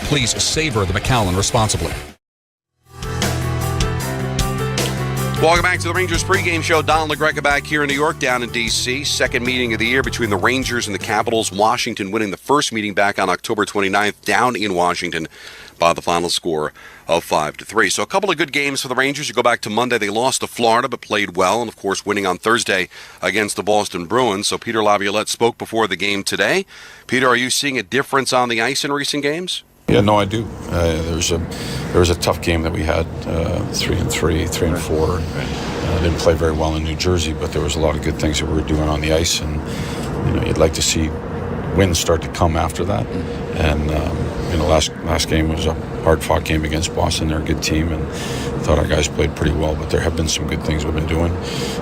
Please savor the Macallan responsibly. Welcome back to the Rangers pregame show. Don LaGreca back here in New York, down in D.C. Second meeting of the year between the Rangers and the Capitals. Washington winning the first meeting back on October 29th, down in Washington by the final score of 5-3. So a couple of good games for the Rangers. You go back to Monday, they lost to Florida but played well, and of course winning on Thursday against the Boston Bruins. So Peter Laviolette spoke before the game today. Peter, are you seeing a difference on the ice in recent games? Yeah, no, I do. There was a tough game that we had, 3-3, 3-4. Didn't play very well in New Jersey, but there was a lot of good things that we were doing on the ice, and you'd like to see wins start to come after that. And last game was a hard-fought game against Boston. They're a good team, and I thought our guys played pretty well. But there have been some good things we've been doing.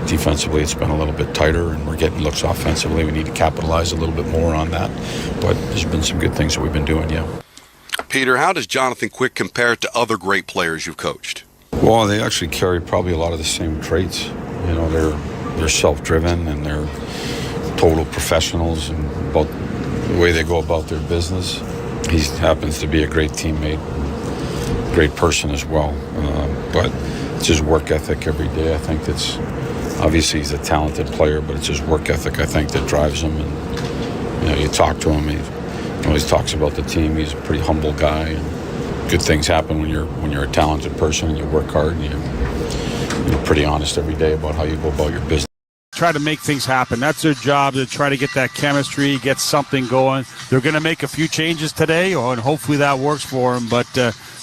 Defensively, it's been a little bit tighter, and we're getting looks offensively. We need to capitalize a little bit more on that. But there's been some good things that we've been doing, yeah. Peter, how does Jonathan Quick compare to other great players you've coached? Well, they actually carry probably a lot of the same traits. They're self-driven and they're total professionals and about the way they go about their business. He happens to be a great teammate, great person as well. But it's his work ethic every day. I think that's obviously he's a talented player, but it's his work ethic I think that drives him. And you talk to him, he always talks about the team. He's a pretty humble guy, and good things happen when you're a talented person and you work hard and you're pretty honest every day about how you go about your business. Try to make things happen. That's their job, to try to get that chemistry, get something going. They're going to make a few changes today, and hopefully that works for them. But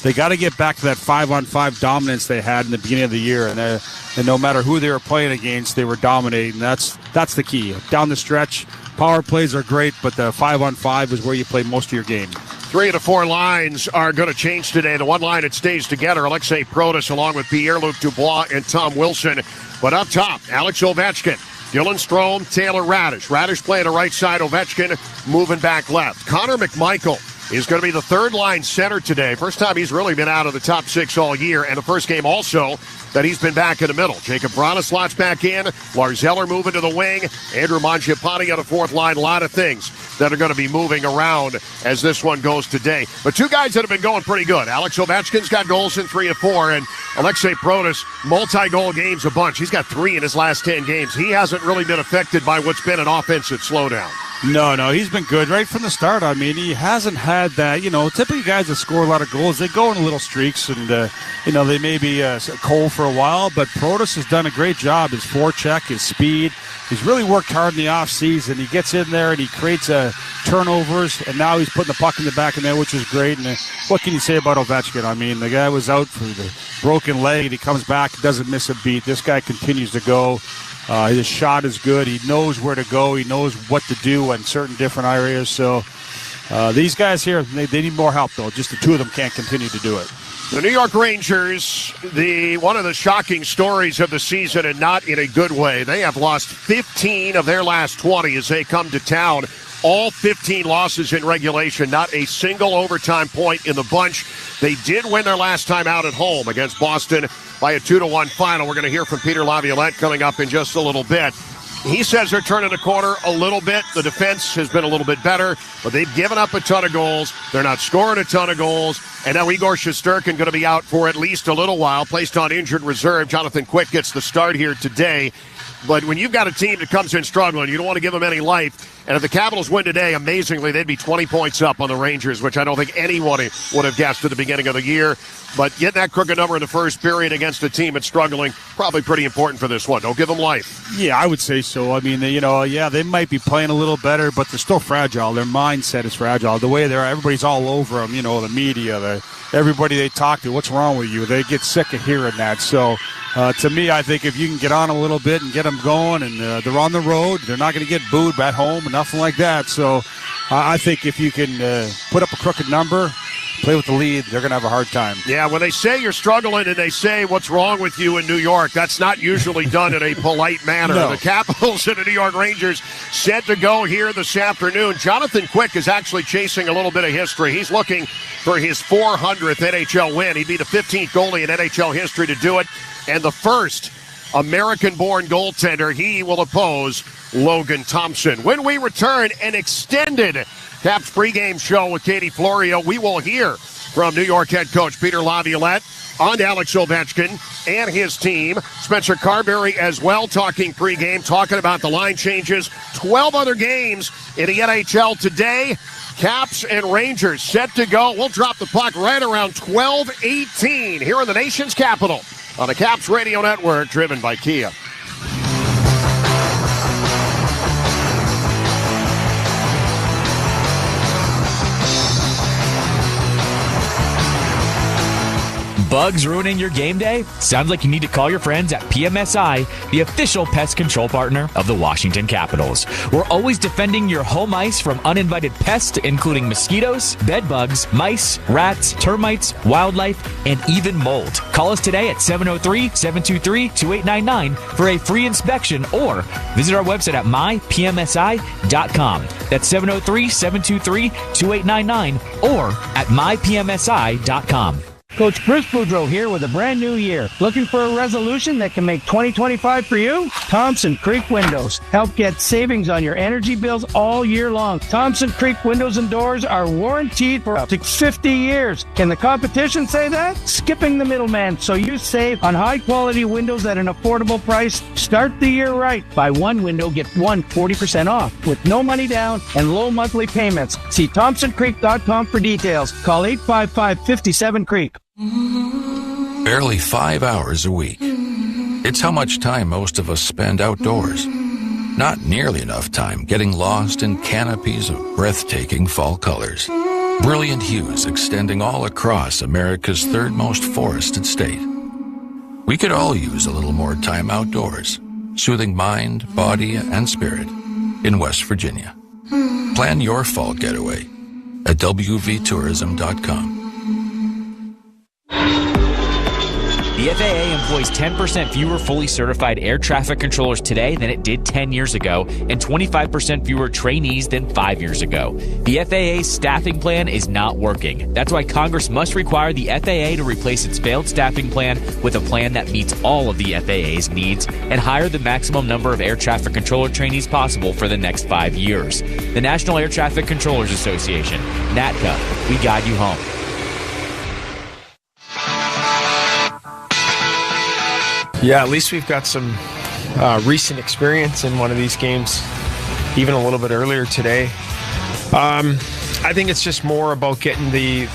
they got to get back to that 5-on-5 dominance they had in the beginning of the year. And no matter who they were playing against, they were dominating. That's the key. Down the stretch, power plays are great, but the 5-on-5 is where you play most of your game. 3 of the 4 lines are going to change today. The one line that stays together, Alexei Protas along with Pierre-Luc Dubois and Tom Wilson. But up top, Alex Ovechkin, Dylan Strome, Taylor Radish. Radish playing the right side, Ovechkin moving back left. Connor McMichael is going to be the third line center today. First time he's really been out of the top 6 all year, and the first game also that he's been back in the middle. Jacob Vrana slots back in. Lars Eller moving to the wing. Andrew Mangiapane on the fourth line. A lot of things that are going to be moving around as this one goes today. But two guys that have been going pretty good. Alex Ovechkin's got goals in 3 of 4, and Alexei Protas, multi-goal games a bunch. He's got 3 in his last 10 games. He hasn't really been affected by what's been an offensive slowdown. No, he's been good right from the start. I mean, he hasn't had that, typically guys that score a lot of goals, they go in little streaks and, they may be cold for a while, but Protas has done a great job. His forecheck, his speed, he's really worked hard in the offseason. He gets in there and he creates turnovers, and now he's putting the puck in the back of there, which is great. And what can you say about Ovechkin? I mean, the guy was out for the broken leg, and he comes back, doesn't miss a beat. This guy continues to go. His shot is good. He knows where to go. He knows what to do in certain different areas. So these guys here, they need more help, though. Just the two of them can't continue to do it. The New York Rangers, one of the shocking stories of the season, and not in a good way. They have lost 15 of their last 20 as they come to town. All 15 losses in regulation, not a single overtime point in the bunch. They did win their last time out at home against Boston by a 2-1 final. We're going to hear from Peter Laviolette coming up in just a little bit. He says they're turning the corner a little bit. The defense has been a little bit better, but they've given up a ton of goals. They're not scoring a ton of goals. And now Igor Shesterkin going to be out for at least a little while, placed on injured reserve. Jonathan Quick gets the start here today. But when you've got a team that comes in struggling, you don't want to give them any life. And if the Capitals win today, amazingly, they'd be 20 points up on the Rangers, which I don't think anyone would have guessed at the beginning of the year. But getting that crooked number in the first period against a team that's struggling, probably pretty important for this one. Don't give them life. Yeah, I would say so. I mean, they might be playing a little better, but they're still fragile. Their mindset is fragile. The way everybody's all over them, the media, everybody they talk to, what's wrong with you? They get sick of hearing that. So, to me, I think if you can get on a little bit and get them going, and they're on the road, they're not going to get booed at home and nothing like that. So I think if you can put up a crooked number, play with the lead, they're going to have a hard time. Yeah, when they say you're struggling and they say what's wrong with you in New York, that's not usually done in a polite manner. No. The Capitals and the New York Rangers set to go here this afternoon. Jonathan Quick is actually chasing a little bit of history. He's looking for his 400th NHL win. He'd be the 15th goalie in NHL history to do it, and the first American-born goaltender. He will oppose Logan Thompson. When we return, an extended Caps pregame show with Katie Florio. We will hear from New York head coach Peter Laviolette on Alex Ovechkin and his team. Spencer Carberry as well talking pregame, talking about the line changes. 12 other games in the NHL today. Caps and Rangers set to go. We'll drop the puck right around 12:18 here in the nation's capital on the Caps Radio Network, driven by Kia. Bugs ruining your game day? Sounds like you need to call your friends at PMSI, the official pest control partner of the Washington Capitals. We're always defending your home ice from uninvited pests, including mosquitoes, bed bugs, mice, rats, termites, wildlife, and even mold. Call us today at 703-723-2899 for a free inspection, or visit our website at mypmsi.com. That's 703-723-2899 or at mypmsi.com. Coach Chris Boudreau here with a brand new year. Looking for a resolution that can make 2025 for you? Thompson Creek Windows. Help get savings on your energy bills all year long. Thompson Creek Windows and Doors are warranted for up to 50 years. Can the competition say that? Skipping the middleman so you save on high-quality windows at an affordable price. Start the year right. Buy one window, get one 40% off with no money down and low monthly payments. See ThompsonCreek.com for details. Call 855-57-CREEK. Barely 5 hours a week. It's how much time most of us spend outdoors. Not nearly enough time getting lost in canopies of breathtaking fall colors. Brilliant hues extending all across America's third most forested state. We could all use a little more time outdoors, soothing mind, body, and spirit in West Virginia. Plan your fall getaway at wvtourism.com. The FAA employs 10% fewer fully certified air traffic controllers today than it did 10 years ago, and 25% fewer trainees than 5 years ago. The FAA's staffing plan is not working. That's why Congress must require the FAA to replace its failed staffing plan with a plan that meets all of the FAA's needs and hire the maximum number of air traffic controller trainees possible for the next 5 years. The National Air Traffic Controllers Association, NATCA, we guide you home. Yeah, at least we've got some recent experience in one of these games, even a little bit earlier today. I think it's just more about getting the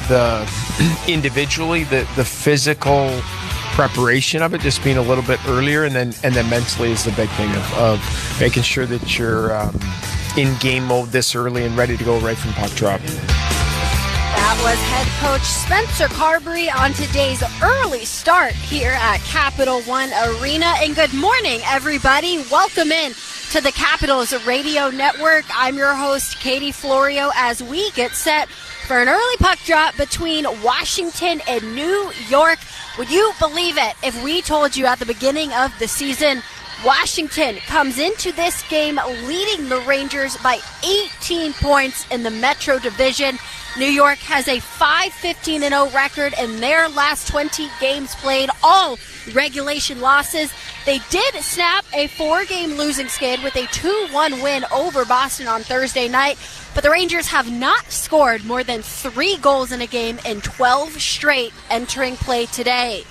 individually the physical preparation of it just being a little bit earlier, and then mentally is the big thing of making sure that you're in game mode this early and ready to go right from puck drop. That was head coach Spencer Carberry on today's early start here at Capital One Arena. And good morning, everybody. Welcome in to the Capitals Radio Network. I'm your host, Katie Florio, as we get set for an early puck drop between Washington and New York. Would you believe it if we told you at the beginning of the season Washington comes into this game leading the Rangers by 18 points in the Metro Division? New York has a 5-15-0 record in their last 20 games played, all regulation losses. They did snap a 4-game losing skid with a 2-1 win over Boston on Thursday night, but the Rangers have not scored more than 3 goals in a game in 12 straight entering play today.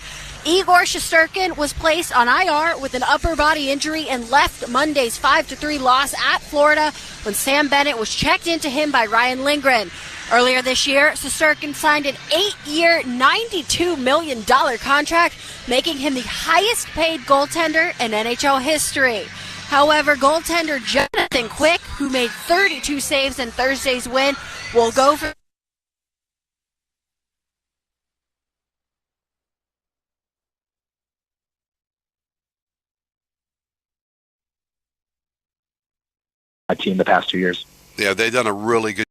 Igor Shesterkin was placed on IR with an upper body injury and left Monday's 5-3 loss at Florida when Sam Bennett was checked into him by Ryan Lindgren. Earlier this year, Shesterkin signed an 8-year, $92 million contract, making him the highest-paid goaltender in NHL history. However, goaltender Jonathan Quick, who made 32 saves in Thursday's win, will go for team the past 2 years. Yeah, they've done a really good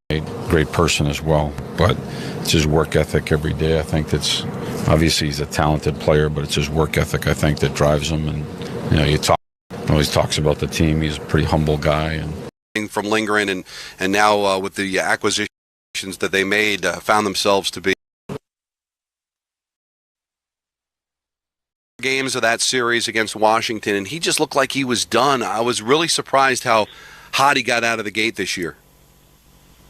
Great person as well, but it's his work ethic every day. I think that's obviously he's a talented player, but it's his work ethic I think that drives him. And he always talks about the team. He's a pretty humble guy. And from Lindgren and now with the acquisitions that they made, found themselves to be games of that series against Washington, and he just looked like he was done. I was really surprised how hot he got out of the gate this year.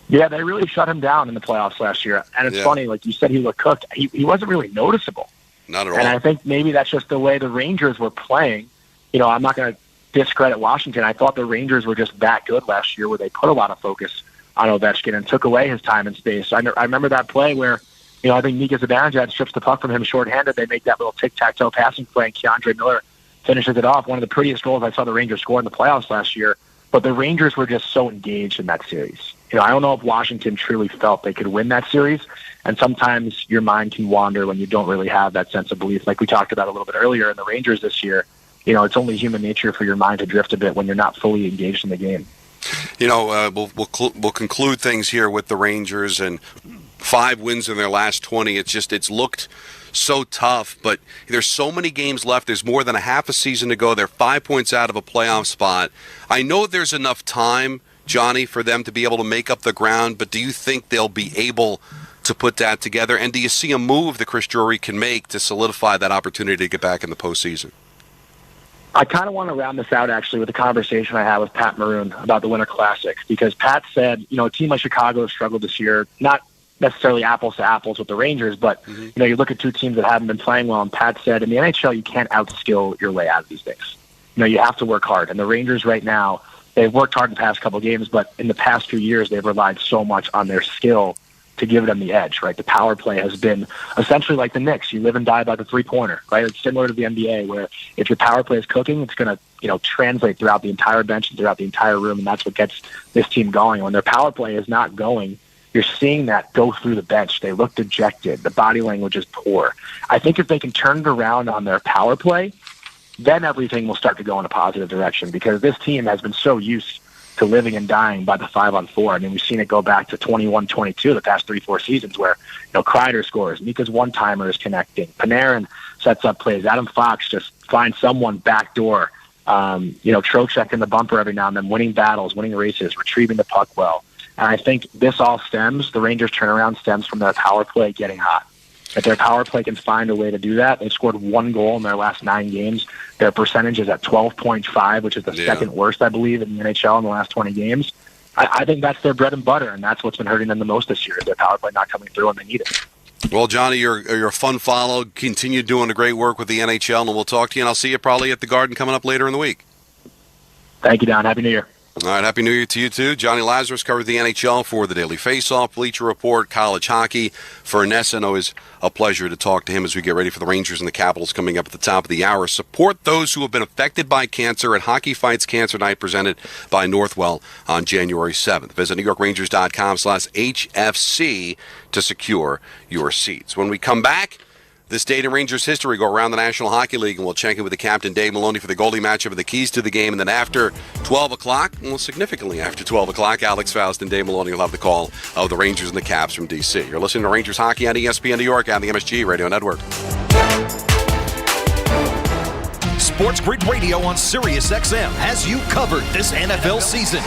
Yeah, they really shut him down in the playoffs last year. And it's funny, like you said, he looked cooked. He wasn't really noticeable. Not at all. And I think maybe that's just the way the Rangers were playing. You know, I'm not going to discredit Washington. I thought the Rangers were just that good last year where they put a lot of focus on Ovechkin and took away his time and space. I remember that play where, you know, I think Mika Zibanejad strips the puck from him shorthanded. They make that little tic-tac-toe passing play, and Keandre Miller finishes it off. One of the prettiest goals I saw the Rangers score in the playoffs last year. But the Rangers were just so engaged in that series. You know, I don't know if Washington truly felt they could win that series, and sometimes your mind can wander when you don't really have that sense of belief. Like we talked about a little bit earlier in the Rangers this year, you know, it's only human nature for your mind to drift a bit when you're not fully engaged in the game. You know, we'll conclude things here with the Rangers and 5 wins in their last 20. It's looked so tough, but there's so many games left. There's more than a half a season to go. They're 5 points out of a playoff spot. I know there's enough time, Johnny, for them to be able to make up the ground, but do you think they'll be able to put that together? And do you see a move that Chris Drury can make to solidify that opportunity to get back in the postseason? I kind of want to round this out, actually, with a conversation I had with Pat Maroon about the Winter Classic, because Pat said, you know, a team like Chicago has struggled this year, not necessarily apples to apples with the Rangers, but, you know, you look at two teams that haven't been playing well, and Pat said, in the NHL, you can't outskill your way out of these things. You know, you have to work hard. And the Rangers right now, they've worked hard in the past couple of games, but in the past few years, they've relied so much on their skill to give them the edge, right? The power play has been essentially like the Knicks. You live and die by the three-pointer, right? It's similar to the NBA, where if your power play is cooking, it's going to, you know, translate throughout the entire bench and throughout the entire room, and that's what gets this team going. When their power play is not going, you're seeing that go through the bench. They look dejected. The body language is poor. I think if they can turn it around on their power play, then everything will start to go in a positive direction, because this team has been so used to living and dying by the 5-on-4. I mean, we've seen it go back to 21-22 the past 3-4 seasons, where, you know, Kreider scores, Mika's one-timer is connecting, Panarin sets up plays, Adam Fox just finds someone backdoor, you know, Trocheck in the bumper every now and then, winning battles, winning races, retrieving the puck well. And I think this all stems, the Rangers' turnaround stems from their power play getting hot. If their power play can find a way to do that, they've scored 1 goal in their last 9 games. Their percentage is at 12.5, which is the second worst, I believe, in the NHL in the last 20 games. I think that's their bread and butter, and that's what's been hurting them the most this year, is their power play not coming through when they need it. Well, Johnny, you're a fun follow. Continue doing the great work with the NHL, and we'll talk to you, and I'll see you probably at the Garden coming up later in the week. Thank you, Don. Happy New Year. All right, Happy New Year to you, too. Johnny Lazarus covered the NHL for the Daily Faceoff, Bleacher Report, college hockey for NESN. Always a pleasure to talk to him as we get ready for the Rangers and the Capitals coming up at the top of the hour. Support those who have been affected by cancer at Hockey Fights Cancer Night, presented by Northwell on January 7th. Visit NewYorkrangers.com/HFC to secure your seats. When we come back, this day in Rangers history, go around the National Hockey League, and we'll check in with the captain, Dave Maloney, for the goalie matchup of the keys to the game. And then after 12 o'clock, well, significantly after 12 o'clock, Alex Faust and Dave Maloney will have the call of the Rangers and the Caps from D.C. You're listening to Rangers Hockey on ESPN New York and the MSG Radio Network. Sports Grid Radio on Sirius XM has you covered this NFL season.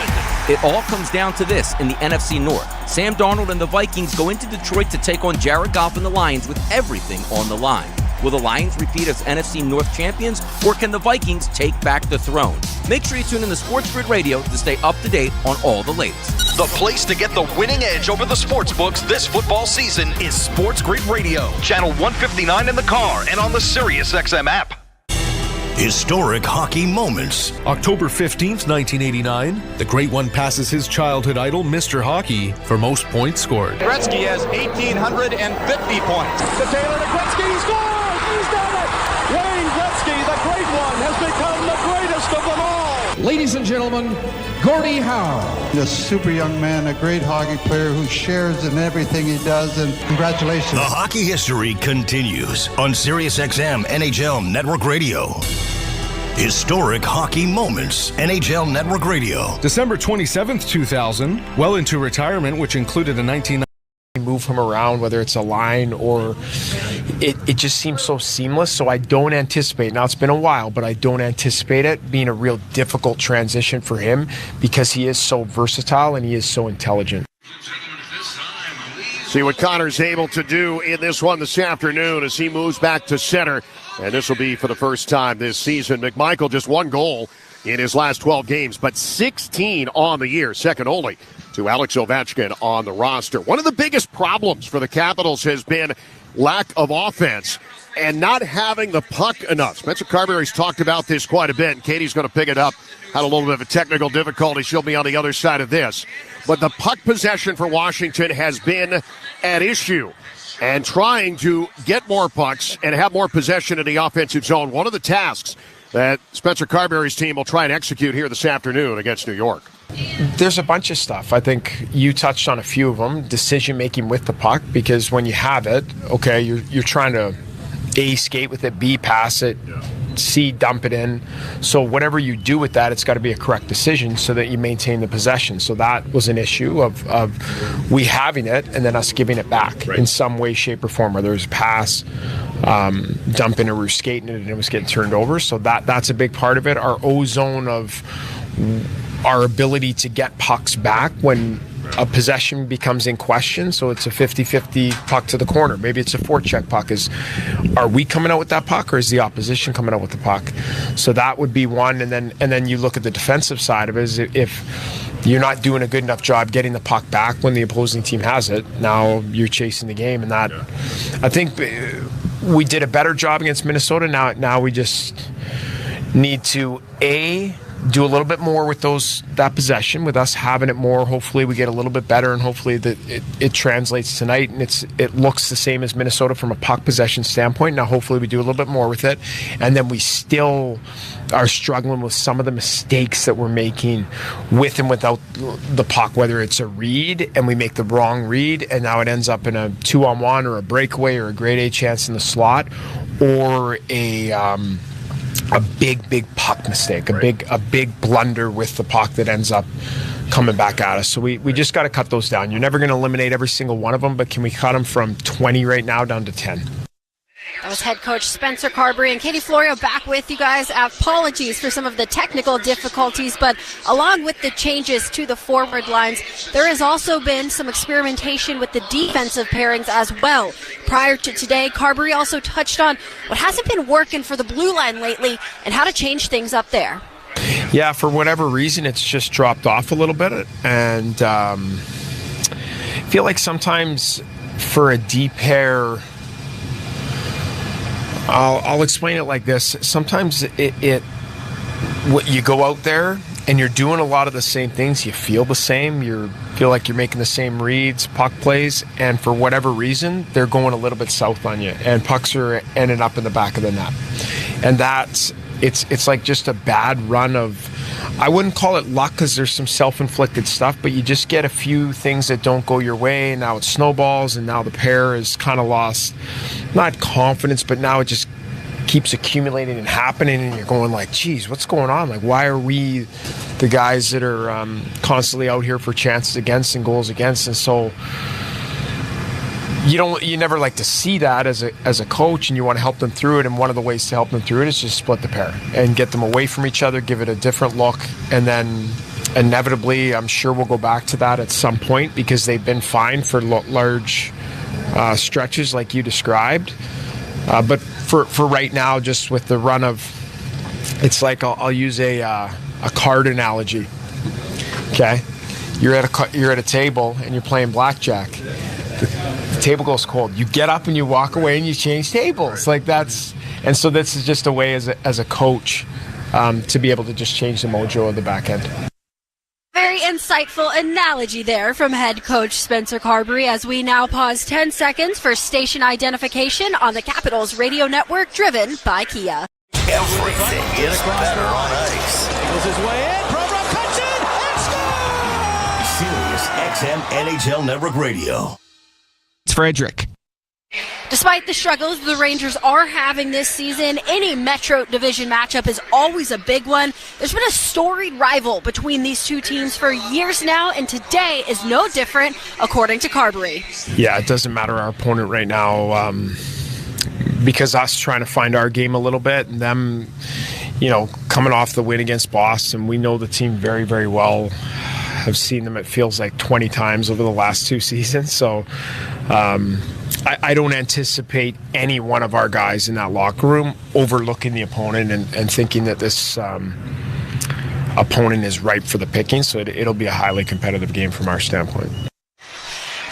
It all comes down to this in the NFC North. Sam Darnold and the Vikings go into Detroit to take on Jared Goff and the Lions with everything on the line. Will the Lions repeat as NFC North champions, or can the Vikings take back the throne? Make sure you tune in to Sports Grid Radio to stay up to date on all the latest. The place to get the winning edge over the sports books this football season is Sports Grid Radio, channel 159 in the car and on the Sirius XM app. Historic hockey moments. October 15th, 1989, the Great One passes his childhood idol, Mr. Hockey, for most points scored. Gretzky has 1,850 points. To Taylor to Gretzky, he scores! He's done it! Wayne Gretzky, the Great One, has become the greatest of them all! Ladies and gentlemen, Gordie Howe. A super young man, a great hockey player who shares in everything he does, and congratulations. The hockey history continues on Sirius XM NHL Network Radio. Historic hockey moments, NHL Network Radio. December 27th, 2000, well into retirement, which included a 1990 move him around, whether it's a line or it just seems so seamless. So I don't anticipate, now it's been a while, but I don't anticipate it being a real difficult transition for him, because he is so versatile and he is so intelligent. See what Connor's able to do in this one this afternoon as he moves back to center. And this will be for the first time this season. McMichael just 1 goal in his last 12 games, but 16 on the year, second only to Alex Ovechkin on the roster. One of the biggest problems for the Capitals has been lack of offense and not having the puck enough. Spencer Carberry's talked about this quite a bit, and Katie's going to pick it up. Had a little bit of a technical difficulty. She'll be on the other side of this. But the puck possession for Washington has been an issue. And trying to get more pucks and have more possession in the offensive zone, one of the tasks that Spencer Carberry's team will try and execute here this afternoon against New York. There's a bunch of stuff. I think you touched on a few of them. Decision making with the puck, because when you have it, okay, you're trying to A, skate with it, B, pass it, C, dump it in. So whatever you do with that, it's got to be a correct decision so that you maintain the possession. So that was an issue of we having it and then us giving it back in some way, shape, or form. Whether it was a pass, dumping, or we were skating it and it was getting turned over. So that's a big part of it. Our O-zone of our ability to get pucks back when a possession becomes in question, so it's a 50-50 puck to the corner. Maybe it's a forecheck puck. Are we coming out with that puck, or is the opposition coming out with the puck? So that would be one, and then you look at the defensive side of it. Is if you're not doing a good enough job getting the puck back when the opposing team has it, now you're chasing the game, and that I think we did a better job against Minnesota. Now we just need to do a little bit more with that possession, with us having it more. Hopefully we get a little bit better, and hopefully that it translates tonight, and it looks the same as Minnesota from a puck possession standpoint. Now hopefully we do a little bit more with it, and then we still are struggling with some of the mistakes that we're making with and without the puck, whether it's a read and we make the wrong read and now it ends up in a 2-on-1 or a breakaway or a grade A chance in the slot, or a big puck mistake, a big blunder with the puck that ends up coming back at us. So we just got to cut those down. You're never going to eliminate every single one of them, but can we cut them from 20 right now down to 10? That was head coach Spencer Carberry and Katie Florio back with you guys. Apologies for some of the technical difficulties, but along with the changes to the forward lines, there has also been some experimentation with the defensive pairings as well. Prior to today, Carberry also touched on what hasn't been working for the blue line lately and how to change things up there. Yeah, for whatever reason, it's just dropped off a little bit, and I feel like sometimes for a D pair, I'll explain it like this. Sometimes you go out there and you're doing a lot of the same things. You feel the same. You feel like you're making the same reads, puck plays, and for whatever reason, they're going a little bit south on you, and pucks are ending up in the back of the net. And it's like just a bad run of, I wouldn't call it luck because there's some self-inflicted stuff, but you just get a few things that don't go your way, and now it snowballs, and now the pair is kind of lost, not confidence, but now it just keeps accumulating and happening, and you're going like, geez, what's going on? Like, why are we the guys that are constantly out here for chances against and goals against? And so you never like to see that as a coach, and you want to help them through it, and one of the ways to help them through it is just split the pair and get them away from each other, give it a different look, and then inevitably I'm sure we'll go back to that at some point, because they've been fine for large stretches like you described, but for right now, just with the run of, it's like I'll use a card analogy. Okay, you're at a table and you're playing blackjack. The table goes cold. You get up and you walk away and you change tables. Like and so this is just a way as a coach to be able to just change the mojo of the back end. Very insightful analogy there from head coach Spencer Carberry, as we now pause 10 seconds for station identification on the Capitals Radio Network, driven by Kia. Everything is better on ice. Goes his way in. Provorov cuts in and scores! Sirius XM NHL Network Radio. It's Frederick. Despite the struggles the Rangers are having this season, any Metro Division matchup is always a big one. There's been a storied rival between these two teams for years now, and today is no different, according to Carberry. Yeah, it doesn't matter our opponent right now, because us trying to find our game a little bit, and them, coming off the win against Boston, we know the team very, very well. I've seen them, it feels like 20 times over the last two seasons, so I don't anticipate any one of our guys in that locker room overlooking the opponent and thinking that this opponent is ripe for the picking, so it'll be a highly competitive game from our standpoint.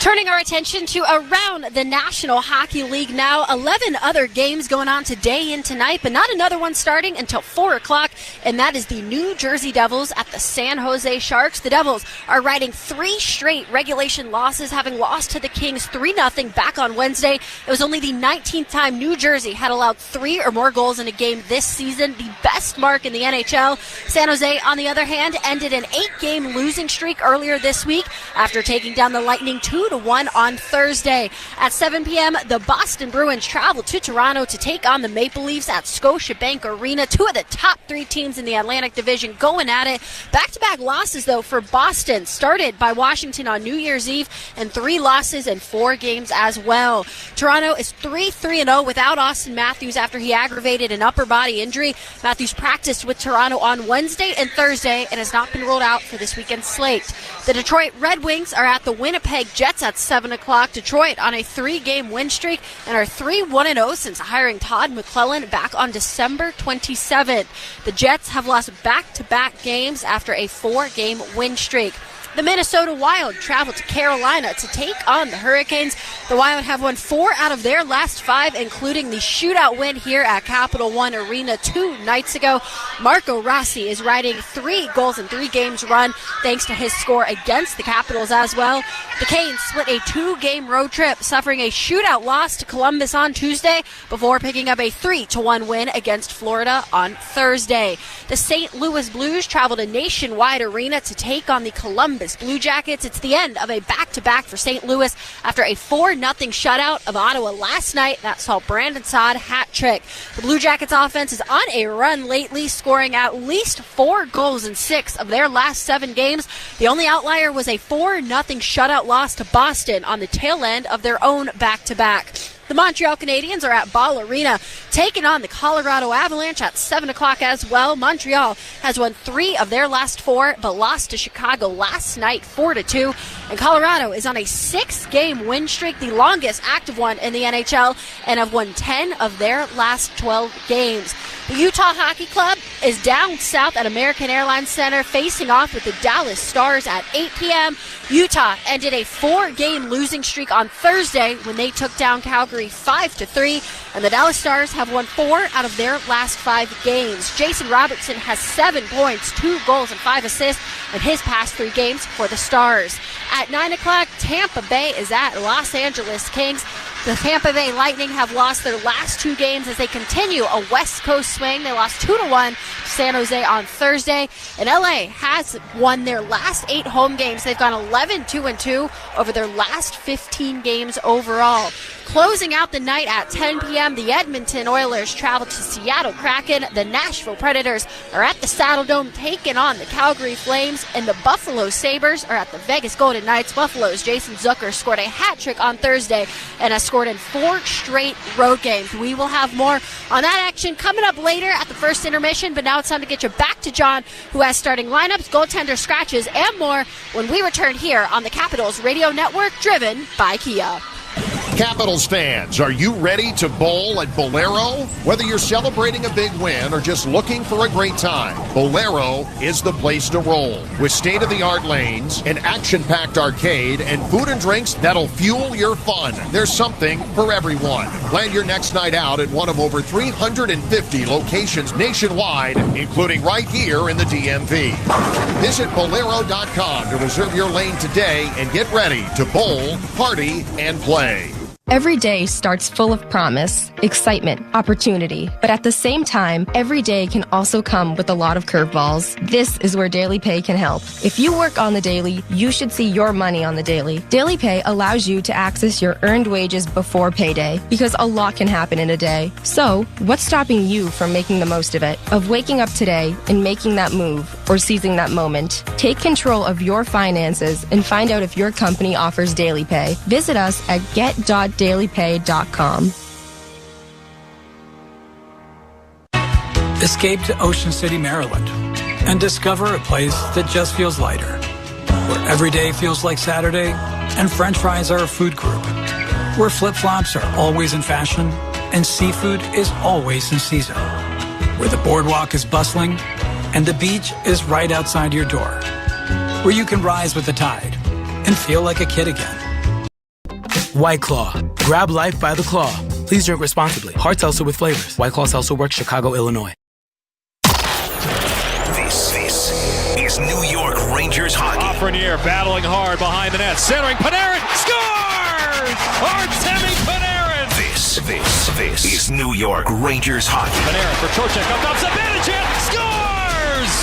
Turning our attention to around the National Hockey League now. 11 other games going on today and tonight, but not another one starting until 4 o'clock, and that is the New Jersey Devils at the San Jose Sharks. The Devils are riding 3 straight regulation losses, having lost to the Kings 3-0 back on Wednesday. It was only the 19th time New Jersey had allowed 3 or more goals in a game this season, the best mark in the NHL. San Jose, on the other hand, ended an 8-game losing streak earlier this week after taking down the Lightning 2-1 on Thursday. At 7 p.m., the Boston Bruins travel to Toronto to take on the Maple Leafs at Scotiabank Arena. 2 of the top 3 teams in the Atlantic Division going at it. Back-to-back losses, though, for Boston, started by Washington on New Year's Eve, and 3 losses in 4 games as well. Toronto is 3-3-0 without Austin Matthews after he aggravated an upper body injury. Matthews practiced with Toronto on Wednesday and Thursday and has not been ruled out for this weekend's slate. The Detroit Red Wings are at the Winnipeg Jets at 7 o'clock. Detroit on a 3-game win streak and are 3-1-0 since hiring Todd McClellan back on December 27th. The Jets have lost back-to-back games after a 4-game win streak. The Minnesota Wild travel to Carolina to take on the Hurricanes. The Wild have won 4 out of their last 5, including the shootout win here at Capital One Arena 2 nights ago. Marco Rossi is riding 3 goals in 3 games run thanks to his score against the Capitals as well. The Canes split a 2-game road trip, suffering a shootout loss to Columbus on Tuesday before picking up a 3-1 win against Florida on Thursday. The St. Louis Blues travel to Nationwide Arena to take on the Columbus Blue Jackets. It's the end of a back-to-back for St. Louis after a 4-0 shutout of Ottawa last night. That saw Brandon Saad hat-trick. The Blue Jackets offense is on a run lately, scoring at least 4 goals in 6 of their last 7 games. The only outlier was a 4-0 shutout loss to Boston on the tail end of their own back-to-back. The Montreal Canadiens are at Ball Arena taking on the Colorado Avalanche at 7 o'clock as well. Montreal has won 3 of their last 4, but lost to Chicago last night 4-2. And Colorado is on a 6-game win streak, the longest active one in the NHL, and have won 10 of their last 12 games. The Utah Hockey Club is down south at American Airlines Center facing off with the Dallas Stars at 8 p.m. Utah ended a 4-game losing streak on Thursday when they took down Calgary 5-3, and the Dallas Stars have won 4 out of their last 5 games. Jason Robertson has 7 points, 2 goals, and 5 assists in his past 3 games for the Stars. At 9 o'clock, Tampa Bay is at Los Angeles Kings. The Tampa Bay Lightning have lost their last 2 games as they continue a West Coast swing. They lost 2-1 to San Jose on Thursday. And LA has won their last 8 home games. They've gone 11-2-2 over their last 15 games overall. Closing out the night at 10 p.m., the Edmonton Oilers travel to Seattle Kraken. The Nashville Predators are at the Saddle Dome taking on the Calgary Flames. And the Buffalo Sabres are at the Vegas Golden Knights. Buffalo's Jason Zucker scored a hat trick on Thursday and has scored in 4 straight road games. We will have more on that action coming up later at the first intermission, but now it's time to get you back to John, who has starting lineups, goaltender scratches, and more when we return here on the Capitals Radio Network, driven by Kia. Capitals fans, are you ready to bowl at Bolero? Whether you're celebrating a big win or just looking for a great time, Bolero is the place to roll. With state-of-the-art lanes, an action-packed arcade, and food and drinks that'll fuel your fun. There's something for everyone. Plan your next night out at one of over 350 locations nationwide, including right here in the DMV. Visit Bolero.com to reserve your lane today and get ready to bowl, party, and play. Every day starts full of promise, excitement, opportunity. But at the same time, every day can also come with a lot of curveballs. This is where Daily Pay can help. If you work on the daily, you should see your money on the daily. Daily Pay allows you to access your earned wages before payday, because a lot can happen in a day. So, what's stopping you from making the most of it? Of waking up today and making that move or seizing that moment? Take control of your finances and find out if your company offers Daily Pay. Visit us at get.dailypay.com. Escape to Ocean City, Maryland, and discover a place that just feels lighter, where every day feels like Saturday and French fries are a food group, where flip-flops are always in fashion and seafood is always in season, where the boardwalk is bustling And the beach is right outside your door, where you can rise with the tide and feel like a kid again. White Claw. Grab life by the claw. Please drink responsibly. Hard seltzer with flavors. White Claw Seltzer Works, Chicago, Illinois. This is New York Rangers hockey. Lafreniere battling hard behind the net. Centering. Panarin scores! Artemi Panarin! This is New York Rangers hockey. Panarin for Trocheck. Up top. Zibanejad scores!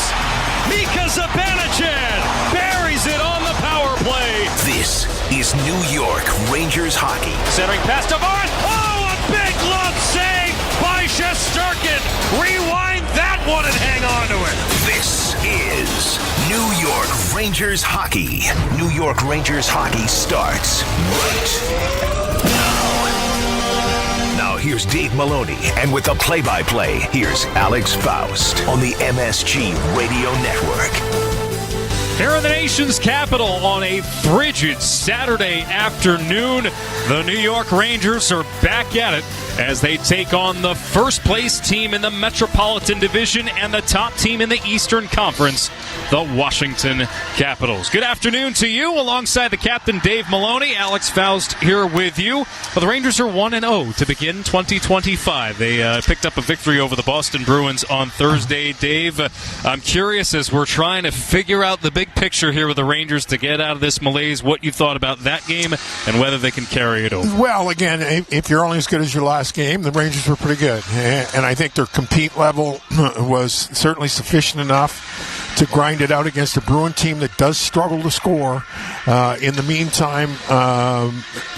Mika Zibanejad buries it on the power play. This is New York Rangers hockey. Centering pass to Barnes. Oh, a big glove save by Shesterkin. Rewind that one and hang on to it. This is New York Rangers hockey. New York Rangers hockey starts right now. Now here's Dave Maloney, and with the play-by-play, here's Alex Faust on the MSG Radio Network. Here in the nation's capital on a frigid Saturday afternoon, the New York Rangers are back at it as they take on the first place team in the Metropolitan Division and the top team in the Eastern Conference, the Washington Capitals. Good afternoon to you, alongside the captain Dave Maloney. Alex Faust here with you. Well, the Rangers are 1-0 to begin 2025. They picked up a victory over the Boston Bruins on Thursday. Dave, I'm curious, as we're trying to figure out the big picture here with the Rangers to get out of this malaise, what you thought about that game and whether they can carry it over. Well, again, if you're only as good as your last game, the Rangers were pretty good. And I think their compete level was certainly sufficient enough to grind it out against a Bruin team that does struggle to score. In the meantime,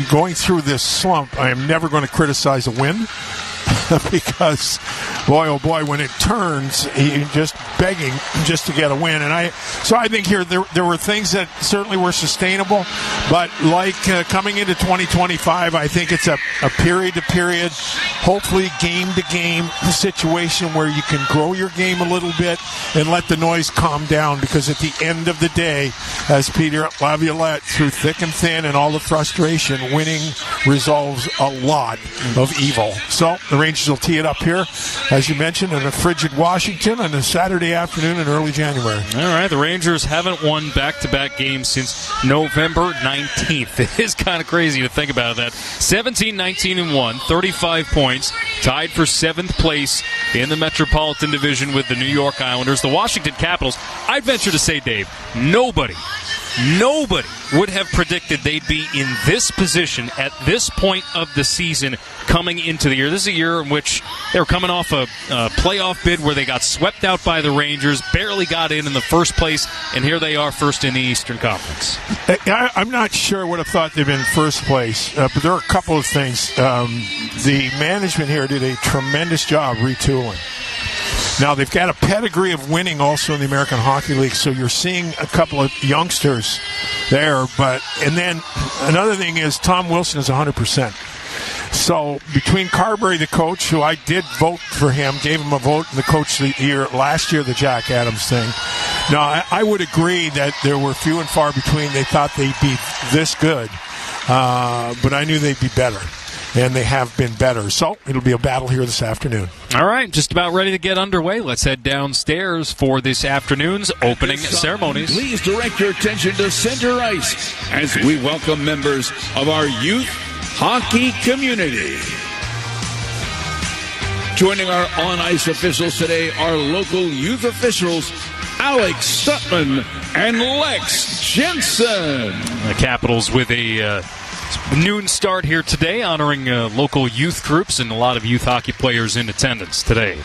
going through this slump, I am never going to criticize a win. Because, boy, oh boy, when it turns, he's just begging just to get a win. And so I think here there were things that certainly were sustainable, but like coming into 2025, I think it's a period-to-period, hopefully game-to-game situation where you can grow your game a little bit and let the noise calm down, because at the end of the day, as Peter Laviolette, through thick and thin and all the frustration, winning resolves a lot of evil. So the Rangers will tee it up here, as you mentioned, in a frigid Washington on a Saturday afternoon in early January. All right, the Rangers haven't won back-to-back games since November 19th. It is kind of crazy to think about that. 17-19-1, 35 points, tied for 7th place in the Metropolitan Division with the New York Islanders. The Washington Capitals, I'd venture to say, Dave, nobody would have predicted they'd be in this position at this point of the season coming into the year. This is a year in which they were coming off a playoff bid where they got swept out by the Rangers, barely got in the first place, and here they are first in the Eastern Conference. I'm not sure I would have thought they'd been first place, but there are a couple of things. The management here did a tremendous job retooling. Now, they've got a pedigree of winning also in the American Hockey League, so you're seeing a couple of youngsters there. And then another thing is Tom Wilson is 100%. So between Carberry, the coach, who I did vote for him, gave him a vote in the coach of the year last year, the Jack Adams thing. Now, I would agree that there were few and far between. They thought they'd be this good, but I knew they'd be better. And they have been better. So it'll be a battle here this afternoon. All right, just about ready to get underway. Let's head downstairs for this afternoon's opening ceremonies. Please direct your attention to center ice as we welcome members of our youth hockey community. Joining our on-ice officials today are local youth officials Alex Stutman and Lex Jensen. The Capitals with a noon start here today, honoring local youth groups and a lot of youth hockey players in attendance today.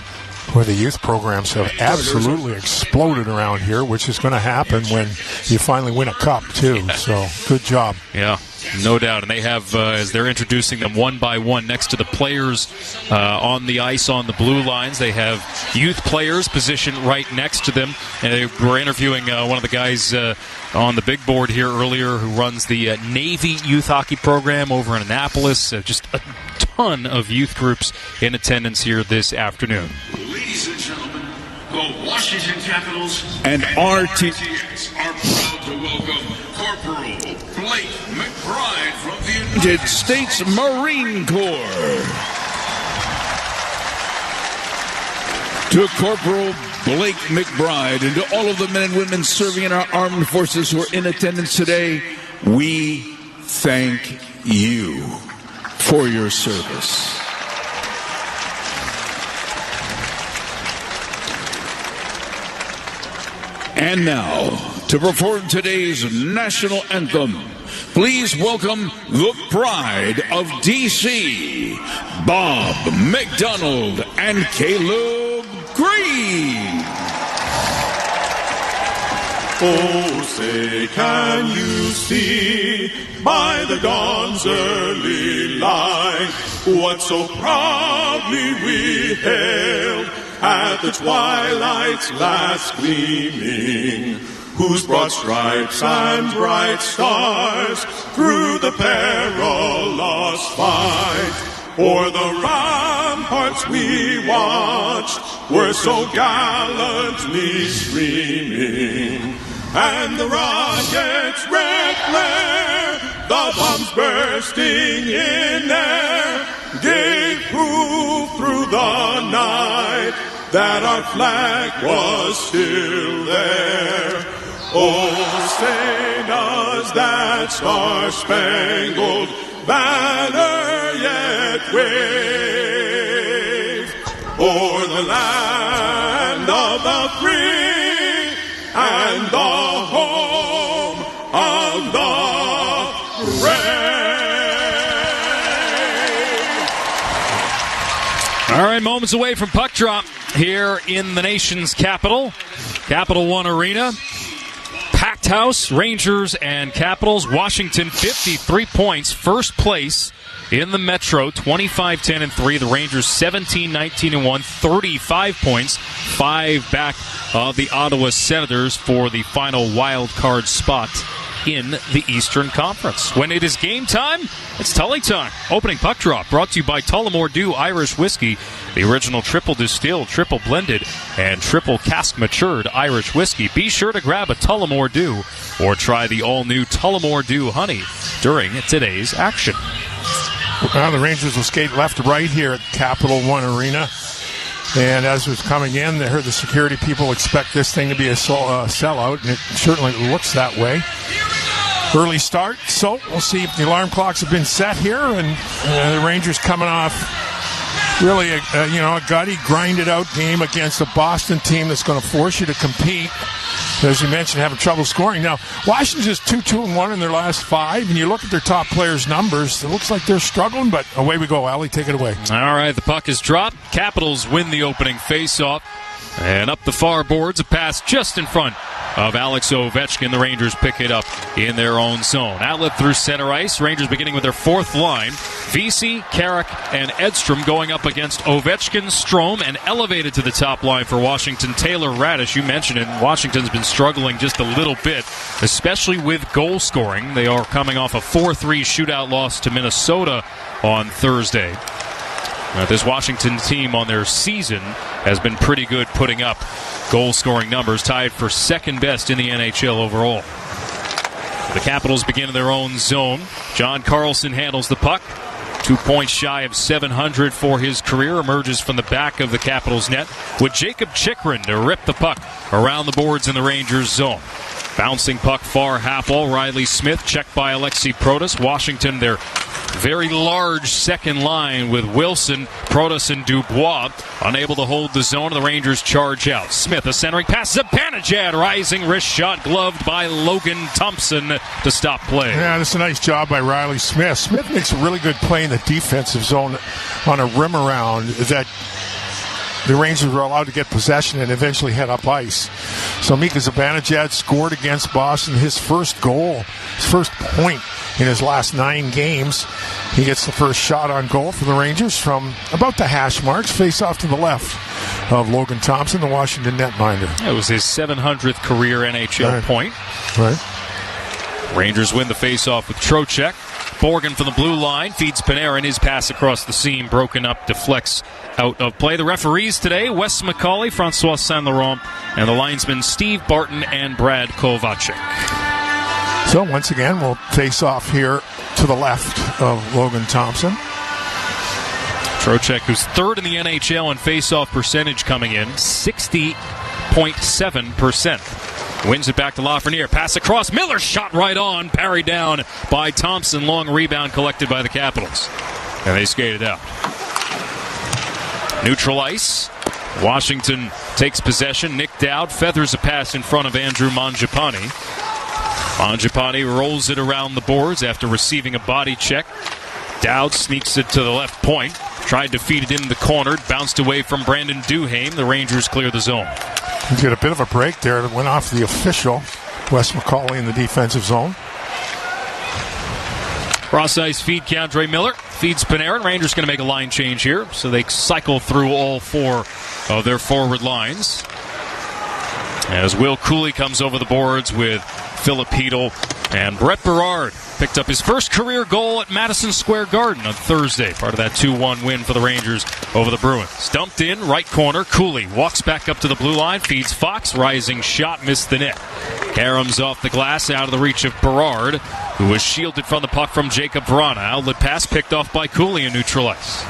Where the youth programs have absolutely exploded around here, which is going to happen when you finally win a cup, too. So, good job. Yeah, no doubt. And they have, as they're introducing them one by one next to the players on the ice on the blue lines, they have youth players positioned right next to them. And they were interviewing one of the guys on the big board here earlier who runs the Navy youth hockey program over in Annapolis. Just a ton of youth groups in attendance here this afternoon. Ladies and gentlemen, the Washington Capitals and RTX are proud to welcome Corporal Blake McBride from the United States Marine Corps. To Corporal Blake McBride, and to all of the men and women serving in our armed forces who are in attendance today, we thank you for your service. And now, to perform today's national anthem, please welcome the pride of D.C., Bob McDonald and Caleb Green. Oh, say, can you see by the dawn's early light what so proudly we hailed at the twilight's last gleaming, whose broad stripes and bright stars through the perilous fight o'er the ramparts we watched were so gallantly streaming, and the rocket's red flare, the bombs bursting in air, gave proof through the night that our flag was still there. Oh, say does that star-spangled banner yet wave o'er the land of the free and the home of the brave. All right, moments away from puck drop here in the nation's capital, Capital One Arena. Packed house, Rangers and Capitals. Washington 53 points, first place in the Metro, 25-10-3. The Rangers 17-19-1, 35 points, 5 back of the Ottawa Senators for the final wild card spot in the Eastern Conference. When it is game time, it's Tully time. Opening puck drop brought to you by Tullamore Dew Irish Whiskey, the original triple distilled, triple blended, and triple cask matured Irish whiskey. Be sure to grab a Tullamore Dew or try the all-new Tullamore Dew Honey during today's action. Well, the Rangers will skate left to right here at Capital One Arena. And as was coming in, they heard the security people expect this thing to be a sellout, and it certainly looks that way. Early start, so we'll see if the alarm clocks have been set here, and the Rangers coming off really a gutty, grinded-out game against a Boston team that's going to force you to compete. As you mentioned, having trouble scoring. Now, Washington's just 2-2-1 in their last 5, and you look at their top players' numbers, it looks like they're struggling, but away we go. Allie, take it away. All right, the puck is dropped. Capitals win the opening faceoff, and up the far boards, a pass just in front of Alex Ovechkin. The Rangers pick it up in their own zone. Outlet through center ice. Rangers beginning with their fourth line. Vesey, Carrick, and Edstrom going up against Ovechkin, Strome, and elevated to the top line for Washington, Taylor Radish. You mentioned it. Washington's been struggling just a little bit, especially with goal scoring. They are coming off a 4-3 shootout loss to Minnesota on Thursday. This Washington team on their season has been pretty good putting up goal-scoring numbers, tied for second best in the NHL overall. The Capitals begin in their own zone. John Carlson handles the puck. 2 points shy of 700 for his career. Emerges from the back of the Capitals net with Jacob Chychrun to rip the puck around the boards in the Rangers zone. Bouncing puck far half wall. Riley Smith checked by Alexei Protas. Washington, their very large second line with Wilson, Protas, and Dubois. Unable to hold the zone, the Rangers charge out. Smith, a centering pass, Zibanejad, rising wrist shot, gloved by Logan Thompson to stop play. Yeah, that's a nice job by Riley Smith. Smith makes a really good play in the defensive zone on a rim around that the Rangers were allowed to get possession and eventually head up ice. So Mika Zibanejad scored against Boston his first goal, his first point in his last 9 games. He gets the first shot on goal for the Rangers from about the hash marks, face off to the left of Logan Thompson, the Washington netminder. It was his 700th career NHL point. Right. Rangers win the face-off with Trocheck. Borgen from the blue line feeds Panarin. His pass across the seam, broken up, deflects out of play. The referees today, Wes McCauley, Francois Saint-Laurent, and the linesmen Steve Barton and Brad Kovacic. So once again, we'll face off here to the left of Logan Thompson. Trocheck, who's third in the NHL in face-off percentage coming in, 60 8.7%. Wins it back to Lafreniere. Pass across. Miller shot right on. Parried down by Thompson. Long rebound collected by the Capitals. And they skated out. Neutral ice. Washington takes possession. Nick Dowd feathers a pass in front of Andrew Mangiapane. Mangiapane rolls it around the boards after receiving a body check. Dowd sneaks it to the left point. Tried to feed it in the corner. Bounced away from Brandon Duhaime. The Rangers clear the zone. He's got a bit of a break there that went off the official. Wes McCauley in the defensive zone. Cross ice feed, Keandre Miller feeds Panarin. Rangers going to make a line change here, so they cycle through all four of their forward lines. As Will Cooley comes over the boards with Philip Hedl, and Brett Berard picked up his first career goal at Madison Square Garden on Thursday, part of that 2-1 win for the Rangers over the Bruins. Dumped in, right corner, Cooley walks back up to the blue line, feeds Fox, rising shot, missed the net. Karam's off the glass, out of the reach of Berard, who was shielded from the puck from Jacob Vrana. Outlet pass picked off by Cooley in neutral ice.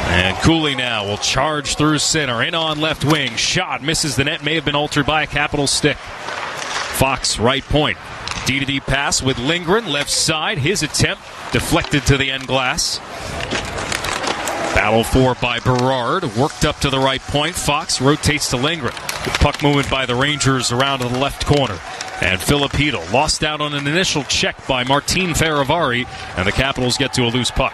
And Cooley now will charge through center, in on left wing, shot, misses the net, may have been altered by a Capital stick. Fox, right point. D-to-D pass with Lindgren, left side. His attempt deflected to the end glass. Battle for by Berard, worked up to the right point. Fox rotates to Lindgren. Puck movement by the Rangers around to the left corner. And Philip Hedl lost out on an initial check by Martin Feravari, and the Capitals get to a loose puck.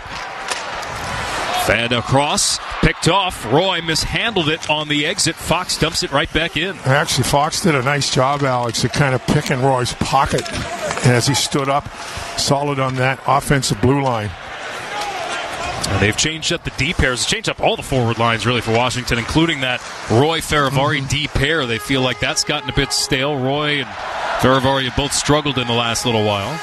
Fed across, picked off. Roy mishandled it on the exit. Fox dumps it right back in. Actually, Fox did a nice job, Alex, at kind of picking Roy's pocket as he stood up solid on that offensive blue line. And they've changed up the D pairs. They've changed up all the forward lines, really, for Washington, including that Roy Feravari D pair. They feel like that's gotten a bit stale. Roy and Feravari have both struggled in the last little while.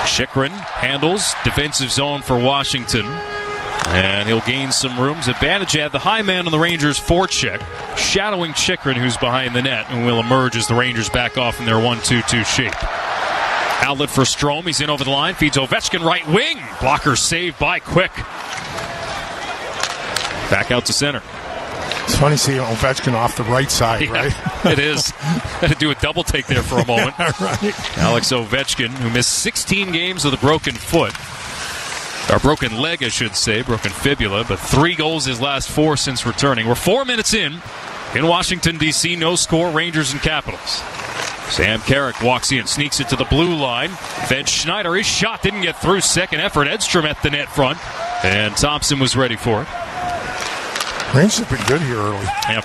Chychrun handles defensive zone for Washington. And he'll gain some rooms. Advantage had the high man on the Rangers forecheck, shadowing Chychrun, who's behind the net, and will emerge as the Rangers back off in their 1-2-2 shape. Outlet for Strome. He's in over the line. Feeds Ovechkin right wing. Blocker saved by Quick. Back out to center. It's funny seeing Ovechkin off the right side, right? It is. Had to do a double take there for a moment. Right. Alex Ovechkin, who missed 16 games with a broken foot. Or broken leg, I should say, broken fibula, but 3 goals his last 4 since returning. We're 4 minutes in Washington, D.C., no score, Rangers and Capitals. Sam Carrick walks in, sneaks it to the blue line. Fed Schneider, his shot didn't get through. Second effort, Edstrom at the net front, and Thompson was ready for it. Rangers have been good here early. Yep.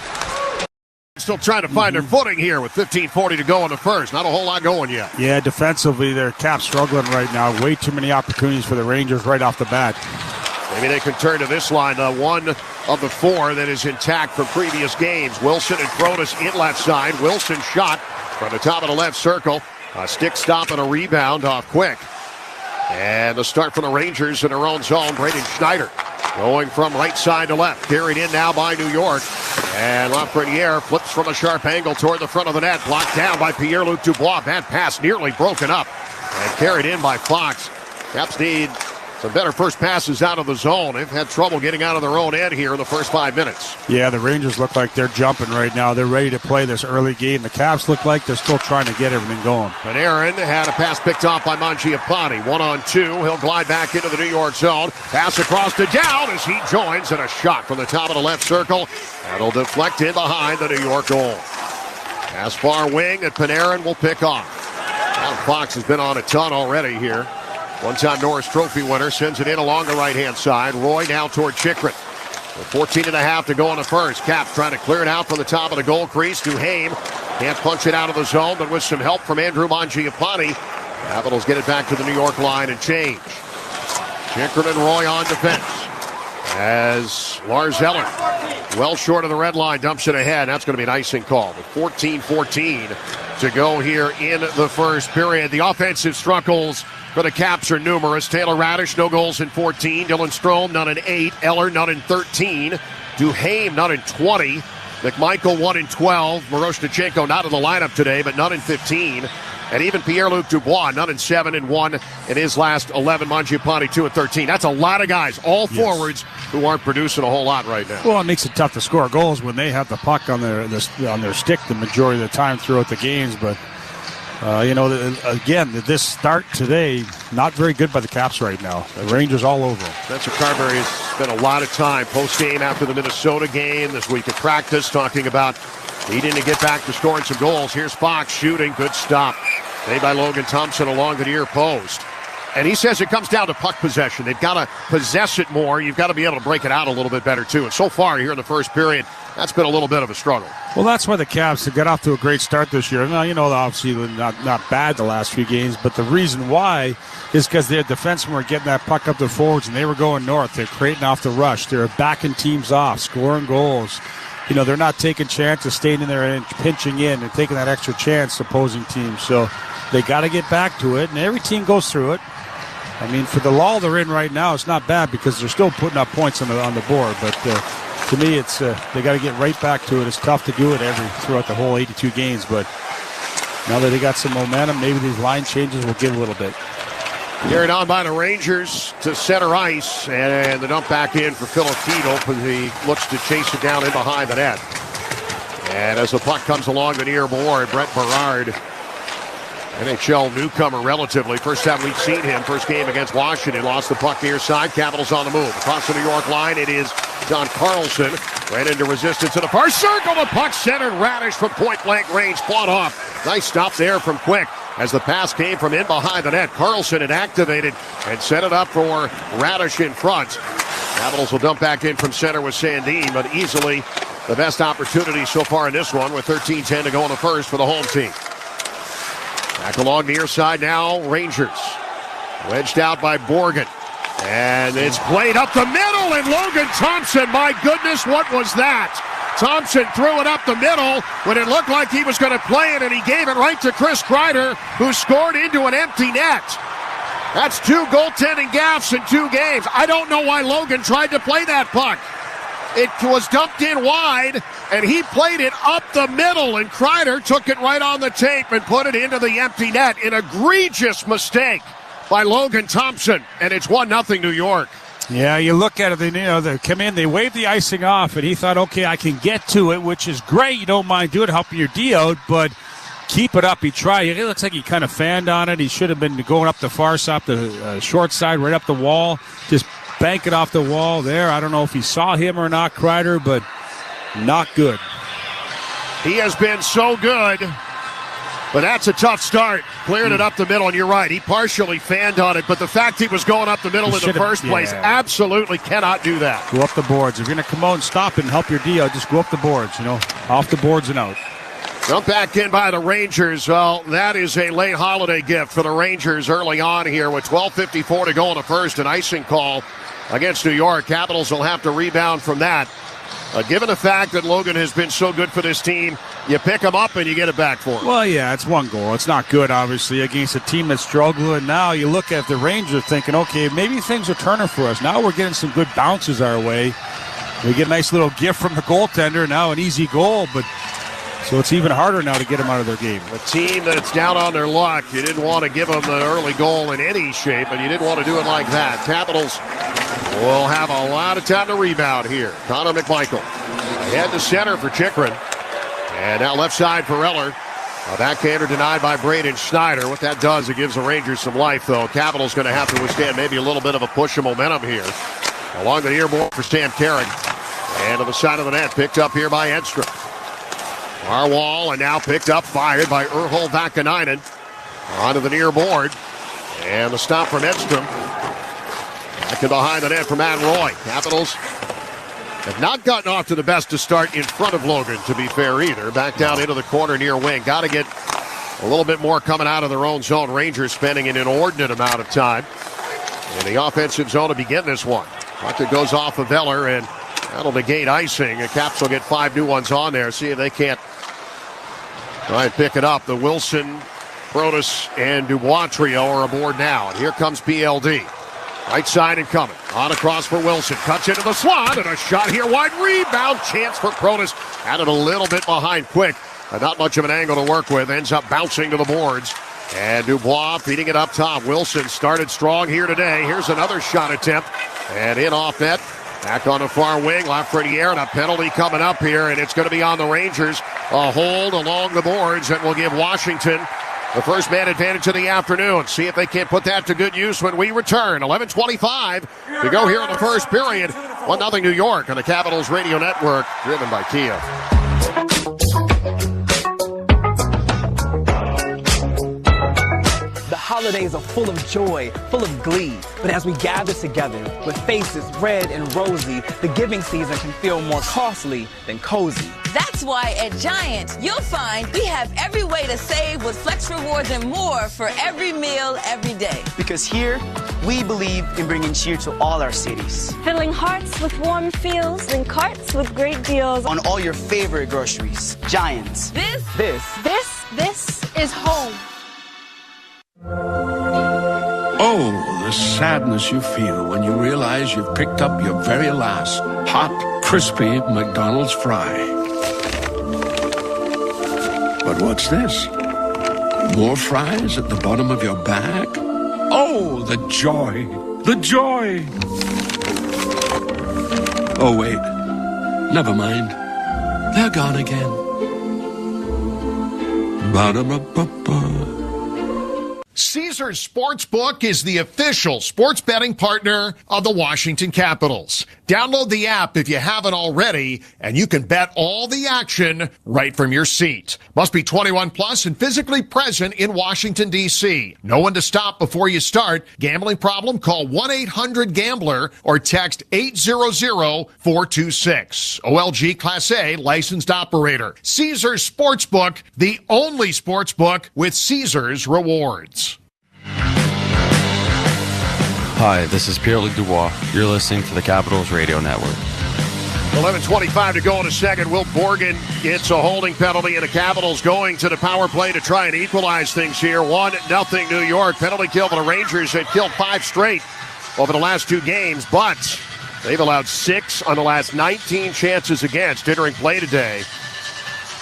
Still trying to find their footing here with 15:40 to go in the first. Not a whole lot going yet. Yeah, defensively, their Caps struggling right now. Way too many opportunities for the Rangers right off the bat. Maybe they can turn to this line, one of the 4 that is intact from previous games. Wilson and Protas in left side. Wilson shot from the top of the left circle. A stick stop and a rebound off Quick. And the start from the Rangers in their own zone. Braden Schneider going from right side to left. Carried in now by New York. And Lafreniere flips from a sharp angle toward the front of the net. Blocked down by Pierre-Luc Dubois. That pass nearly broken up. And carried in by Fox. Caps need some better first passes out of the zone. They've had trouble getting out of their own end here in the first 5 minutes. Yeah, the Rangers look like they're jumping right now. They're ready to play this early game. The Caps look like they're still trying to get everything going. Panarin had a pass picked off by Mangiapane. 1-on-2. He'll glide back into the New York zone. Pass across to Dowd as he joins, and a shot from the top of the left circle. That'll deflect in behind the New York goal. Pass far wing that Panarin will pick off. Now Fox has been on a ton already here. One-time Norris Trophy winner sends it in along the right-hand side. Roy now toward Chychrun. With 14.5 to go in the first. Caps trying to clear it out from the top of the goal crease. Duhaime can't punch it out of the zone, but with some help from Andrew Mangiapane, Capitals get it back to the New York line and change. Chychrun and Roy on defense. As Lars Eller, well short of the red line, dumps it ahead. That's going to be an icing call. With 14-14 to go here in the first period. The offensive struggles for the Caps are numerous. Taylor Radish, no goals in 14. Dylan Strome, none in 8. Eller, none in 13. Duhaime, none in 20. McMichael, 1 in 12. Miroshnichenko, not in the lineup today, but none in 15. And even Pierre-Luc Dubois, none in 7 and 1 in his last 11. Mangiapane 2 and 13. That's a lot of guys, all forwards, who aren't producing a whole lot right now. Well, it makes it tough to score goals when they have the puck on their stick the majority of the time throughout the games. But again, this start today, not very good by the Caps right now. The Rangers all over them. Spencer Carberry has spent a lot of time post-game after the Minnesota game this week at practice talking about needing to get back to scoring some goals. Here's Fox shooting. Good stop. Made by Logan Thompson along the near post. And he says it comes down to puck possession. They've got to possess it more. You've got to be able to break it out a little bit better, too. And so far, here in the first period, that's been a little bit of a struggle. Well, that's why the Caps have got off to a great start this year. Now, obviously not bad the last few games, but the reason why is because their defensemen were getting that puck up the forwards, and they were going north. They're creating off the rush. They're backing teams off, scoring goals. They're not taking chances, staying in there and pinching in and taking that extra chance, opposing teams. So they got to get back to it, and every team goes through it. I mean, for the lull they're in right now, it's not bad because they're still putting up points on the board. But to me, it's they got to get right back to it. It's tough to do it throughout the whole 82 games. But now that they got some momentum, maybe these line changes will give a little bit. Carried on by the Rangers to center ice, and the dump back in for Filipino, but he looks to chase it down in behind the net. And as the puck comes along the near board, Brett Berard, NHL newcomer relatively. First time we've seen him. First game against Washington. Lost the puck near side. Capitals on the move. Across the New York line, it is John Carlson. Ran into resistance in the far circle. The puck centered. Radish from point-blank range. Fought off. Nice stop there from Quick as the pass came from in behind the net. Carlson had activated and set it up for Radish in front. Capitals will dump back in from center with Sandin, but easily the best opportunity so far in this one with 13:10 to go in the first for the home team. Back along the near side now, Rangers. Wedged out by Borgen. And it's played up the middle, and Logan Thompson, my goodness, what was that? Thompson threw it up the middle when it looked like he was going to play it, and he gave it right to Chris Kreider, who scored into an empty net. That's 2 goaltending gaffes in 2 games. I don't know why Logan tried to play that puck. It was dumped in wide, and he played it up the middle, and Kreider took it right on the tape and put it into the empty net. An egregious mistake by Logan Thompson, and it's 1-0 New York. Yeah, you look at it, they come in, they wave the icing off, and he thought, okay, I can get to it, which is great. You don't mind doing it, helping your D out, but keep it up. He tried. It looks like he kind of fanned on it. He should have been going up the far side, the short side, right up the wall, just bank it off the wall there. I don't know if he saw him or not, Kreider, but not good. He has been so good, but that's a tough start. Cleared it up the middle, and you're right. He partially fanned on it, but the fact he was going up the middle in the first place absolutely cannot do that. Go up the boards. If you're going to come out and stop it and help your D out, just go up the boards, off the boards and out. Jump back in by the Rangers. Well, that is a late holiday gift for the Rangers early on here with 12:54 to go in the first. An icing call against New York. Capitals will have to rebound from that. Given the fact that Logan has been so good for this team, you pick him up and you get it back for him. Well, yeah, it's 1 goal. It's not good, obviously, against a team that's struggling. Now you look at the Rangers thinking, okay, maybe things are turning for us. Now we're getting some good bounces our way. We get a nice little gift from the goaltender. Now an easy goal, but so it's even harder now to get them out of their game. A team that's down on their luck. You didn't want to give them the early goal in any shape, and you didn't want to do it like that. Capitals will have a lot of time to rebound here. Connor McMichael ahead to center for Chikrin. And now left side for Eller. A backhander denied by Braden Schneider. What that does, it gives the Rangers some life, though. Capitals going to have to withstand maybe a little bit of a push of momentum here. Along the near board for Sam Carrick. And on the side of the net, picked up here by Edstrom. Arwall, and now picked up, fired by Urhol Vakanainen. Onto the near board. And the stop from Edstrom. Back in behind the net from Matt Roy. Capitals have not gotten off to the best to start in front of Logan, to be fair, either. Back down into the corner near wing. Got to get a little bit more coming out of their own zone. Rangers spending an inordinate amount of time in the offensive zone to begin this one. Puck that goes off of Eller, and that'll negate icing. The Caps will get 5 new ones on there. See if they can't try and pick it up. The Wilson, Protas, and Dubois trio are aboard now. And here comes PLD. Right side and coming. On across for Wilson. Cuts into the slot, and a shot here wide. Rebound chance for Protas. Added a little bit behind Quick. Not much of an angle to work with. Ends up bouncing to the boards. And Dubois feeding it up top. Wilson started strong here today. Here's another shot attempt. And in off net. Back on the far wing. Lafreniere, and a penalty coming up here. And it's going to be on the Rangers. A hold along the boards that will give Washington the first man advantage of the afternoon. See if they can't put that to good use when we return. 11:25 to go here in the first period. 1-0 New York on the Capitals Radio Network, driven by Kia. The holidays are full of joy, full of glee. But as we gather together with faces red and rosy, the giving season can feel more costly than cozy. That's why at Giant, you'll find we have every way to save with Flex Rewards and more for every meal, every day. Because here, we believe in bringing cheer to all our cities. Filling hearts with warm feels and carts with great deals. On all your favorite groceries. Giants. This is home. Oh, the sadness you feel when you realize you've picked up your very last hot, crispy McDonald's fry. But what's this? More fries at the bottom of your bag? Oh, the joy! The joy! Oh, wait. Never mind. They're gone again. Ba-da-ba-ba-ba. Caesars Sportsbook is the official sports betting partner of the Washington Capitals. Download the app if you haven't already, and you can bet all the action right from your seat. Must be 21 plus and physically present in Washington, D.C. No one to stop before you start. Gambling problem? Call 1-800-GAMBLER or text 800-426. OLG Class A licensed operator. Caesars Sportsbook, the only sportsbook with Caesars rewards. Hi, this is Pierre-Luc Dubois. You're listening to the Capitals Radio Network. 11:25 to go in a second. Will Borgen gets a holding penalty, and the Capitals going to the power play to try and equalize things here. 1-0 New York. Penalty kill for the Rangers. They've killed 5 straight over the last 2 games, but they've allowed 6 on the last 19 chances against entering play today.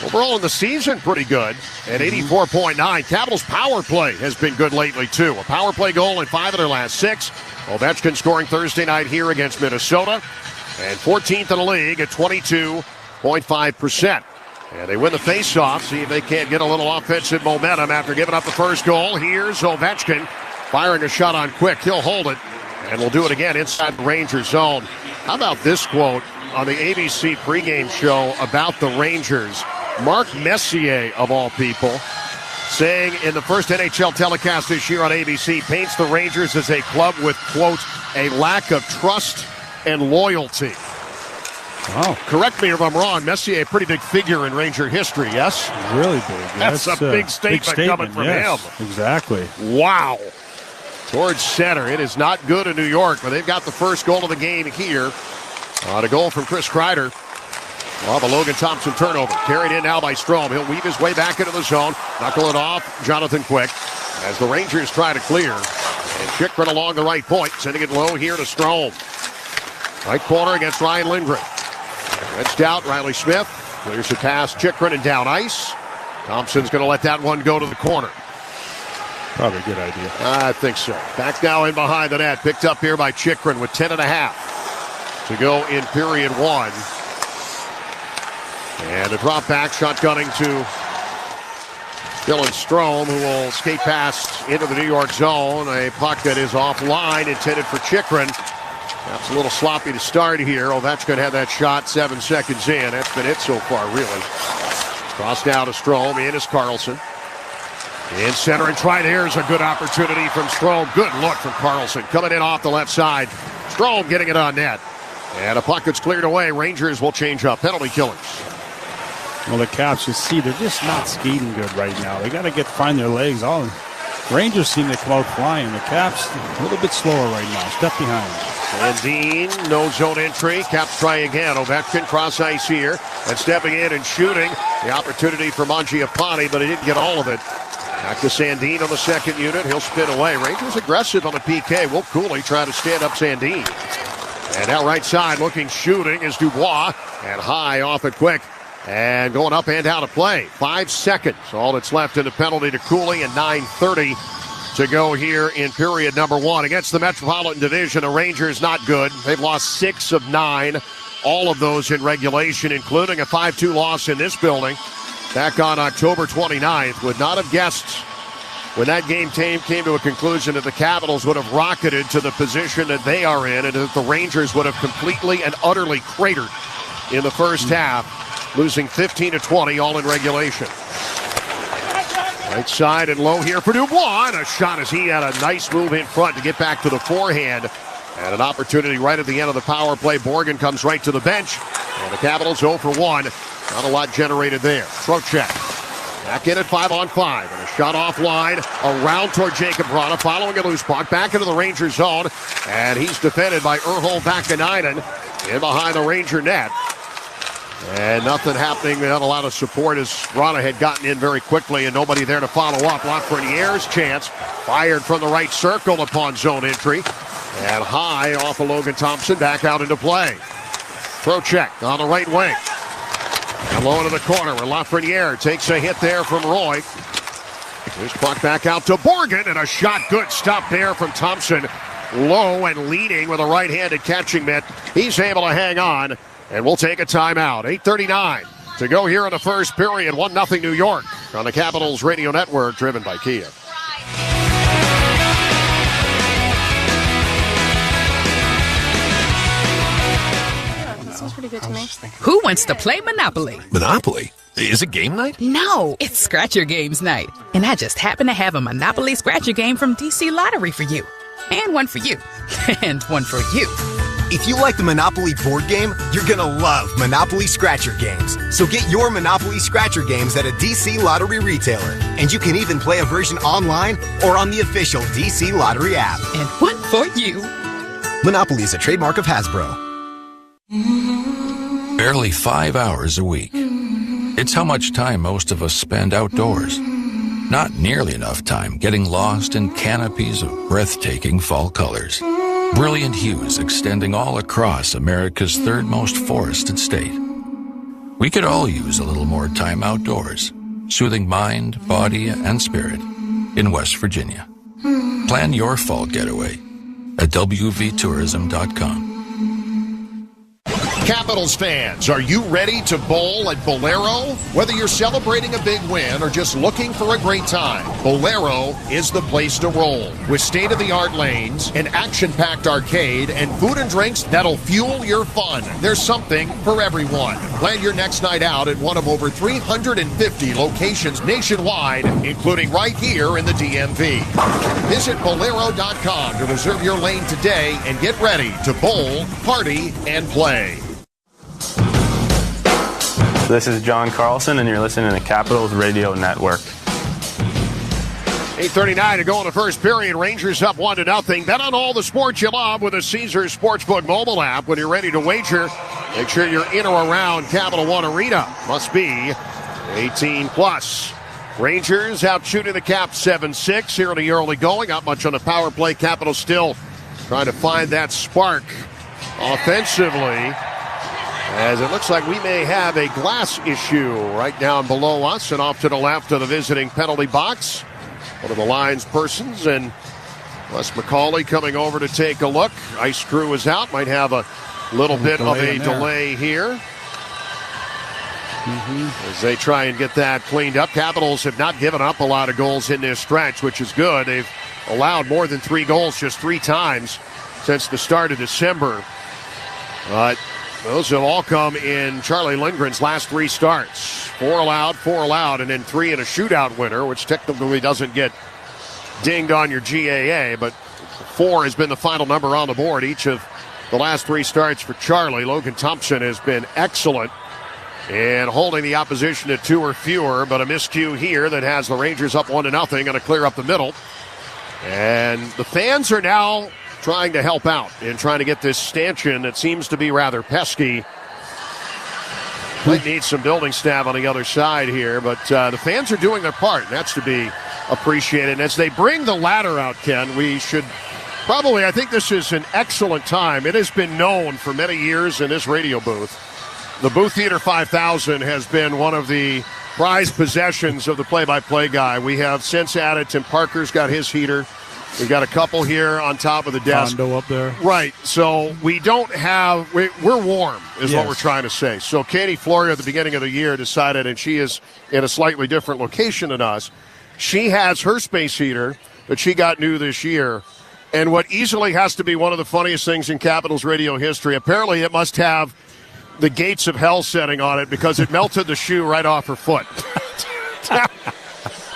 Overall in the season, pretty good at 84.9. Capitals power play has been good lately, too. A power play goal in 5 of their last 6. Ovechkin scoring Thursday night here against Minnesota. And 14th in the league at 22.5%. And they win the faceoff. See if they can't get a little offensive momentum after giving up the first goal. Here's Ovechkin firing a shot on Quick. He'll hold it. And we'll do it again inside the Rangers zone. How about this quote on the ABC pregame show about the Rangers? Mark Messier, of all people, saying in the first NHL telecast this year on ABC, paints the Rangers as a club with, quote, a lack of trust and loyalty. Wow. Correct me if I'm wrong. Messier, a pretty big figure in Ranger history, yes? Really big. That's a big statement coming from him. Exactly. Wow. Towards center. It is not good in New York, but they've got the first goal of the game here. On a goal from Chris Kreider. Well, the Logan Thompson turnover. Carried in now by Strome. He'll weave his way back into the zone. Knuckle it off. Jonathan Quick as the Rangers try to clear. And Chychrun along the right point. Sending it low here to Strome. Right corner against Ryan Lindgren. Edged out. Riley Smith clears the pass. Chychrun and down ice. Thompson's going to let that one go to the corner. Probably a good idea. I think so. Back now in behind the net. Picked up here by Chychrun with 10.5 to go in period 1. And a drop back, shotgunning to Dylan Strome, who will skate past into the New York zone. A puck that is offline, intended for Chychrun. That's a little sloppy to start here. Ovechkin had that shot 7 seconds in. That's been it so far, really. Cross now to Strome. In is Carlson. In center and try. There's a good opportunity from Strome. Good look from Carlson. Coming in off the left side. Strome getting it on net. And a puck that's cleared away. Rangers will change up. Penalty killers. Well, the Caps, you see, they're just not skating good right now. They got to find their legs. All Rangers seem to come out flying. The Caps a little bit slower right now. Step behind. Dean, no zone entry. Caps try again. Ovechkin cross ice here. And stepping in and shooting. The opportunity for Mangiapane, but he didn't get all of it. Back to Sandin on the second unit. He'll spin away. Rangers aggressive on the PK. Will Cooley try to stand up Sandin. And now right side looking, shooting is Dubois. And high off it quick. And going up and down to play. 5 seconds. All that's left in the penalty to Cooley, and 9:30 to go here in period number 1. Against the Metropolitan Division, the Rangers not good. They've lost 6 of 9. All of those in regulation, including a 5-2 loss in this building back on October 29th. Would not have guessed when that game came to a conclusion that the Capitals would have rocketed to the position that they are in, and that the Rangers would have completely and utterly cratered in the first half, losing 15-20, all in regulation. Right side and low here for Dubois, and a shot as he had a nice move in front to get back to the forehand. And an opportunity right at the end of the power play. Borgen comes right to the bench, and the Capitals 0 for 1. Not a lot generated there. Trocheck back in at 5-on-5, and a shot offline around toward Jacob Vrana, following a loose puck back into the Ranger zone, and he's defended by Urho Vakanainen in behind the Ranger net. And nothing happening. Not a lot of support as Vrana had gotten in very quickly, and nobody there to follow up. Lafreniere's chance, fired from the right circle upon zone entry, and high off of Logan Thompson, back out into play. Trocheck on the right wing. And low into the corner where Lafreniere takes a hit there from Roy. Here's puck back out to Borgen, and a shot good stop there from Thompson. Low and leading with a right-handed catching mitt. He's able to hang on, and we'll take a timeout. 8:39 to go here in the first period. 1-0 New York on the Capitals Radio Network, driven by Kia. Pretty good to me. Who wants to play Monopoly? Monopoly? Is it game night? No, it's Scratch Your Games night. And I just happen to have a Monopoly Scratcher game from DC Lottery for you. And one for you. And one for you. If you like the Monopoly board game, you're gonna love Monopoly Scratcher Games. So get your Monopoly Scratcher Games at a DC Lottery retailer. And you can even play a version online or on the official DC Lottery app. And one for you. Monopoly is a trademark of Hasbro. Barely 5 hours a week. It's how much time most of us spend outdoors. Not nearly enough time getting lost in canopies of breathtaking fall colors. Brilliant hues extending all across America's third most forested state. We could all use a little more time outdoors, soothing mind, body, and spirit in West Virginia. Plan your fall getaway at wvtourism.com. Capitals fans, are you ready to bowl at Bolero? Whether you're celebrating a big win or just looking for a great time, Bolero is the place to roll. With state-of-the-art lanes, an action-packed arcade, and food and drinks that'll fuel your fun. There's something for everyone. Plan your next night out at one of over 350 locations nationwide, including right here in the DMV. Visit Bolero.com to reserve your lane today and get ready to bowl, party, and play. This is John Carlson, and you're listening to the Capitals Radio Network. 8:39 to go in the first period. Rangers up 1-0. Bet on all the sports you love with the Caesars Sportsbook mobile app. When you're ready to wager, make sure you're in or around Capital One Arena. Must be 18 plus. Rangers out shooting the Caps 7-6 here in the early going. Not much on the power play. Capitals still trying to find that spark offensively, as it looks like we may have a glass issue right down below us and off to the left of the visiting penalty box. One of the line's persons, and Wes McCauley coming over to take a look. Ice crew is out. Might have a little bit of a delay here as they try and get that cleaned up. Capitals have not given up a lot of goals in this stretch, which is good. They've allowed more than 3 goals just 3 times since the start of December. But those have all come in Charlie Lindgren's last 3 starts. 4 allowed, and then 3 in a shootout winner, which technically doesn't get dinged on your GAA, but 4 has been the final number on the board each of the last 3 starts for Charlie. Logan Thompson has been excellent in holding the opposition to 2 or fewer, but a miscue here that has the Rangers up 1-0, going to clear up the middle. And the fans are now trying to help out in trying to get this stanchion that seems to be rather pesky. Might need some building staff on the other side here, but the fans are doing their part, and that's to be appreciated. And as they bring the ladder out, Ken, we should probably, I think this is an excellent time. It has been known for many years in this radio booth The Booth Theater 5000 has been one of the prized possessions of the play-by-play guy. We have since added Tim Parker's got his heater. We've got a couple here on top of the desk. Condo up there. Right. So we don't have, we're warm is what we're trying to say. So Katie Florio at the beginning of the year decided, and she is in a slightly different location than us, she has her space heater that she got new this year. And what easily has to be one of the funniest things in Capitals radio history, apparently it must have the gates of hell setting on it because it melted the shoe right off her foot.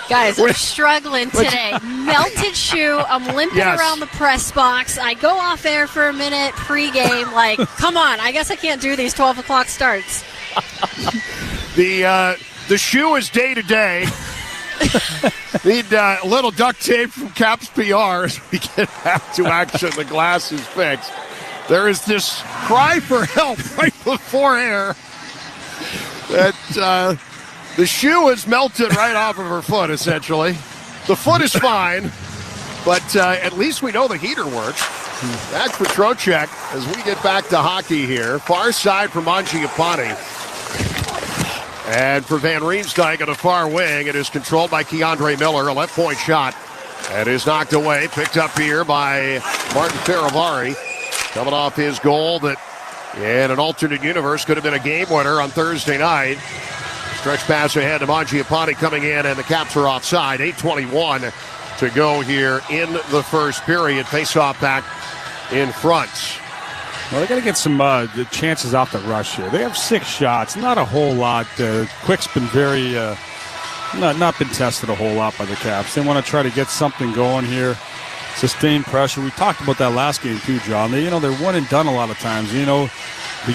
Guys, I'm struggling today. Melted shoe. I'm limping around the press box. I go off air for a minute pregame. Like, come on. I guess I can't do these 12 o'clock starts. The shoe is day to day. Need a little duct tape from Caps PR as we get back to action. The glass is fixed. There is this cry for help right before air that the shoe is melted right off of her foot, essentially. The foot is fine, but at least we know the heater works. Back for Trocheck as we get back to hockey here. Far side for Mangiapane. And for Van Riemsdyk on the far wing, it is controlled by Keandre Miller. A left point shot. And is knocked away. Picked up here by Martin Faravari. Coming off his goal that in an alternate universe could have been a game winner on Thursday night. Stretch pass ahead to Mangiapane coming in, and the Caps are offside. 8:21 to go here in the first period. Face-off back in front. Well, they got to get some chances off the rush here. They have 6 shots, not a whole lot. Quick's been very, not been tested a whole lot by the Caps. They want to try to get something going here. Sustained pressure. We talked about that last game too, John. They're one and done a lot of times. Beginning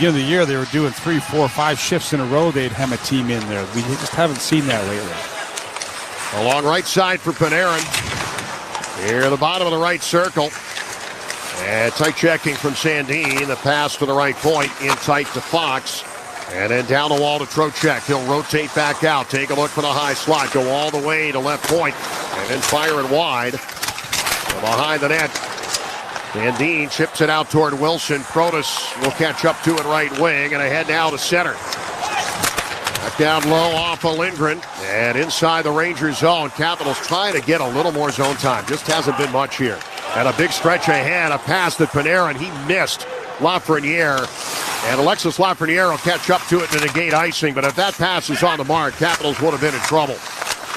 of the year they were doing 3, 4, 5 shifts in a row. They'd hem a team in there. We just haven't seen that lately. Along right side for Panarin. Here at the bottom of the right circle. And tight checking from Sandin. The pass to the right point. In tight to Fox. And then down the wall to Trocheck. He'll rotate back out. Take a look for the high slot. Go all the way to left point. And then fire it wide. Behind the net. Sandin chips it out toward Wilson. Protas will catch up to it right wing. And ahead now to center. Back down low off of Lindgren. And inside the Rangers zone. Capitals trying to get a little more zone time. Just hasn't been much here. And a big stretch ahead. A pass to Panarin. He missed Lafreniere. And Alexis Lafreniere will catch up to it to negate icing. But if that pass is on the mark, Capitals would have been in trouble.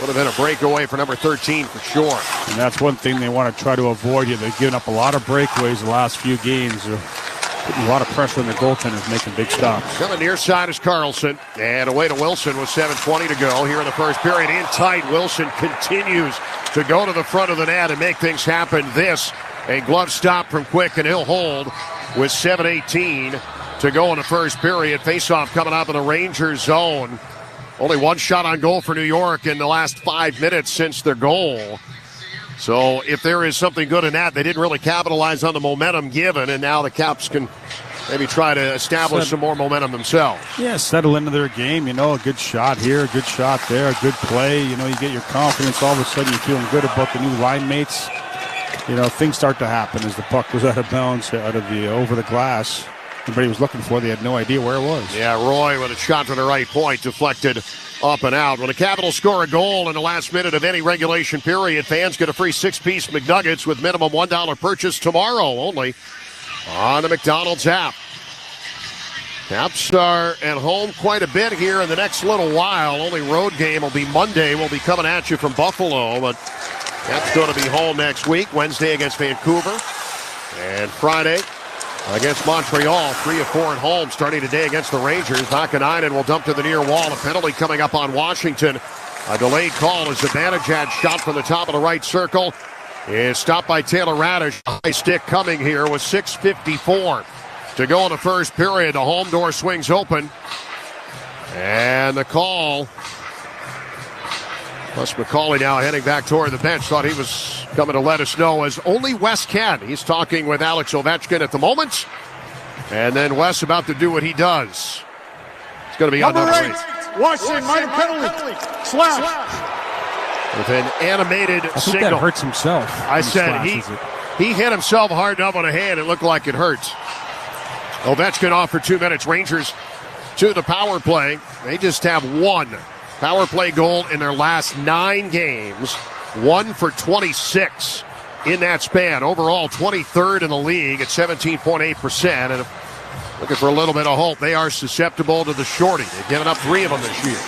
Would have been a breakaway for number 13 for sure. And that's one thing they want to try to avoid here. They've given up a lot of breakaways the last few games. They're putting a lot of pressure on the goaltenders, making big stops. Coming near side is Carlson. And away to Wilson with 7:20 to go here in the first period. In tight, Wilson continues to go to the front of the net and make things happen. This, a glove stop from Quick, and he'll hold with 7:18 to go in the first period. Face-off coming up in the Rangers zone. Only one shot on goal for New York in the last 5 minutes since their goal. So if there is something good in that, they didn't really capitalize on the momentum given, and now the Caps can maybe try to establish some more momentum themselves. Yeah, settle into their game. A good shot here, a good shot there, a good play. You get your confidence. All of a sudden you're feeling good about the new line mates. Things start to happen as the puck was out of bounds, over the glass. Everybody was looking for. They had no idea where it was. Yeah, Roy with a shot from the right point, deflected up and out. When the Capitals score a goal in the last minute of any regulation period, fans get a free 6-piece McNuggets with minimum $1 purchase tomorrow only on the McDonald's app. Caps are at home quite a bit here in the next little while. Only road game will be Monday. We'll be coming at you from Buffalo, but Caps going to be home next week. Wednesday against Vancouver, and Friday against Montreal. 3 of 4 at home starting today against the Rangers. Vakanainen will dump to the near wall. A penalty coming up on Washington. A delayed call as Zibanejad shot from the top of the right circle is stopped by Taylor Radish. High stick coming here with 6:54 to go in the first period. The home door swings open. And the call. Plus McCauley now heading back toward the bench. Thought he was coming to let us know, as only Wes can. He's talking with Alex Ovechkin at the moment. And then Wes about to do what he does. It's going to be on number 8. Washington, minor penalty. Slash. With an animated I think signal. that hurts himself. I said he hit himself hard enough on the hand. It looked like it hurt. Ovechkin off for 2 minutes. Rangers to the power play. They just have one power play goal in their last 9 games. 1 for 26 in that span. Overall, 23rd in the league at 17.8%. And looking for a little bit of hope, they are susceptible to the shorty. They've given up 3 of them this year.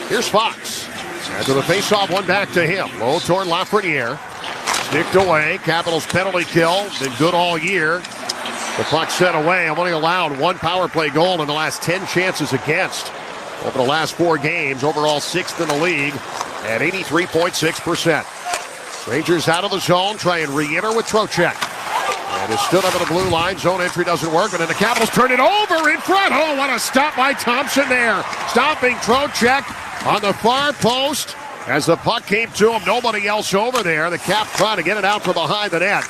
Here's Fox. After the faceoff, one back to him. Low toward Lafreniere. Sticked away. Capitals penalty kill. Been good all year. The puck set away. Only allowed 1 power play goal in the last 10 chances against over the last 4 games. Overall, 6th in the league at 83.6%. Rangers out of the zone. Try and re-enter with Trocheck. And has stood up at the blue line. Zone entry doesn't work, but then the Capitals turn it over in front. Oh, what a stop by Thompson there. Stopping Trocheck on the far post. As the puck came to him, nobody else over there. The Cap trying to get it out from behind the net.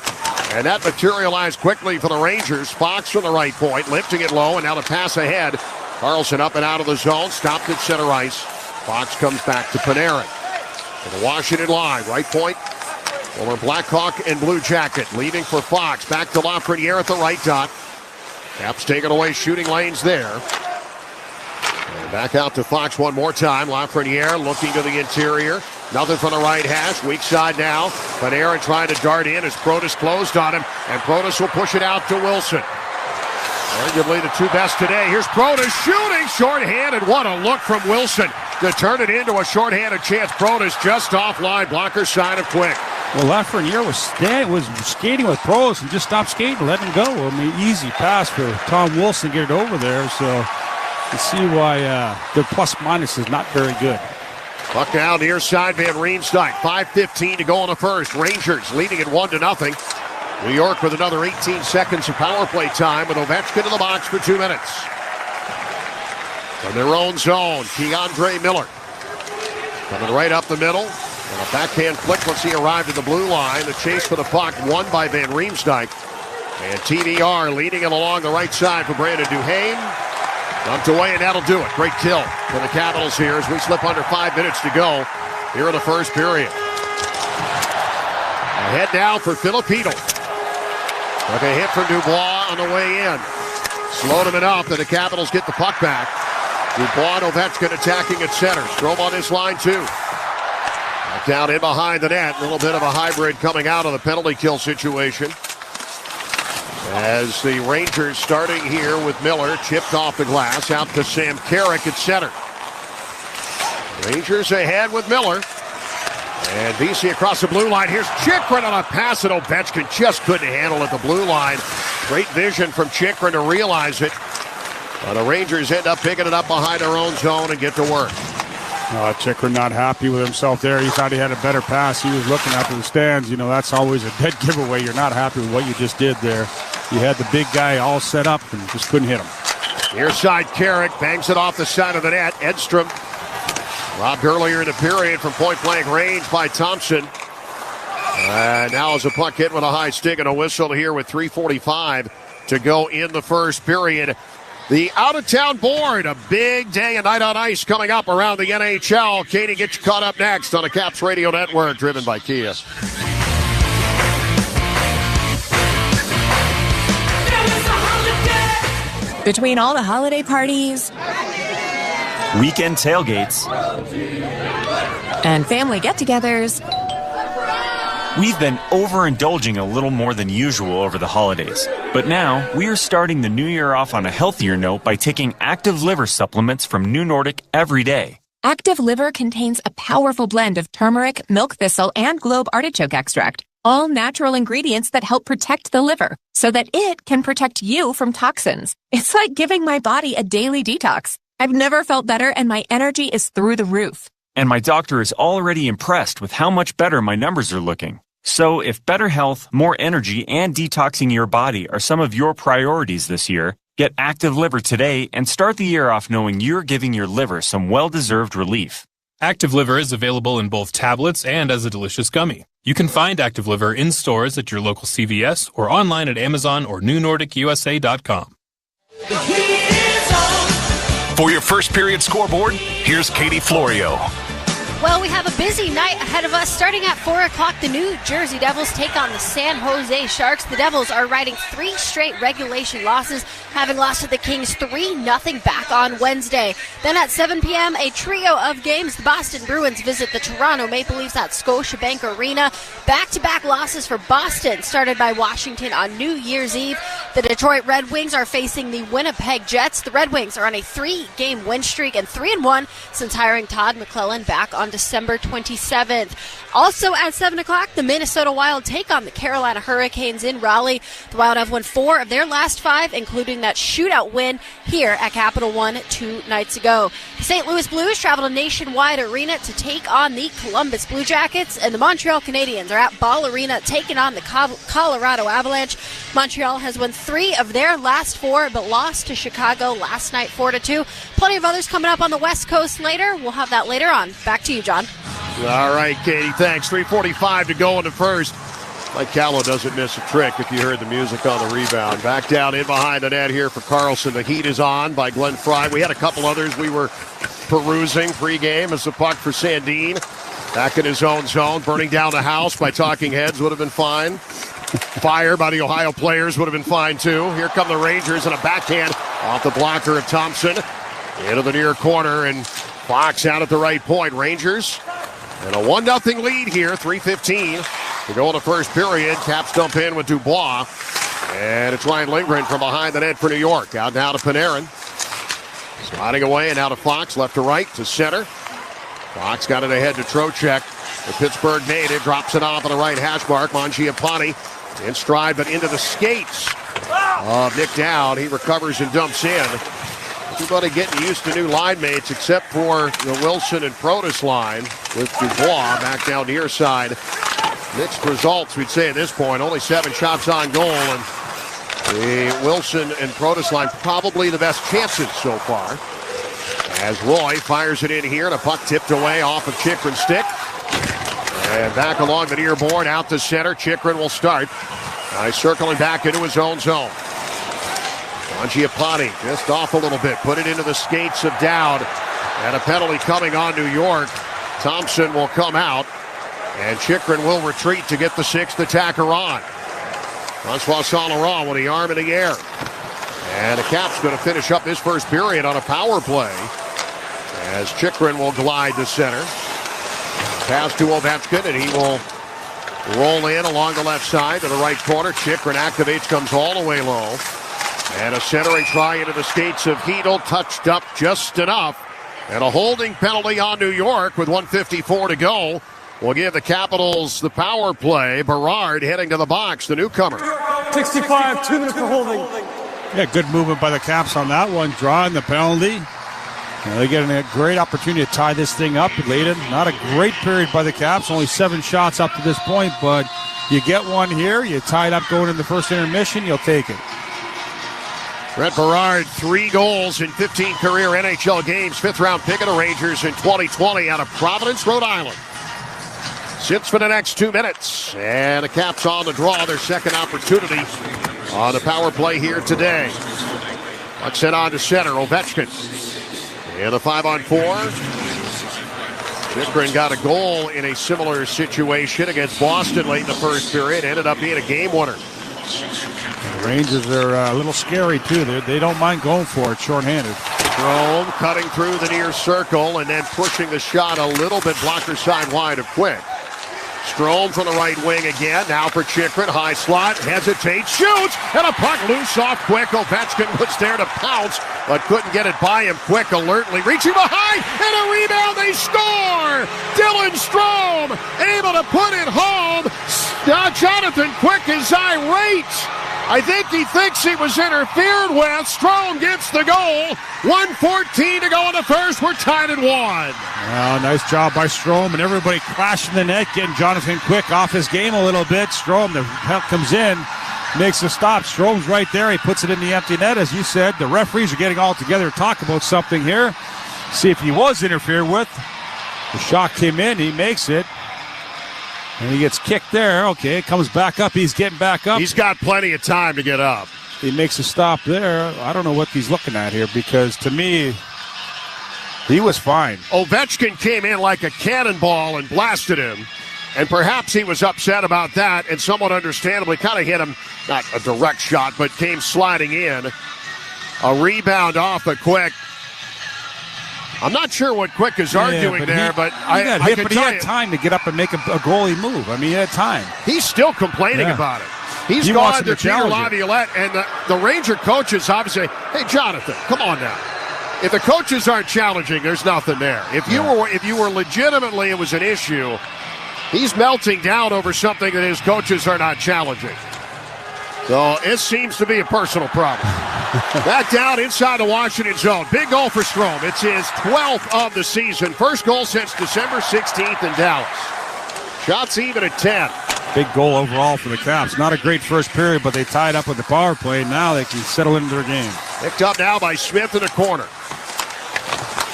And that materialized quickly for the Rangers. Fox from the right point, lifting it low, and now the pass ahead. Carlson up and out of the zone, stopped at center ice. Fox comes back to Panarin. To the Washington line, right point. Over Blackhawk and Blue Jacket, leaving for Fox. Back to Lafreniere at the right dot. Cap's taken away shooting lanes there. And back out to Fox one more time. Lafreniere looking to the interior. Nothing from the right hash. Weak side now. Panarin trying to dart in as Protas closed on him. And Protas will push it out to Wilson. Arguably the 2 best today. Here's Protas shooting shorthanded. What a look from Wilson to turn it into a shorthanded chance. Protas just offline. Blocker side of Quick. Well, Lafreniere was skating with Protas and just stopped skating, let him go. I mean, easy pass for Tom Wilson to get it over there. So you see why their plus-minus is not very good. Puck down near side, Van Riemsdyk. 5:15 to go in the first. Rangers leading it 1-0. New York with another 18 seconds of power play time with Ovechkin in the box for 2 minutes. From their own zone, Keandre Miller. Coming right up the middle. And a backhand flick once he arrived at the blue line. The chase for the puck won by Van Riemsdyk. And TVR leading it along the right side for Brandon Duhaime. Dumped away, and that'll do it. Great kill for the Capitals here as we slip under 5 minutes to go here in the first period. Ahead now for Filipino. Took a hit from Dubois on the way in. Slowed him enough that the Capitals get the puck back. Dubois and Ovechkin attacking at center. Strome on this line too. Back down in behind the net. A little bit of a hybrid coming out of the penalty kill situation. As the Rangers starting here with Miller, chipped off the glass, out to Sam Carrick at center. Rangers ahead with Miller. And BC across the blue line. Here's Chychrun on a pass that Ovechkin just couldn't handle at the blue line. Great vision from Chychrun to realize it. The Rangers end up picking it up behind their own zone and get to work. Chychrun not happy with himself there. He thought he had a better pass. He was looking up to the stands. You know, that's always a dead giveaway. You're not happy with what you just did there. You had the big guy all set up and just couldn't hit him. Near side, Carrick bangs it off the side of the net. Edstrom robbed earlier in the period from point-blank range by Thompson. And now as a puck hit with a high stick and a whistle here with 3:45 to go in the first period. The out-of-town board, a big day and night on ice coming up around the NHL. Katie, get you caught up next on the Caps Radio Network, driven by Kia. Between all the holiday parties, weekend tailgates, and family get-togethers, we've been overindulging a little more than usual over the holidays. But now, we are starting the new year off on a healthier note by taking Active Liver supplements from New Nordic every day. Active Liver contains a powerful blend of turmeric, milk thistle, and globe artichoke extract, all natural ingredients that help protect the liver so that it can protect you from toxins. It's like giving my body a daily detox. I've never felt better, and my energy is through the roof. And my doctor is already impressed with how much better my numbers are looking. So if better health, more energy, and detoxing your body are some of your priorities this year, get Active Liver today and start the year off knowing you're giving your liver some well-deserved relief. Active Liver is available in both tablets and as a delicious gummy. You can find Active Liver in stores at your local CVS or online at Amazon or newnordicusa.com. For your first period scoreboard, here's Katie Florio. Well, we have a busy night ahead of us. Starting at 4 o'clock, the New Jersey Devils take on the San Jose Sharks. The Devils are riding 3 straight regulation losses, having lost to the Kings 3-0 back on Wednesday. Then at 7 p.m., a trio of games. The Boston Bruins visit the Toronto Maple Leafs at Scotiabank Arena. Back-to-back losses for Boston, started by Washington on New Year's Eve. The Detroit Red Wings are facing the Winnipeg Jets. The Red Wings are on a 3-game win streak and 3-1 since hiring Todd McClellan back on December 27th. Also at 7 o'clock, the Minnesota Wild take on the Carolina Hurricanes in Raleigh. The Wild have won 4 of their last 5, including that shootout win here at Capital One 2 nights ago. The St. Louis Blues travel to Nationwide Arena to take on the Columbus Blue Jackets, and the Montreal Canadiens are at Ball Arena taking on the Colorado Avalanche. Montreal has won 3 of their last 4, but lost to Chicago last night 4-2. Plenty of others coming up on the West Coast later. We'll have that later on. Back to you, John. All right, Katie, thanks. 3:45 to go in the first. Mike Callow doesn't miss a trick if you heard the music on the rebound. Back down in behind the net here for Carlson. The heat is on by Glenn Fry. We had a couple others we were perusing pregame as the puck for Sandin. Back in his own zone, burning down the house by Talking Heads would have been fine. Fire by the Ohio players would have been fine, too. Here come the Rangers and a backhand off the blocker of Thompson. Into the near corner, and Fox out at the right point. Rangers and a 1-0 lead here, 3:15 to go in the first period. Caps dump in with Dubois. And it's Ryan Lindgren from behind the net for New York. Out now to Panarin. Sliding away and now to Fox, left to right to center. Fox got it ahead to Trocheck. The Pittsburgh native drops it off on the right hash mark. Mangiapane in stride, but into the skates of Nick Dowd. He recovers and dumps in. Everybody getting used to new line mates except for the Wilson and Protas line with Dubois back down near side. Mixed results, we'd say at this point. Only 7 shots on goal, and the Wilson and Protas line probably the best chances so far. As Roy fires it in here, and a puck tipped away off of Chikrin's stick. And back along the near board, out to center. Chikrin will start. Now he's circling back into his own zone. Mangiapane just off a little bit. Put it into the skates of Dowd. And a penalty coming on New York. Thompson will come out. And Chikrin will retreat to get the 6th attacker on. Francois Saint-Laurent with the arm in the air. And the Caps going to finish up his first period on a power play. As Chikrin will glide to center. Pass to Ovechkin, and he will roll in along the left side to the right corner. Chikrin activates, comes all the way low. And a centering try into the skates of Hedl, touched up just enough. And a holding penalty on New York with 1:54 to go. We'll give the Capitals the power play. Berard heading to the box, the newcomer. 65, 2 minutes for holding. Yeah, good movement by the Caps on that one, drawing the penalty. They get a great opportunity to tie this thing up late in. Not a great period by the Caps, only 7 shots up to this point, but you get one here, you tie it up going in the first intermission, you'll take it. Brett Berard, 3 goals in 15 career NHL games. 5th-round pick of the Rangers in 2020 out of Providence, Rhode Island. Sits for the next 2 minutes. And the Caps on the draw, their second opportunity on the power play here today. Puck sent on to center, Ovechkin. And the 5-on-4. Chikrin got a goal in a similar situation against Boston late in the first period. Ended up being a game winner. The Rangers are a little scary, too. They don't mind going for it shorthanded. Strome cutting through the near circle and then pushing the shot a little bit blocker side wide of Quick. Strome from the right wing again. Now for Chikrin. High slot. Hesitates. Shoots. And a puck loose off Quick. Ovechkin was there to pounce, but couldn't get it by him. Quick alertly reaching behind. And a rebound. They score. Dylan Strome able to put it home. Jonathan Quick is irate. I think he thinks he was interfered with. Strome gets the goal. 1:14 to go in the first. We're tied at 1. Well, nice job by Strome, and everybody crashing the net, getting Jonathan Quick off his game a little bit. Strome, the help comes in, makes a stop. Strome's right there. He puts it in the empty net. As you said, the referees are getting all together to talk about something here. See if he was interfered with. The shot came in. He makes it. And he gets kicked there. Okay, comes back up. He's getting back up. He's got plenty of time to get up. He makes a stop there. I don't know what he's looking at here, because to me, He was fine. Ovechkin came in like a cannonball and blasted him. And perhaps he was upset about that and somewhat understandably kind of hit him, not a direct shot, but came sliding in. A rebound off of Quick. I'm not sure what Quick is arguing there, but I can tell you. He had time to get up and make a goalie move. I mean, he had time. He's still complaining about it. He's gone to Peter Laviolette, and the Ranger coaches obviously, hey, Jonathan, come on now. If the coaches aren't challenging, there's nothing there. If you were legitimately, it was an issue, he's melting down over something that his coaches are not challenging. So it seems to be a personal problem. That down inside the Washington zone. Big goal for Strome. It's his 12th of the season. First goal since December 16th in Dallas. Shots even at 10. Big goal overall for the Caps. Not a great first period, but they tied up with the power play. Now they can settle into their game. Picked up now by Smith in the corner.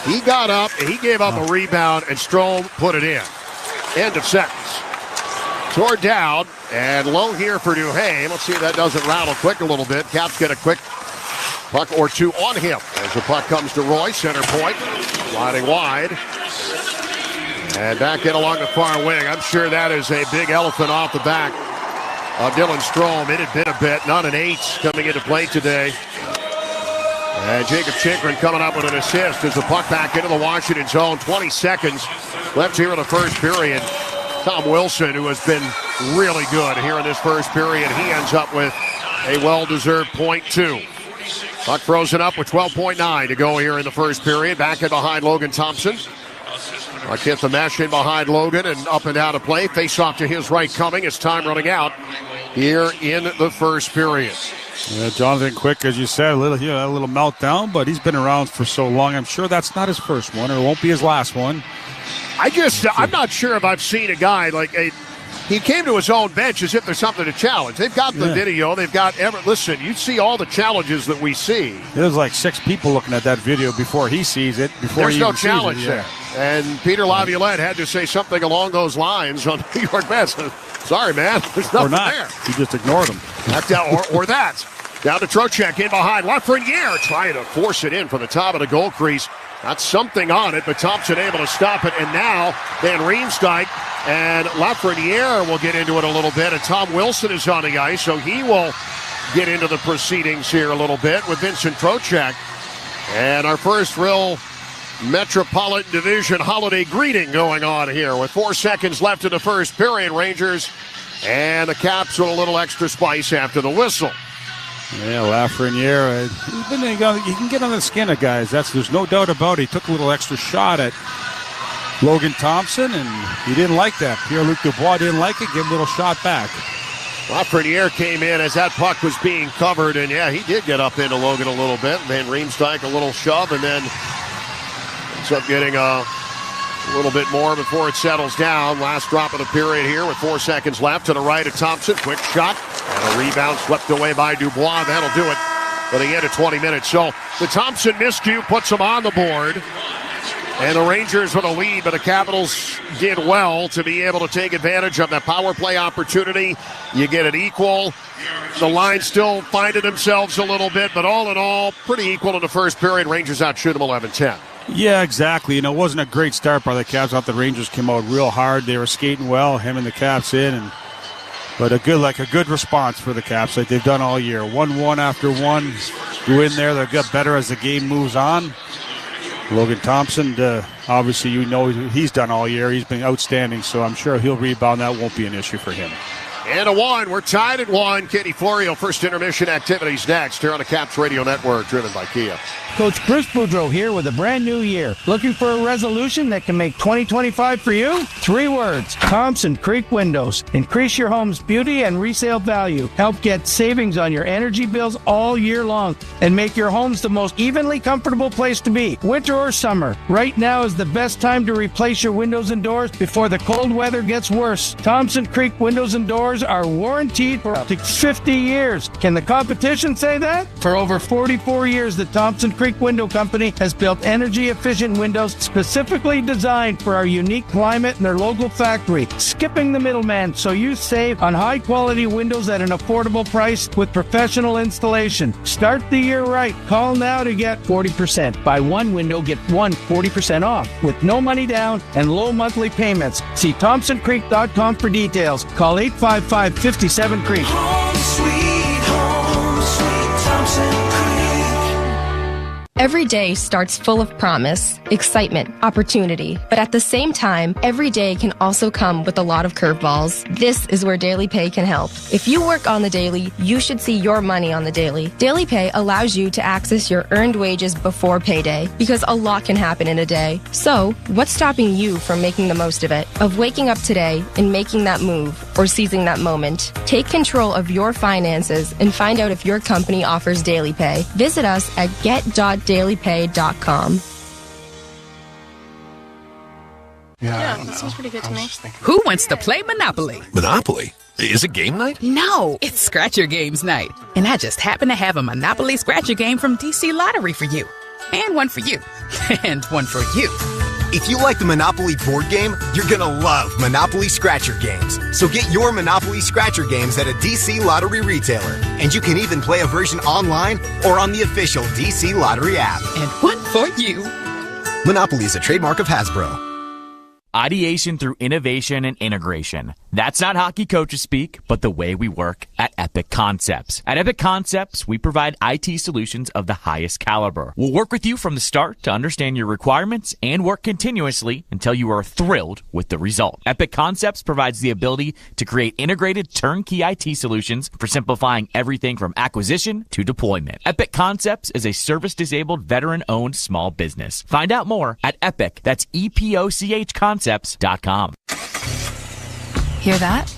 He got up, and he gave up a rebound, and Strome put it in. End of sentence. Tore down, and low here for Duhaime. Let's see if that doesn't rattle Quick a little bit. Caps get a quick puck or two on him. As the puck comes to Roy, center point, sliding wide. And back in along the far wing. I'm sure that is a big elephant off the back of Dylan Strome. It had been a bit, not an ace coming into play today. And Jacob Chikrin coming up with an assist as the puck back into the Washington zone. 20 seconds left here in the first period. Tom Wilson, who has been really good here in this first period, he ends up with a well-deserved .2. Puck frozen up with 12.9 to go here in the first period. Back in behind Logan Thompson. Puck hit the mesh in behind Logan and up and out of play. Face off to his right coming as time running out here in the first period. Yeah, Jonathan Quick, as you said, a little meltdown, but he's been around for so long. I'm sure that's not his first one, or it won't be his last one. I'm not sure if I've seen a guy he came to his own bench as if there's something to challenge. They've got the video. They've got listen, you see all the challenges that we see. There's like 6 people looking at that video before he sees it. There's no challenge there. And Peter Laviolette had to say something along those lines on New York Mets. Sorry, man. There's nothing there. He just ignored him. or that. Down to Trocheck in behind. Lafreniere trying to force it in from the top of the goal crease. Got something on it, but Thompson able to stop it. And now Van Riemsdyk and Lafreniere will get into it a little bit. And Tom Wilson is on the ice, so he will get into the proceedings here a little bit with Vincent Trocheck. And our first real Metropolitan Division holiday greeting going on here with 4 seconds left in the first period. Rangers and the Caps with a little extra spice after the whistle. Yeah, Lafreniere, he can get on the skin of guys. There's no doubt about it. He took a little extra shot at Logan Thompson, and he didn't like that. Pierre-Luc Dubois didn't like it. Give him a little shot back. Lafreniere came in as that puck was being covered, and he did get up into Logan a little bit. Van Riemsdyk a little shove, and then ends up getting a little bit more before it settles down. Last drop of the period here with 4 seconds left to the right of Thompson. Quick shot and a rebound swept away by Dubois. That'll do it for the end of 20 minutes. So the Thompson miscue puts them on the board. And the Rangers with a lead, but the Capitals did well to be able to take advantage of that power play opportunity. You get it equal. The line still finding themselves a little bit, but all in all, pretty equal in the first period. Rangers outshoot them 11-10. Yeah, exactly. It wasn't a great start by the Caps. I thought the Rangers came out real hard. They were skating well, him and the Caps in, but a good response for the Caps like they've done all year. 1-1 after one. Go in there, they'll get better as the game moves on. Logan Thompson, obviously he's done all year. He's been outstanding, so I'm sure he'll rebound. That won't be an issue for him. And a 1. We're tied at 1. Katie Florio, first intermission activities next here on the Caps Radio Network, driven by Kia. Coach Bruce Boudreau here with a brand new year. Looking for a resolution that can make 2025 for you? 3 words. Thompson Creek Windows. Increase your home's beauty and resale value. Help get savings on your energy bills all year long. And make your homes the most evenly comfortable place to be. Winter or summer. Right now is the best time to replace your windows and doors before the cold weather gets worse. Thompson Creek Windows and Doors doors are warranted for up to 50 years. Can the competition say that? For over 44 years, the Thompson Creek Window Company has built energy-efficient windows specifically designed for our unique climate in their local factory, skipping the middleman so you save on high-quality windows at an affordable price with professional installation. Start the year right. Call now to get 40%. Buy one window, get 40% off with no money down and low monthly payments. See ThompsonCreek.com for details. Call 855-57-CREEK. Home sweet Thompson Creek. Every day starts full of promise, excitement, opportunity. But at the same time, every day can also come with a lot of curveballs. This is where Daily Pay can help. If you work on the daily, you should see your money on the daily. Daily Pay allows you to access your earned wages before payday, because a lot can happen in a day. So, what's stopping you from making the most of it? Of waking up today and making that move or seizing that moment? Take control of your finances and find out if your company offers Daily Pay. Visit us at get.dailypay.com. Yeah, that sounds pretty good to me. Who wants to play Monopoly? Monopoly? Is it game night? No, it's Scratch Your Games night. And I just happen to have a Monopoly Scratcher game from DC Lottery for you. And one for you. And one for you. If you like the Monopoly board game, you're gonna love Monopoly Scratcher Games. So get your Monopoly Scratcher Games at a DC Lottery retailer. And you can even play a version online or on the official DC Lottery app. And one for you. Monopoly is a trademark of Hasbro. Ideation through innovation and integration. That's not hockey coaches speak, but the way we work at Epic Concepts. At Epic Concepts, we provide IT solutions of the highest caliber. We'll work with you from the start to understand your requirements and work continuously until you are thrilled with the result. Epic Concepts provides the ability to create integrated turnkey IT solutions for simplifying everything from acquisition to deployment. Epic Concepts is a service-disabled, veteran-owned small business. Find out more at Epic. That's EPOCH Concepts.com. Hear that?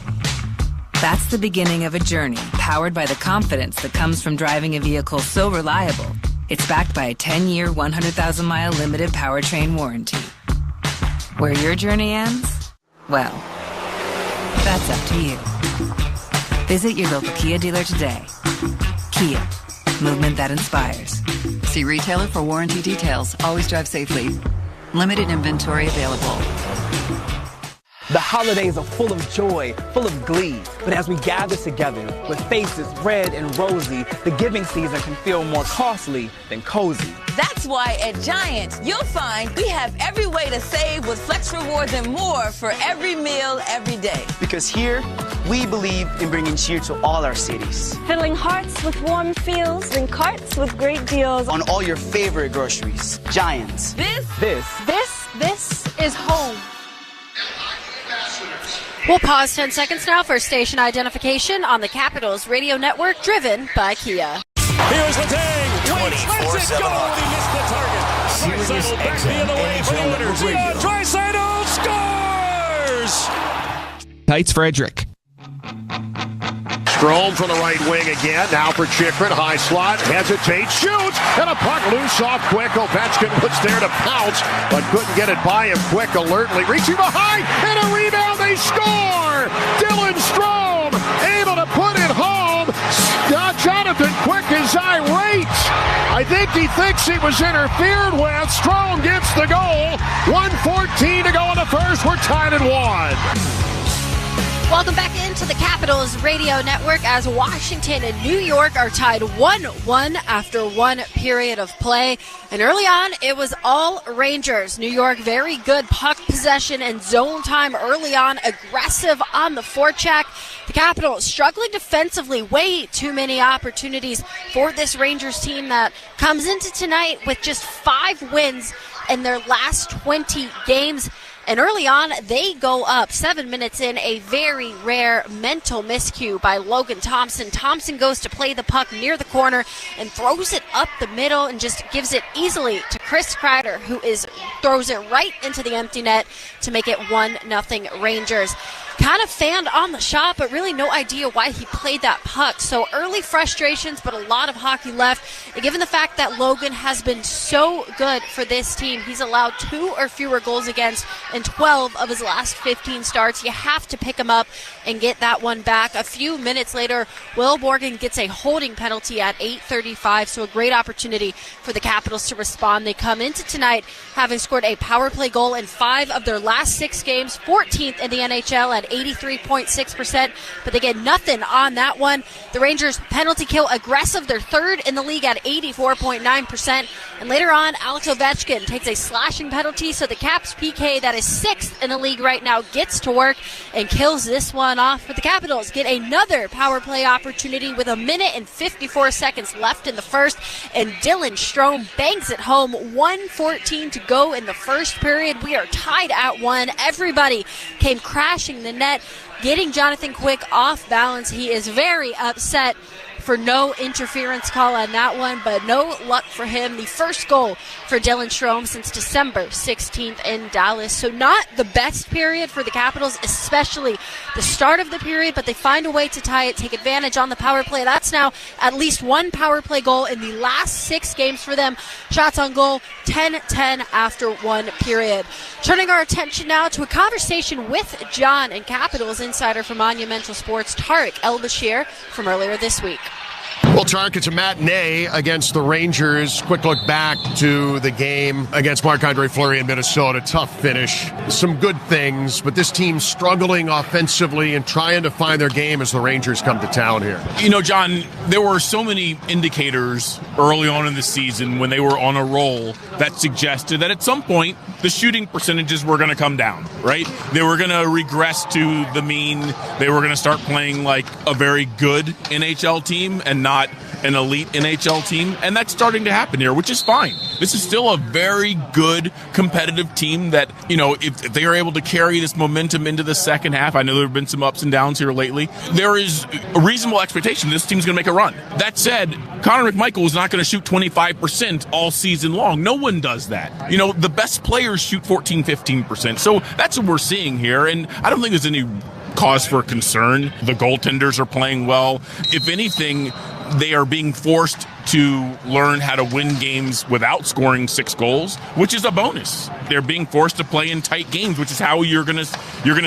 That's the beginning of a journey powered by the confidence that comes from driving a vehicle so reliable. It's backed by a 10-year, 100,000-mile limited powertrain warranty. Where your journey ends? Well, that's up to you. Visit your local Kia dealer today. Kia, movement that inspires. See retailer for warranty details. Always drive safely. Limited inventory available. The holidays are full of joy, full of glee. But as we gather together with faces red and rosy, the giving season can feel more costly than cozy. That's why at Giant, you'll find we have every way to save with Flex Rewards and more for every meal, every day. Because here, we believe in bringing cheer to all our cities. Filling hearts with warm feels and carts with great deals. On all your favorite groceries. Giants. This is home. We'll pause 10 seconds now for station identification on the Capitals Radio Network, driven by Kia. Here's the tang. Waits, lets it go, and he missed the target. Draisaitl back the other way for the winners. Draisaitl scores! Tights Frederick. Strome from the right wing again. Now for Chikrin. High slot. Hesitates. Shoots. And a puck loose off quick. Ovechkin was there to pounce, but couldn't get it by him quick. Alertly reaching behind. And a rebound. They score. Dylan Strome able to put it home. Jonathan Quick is irate. I think he thinks he was interfered with. Strome gets the goal. 1:14 to go in the first. We're tied at 1. Welcome back into the Capitals Radio Network as Washington and New York are tied 1-1 after one period of play. And early on, it was all Rangers. New York, very good puck possession and zone time early on, aggressive on the forecheck. The Capitals struggling defensively, way too many opportunities for this Rangers team that comes into tonight with just 5 wins in their last 20 games. And early on, they go up 7 minutes in, a very rare mental miscue by Logan Thompson. Thompson goes to play the puck near the corner and throws it up the middle and just gives it easily to Chris Kreider, who throws it right into the empty net to make it 1-0 Rangers. Kind of fanned on the shot, but really no idea why he played that puck. So early frustrations, but a lot of hockey left. And given the fact that Logan has been so good for this team, he's allowed 2 or fewer goals against in 12 of his last 15 starts. You have to pick him up and get that one back. A few minutes later, Will Borgen gets a holding penalty at 8:35, so a great opportunity for the Capitals to respond. They come into tonight having scored a power play goal in 5 of their last 6 games, 14th in the NHL at 83.6%, but they get nothing on that one. The Rangers penalty kill aggressive. They're 3rd in the league at 84.9%. And later on, Alex Ovechkin takes a slashing penalty, so the Caps PK that is 6th in the league right now gets to work and kills this one off. But the Capitals get another power play opportunity with 1 minute and 54 seconds left in the first, and Dylan Strome bangs it home. 1:14 to go in the first period. We are tied at 1. Everybody came crashing the net, getting Jonathan Quick off balance. He is very upset for no interference call on that one, but no luck for him. The first goal for Dylan Strome since December 16th in Dallas. So not the best period for the Capitals, especially the start of the period, but they find a way to tie it, take advantage on the power play. That's now at least 1 power play goal in the last 6 games for them. Shots on goal, 10-10 after 1 period. Turning our attention now to a conversation with John and Capitals insider for Monumental Sports, Tarek El-Bashir, from earlier this week. Well, Tark, it's a matinee against the Rangers. Quick look back to the game against Marc-Andre Fleury in Minnesota. Tough finish. Some good things, but this team's struggling offensively and trying to find their game as the Rangers come to town here. You know, John, there were so many indicators early on in the season when they were on a roll that suggested that at some point the shooting percentages were going to come down, right? They were going to regress to the mean. They were going to start playing like a very good NHL team and not an elite NHL team, and that's starting to happen here, which is fine. This is still a very good competitive team that, you know, if they are able to carry this momentum into the second half, I know there have been some ups and downs here lately, there is a reasonable expectation this team's going to make a run. That said, Connor McMichael is not going to shoot 25% all season long. No one does that. You know, the best players shoot 14, 15%. So that's what we're seeing here, and I don't think there's any cause for concern. The goaltenders are playing well. If anything, they are being forced to learn how to win games without scoring 6 goals, which is a bonus. They're being forced to play in tight games, which is how you're gonna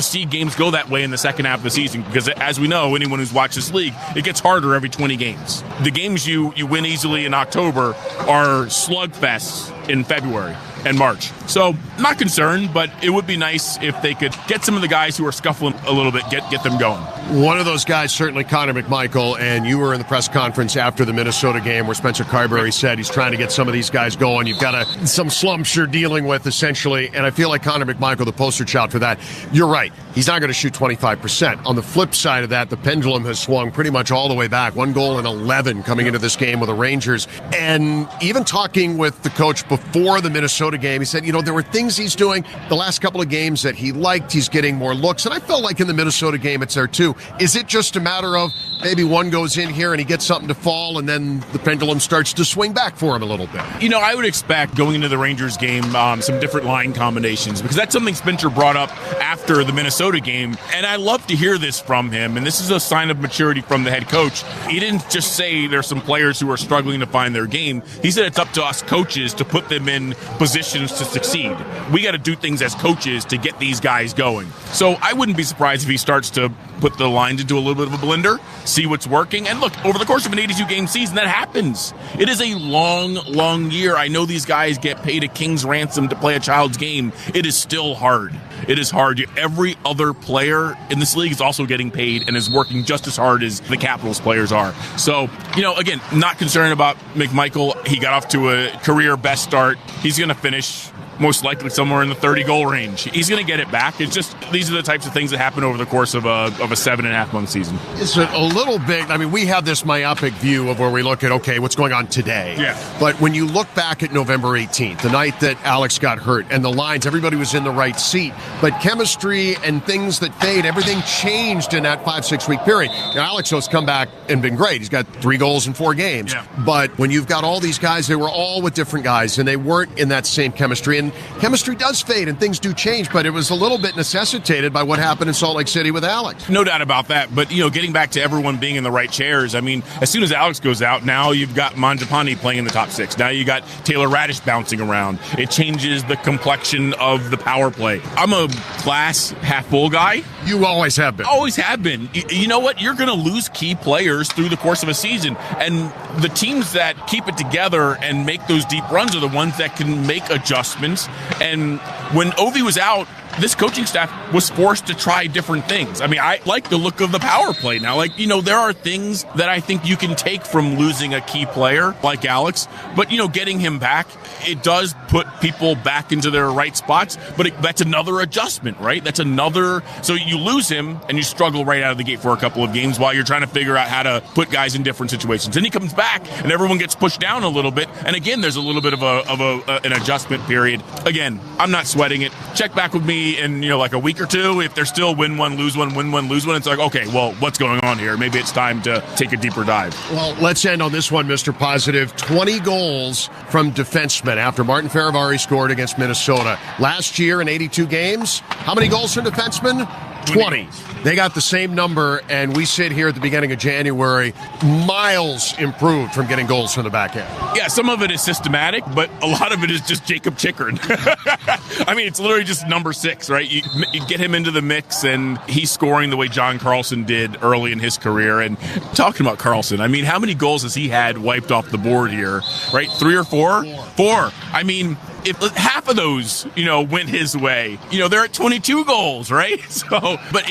see games go that way in the second half of the season. Because as we know, anyone who's watched this league, it gets harder every 20 games. The games you win easily in October are slugfests in February and March. So not concerned, but it would be nice if they could get some of the guys who are scuffling a little bit, get them going. One of those guys, certainly Connor McMichael, and you were in the press conference after the Minnesota game where Spencer Carberry said he's trying to get some of these guys going. You've got some slumps you're dealing with, essentially, and I feel like Connor McMichael, the poster child for that. You're right. He's not going to shoot 25%. On the flip side of that, the pendulum has swung pretty much all the way back. 1 goal in 11 coming into this game with the Rangers. And even talking with the coach before the Minnesota game, he said, you know, there were things he's doing the last couple of games that he liked. He's getting more looks. And I felt like in the Minnesota game, it's there too. Is it just a matter of maybe one goes in here and he gets something to fall and then the pendulum starts to swing back for him a little bit? You know, I would expect going into the Rangers game some different line combinations, because that's something Spencer brought up after the Minnesota game. And I love to hear this from him. And this is a sign of maturity from the head coach. He didn't just say there's some players who are struggling to find their game. He said it's up to us coaches to put them in positions to succeed. We got to do things as coaches to get these guys going. So I wouldn't be surprised if he starts to put the lines into a little bit of a blender, see what's working. And look, over the course of an 82-game season, that happens. It is a long, long year. I know these guys get paid a king's ransom to play a child's game. It is still hard. It is hard. Every other player in this league is also getting paid and is working just as hard as the Capitals players are. So, you know, again, not concerned about McMichael. He got off to a career best start. He's going to finish most likely somewhere in the 30-goal range. He's going to get it back. It's just these are the types of things that happen over the course of a 7.5-month season. Is it a little bit, I mean, we have this myopic view of where we look at, okay, what's going on today? Yeah. But when you look back at November 18th, the night that Alex got hurt, and the lines, everybody was in the right seat, but chemistry and things that fade, everything changed in that 5-6 week period. Now, Alex has come back and been great. He's got 3 goals in 4 games. Yeah. But when you've got all these guys, they were all with different guys, and they weren't in that same chemistry. And chemistry does fade, and things do change, but it was a little bit necessitated by what happened in Salt Lake City with Alex. No doubt about that. But, getting back to everyone being in the right chairs, I mean, as soon as Alex goes out, now you've got Mangiapane playing in the top 6. Now you got Taylor Radish bouncing around. It changes the complexion of the power play. I'm a glass half full guy. You always have been. Always have been. You know what? You're going to lose key players through the course of a season. And the teams that keep it together and make those deep runs are the ones that can make adjustments. And when Ovi was out, this coaching staff was forced to try different things. I mean, I like the look of the power play now. There are things that I think you can take from losing a key player like Alex, but, getting him back, it does put people back into their right spots, but that's another adjustment, right? So you lose him and you struggle right out of the gate for a couple of games while you're trying to figure out how to put guys in different situations. Then he comes back and everyone gets pushed down a little bit. And again, there's a little bit of an adjustment period. Again, I'm not sweating it. Check back with me in like a week or two. If they're still win one, lose one, win one, lose one, it's like, okay, well, what's going on here? Maybe it's time to take a deeper dive. Well, let's end on this one, Mr. Positive. 20 goals from defensemen after Martin Farivari scored against Minnesota. Last year in 82 games, how many goals from defensemen? 20. They got the same number, and we sit here at the beginning of January, miles improved from getting goals from the back end. Yeah, some of it is systematic, but a lot of it is just Jacob Chickard. I mean, it's literally just number 6, right? You get him into the mix, and he's scoring the way John Carlson did early in his career. And talking about Carlson, I mean, how many goals has he had wiped off the board here, right? 3 or 4? 4. I mean, if half of those, went his way, they're at 22 goals, right? So, but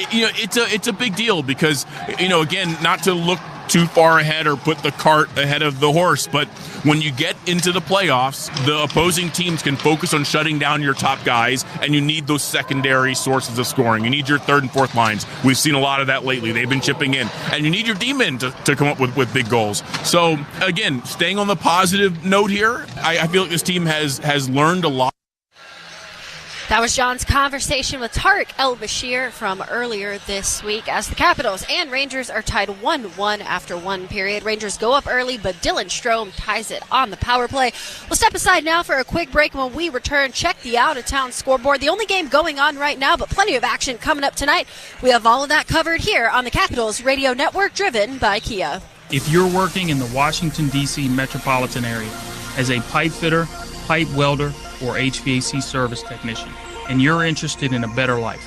it's a big deal because, again, not to look too far ahead or put the cart ahead of the horse, but when you get into the playoffs, the opposing teams can focus on shutting down your top guys, and you need those secondary sources of scoring. You need your third and fourth lines. We've seen a lot of that lately. They've been chipping in, and you need your D-men to come up with big goals. So again, staying on the positive note here, I feel like this team has learned a lot. That was John's conversation with Tariq El-Bashir from earlier this week as the Capitals and Rangers are tied 1-1 after one period. Rangers go up early, but Dylan Strome ties it on the power play. We'll step aside now for a quick break. When we return, check the out-of-town scoreboard. The only game going on right now, but plenty of action coming up tonight. We have all of that covered here on the Capitals Radio Network, driven by Kia. If you're working in the Washington, D.C. metropolitan area as a pipe fitter, pipe welder, or HVAC service technician, and you're interested in a better life,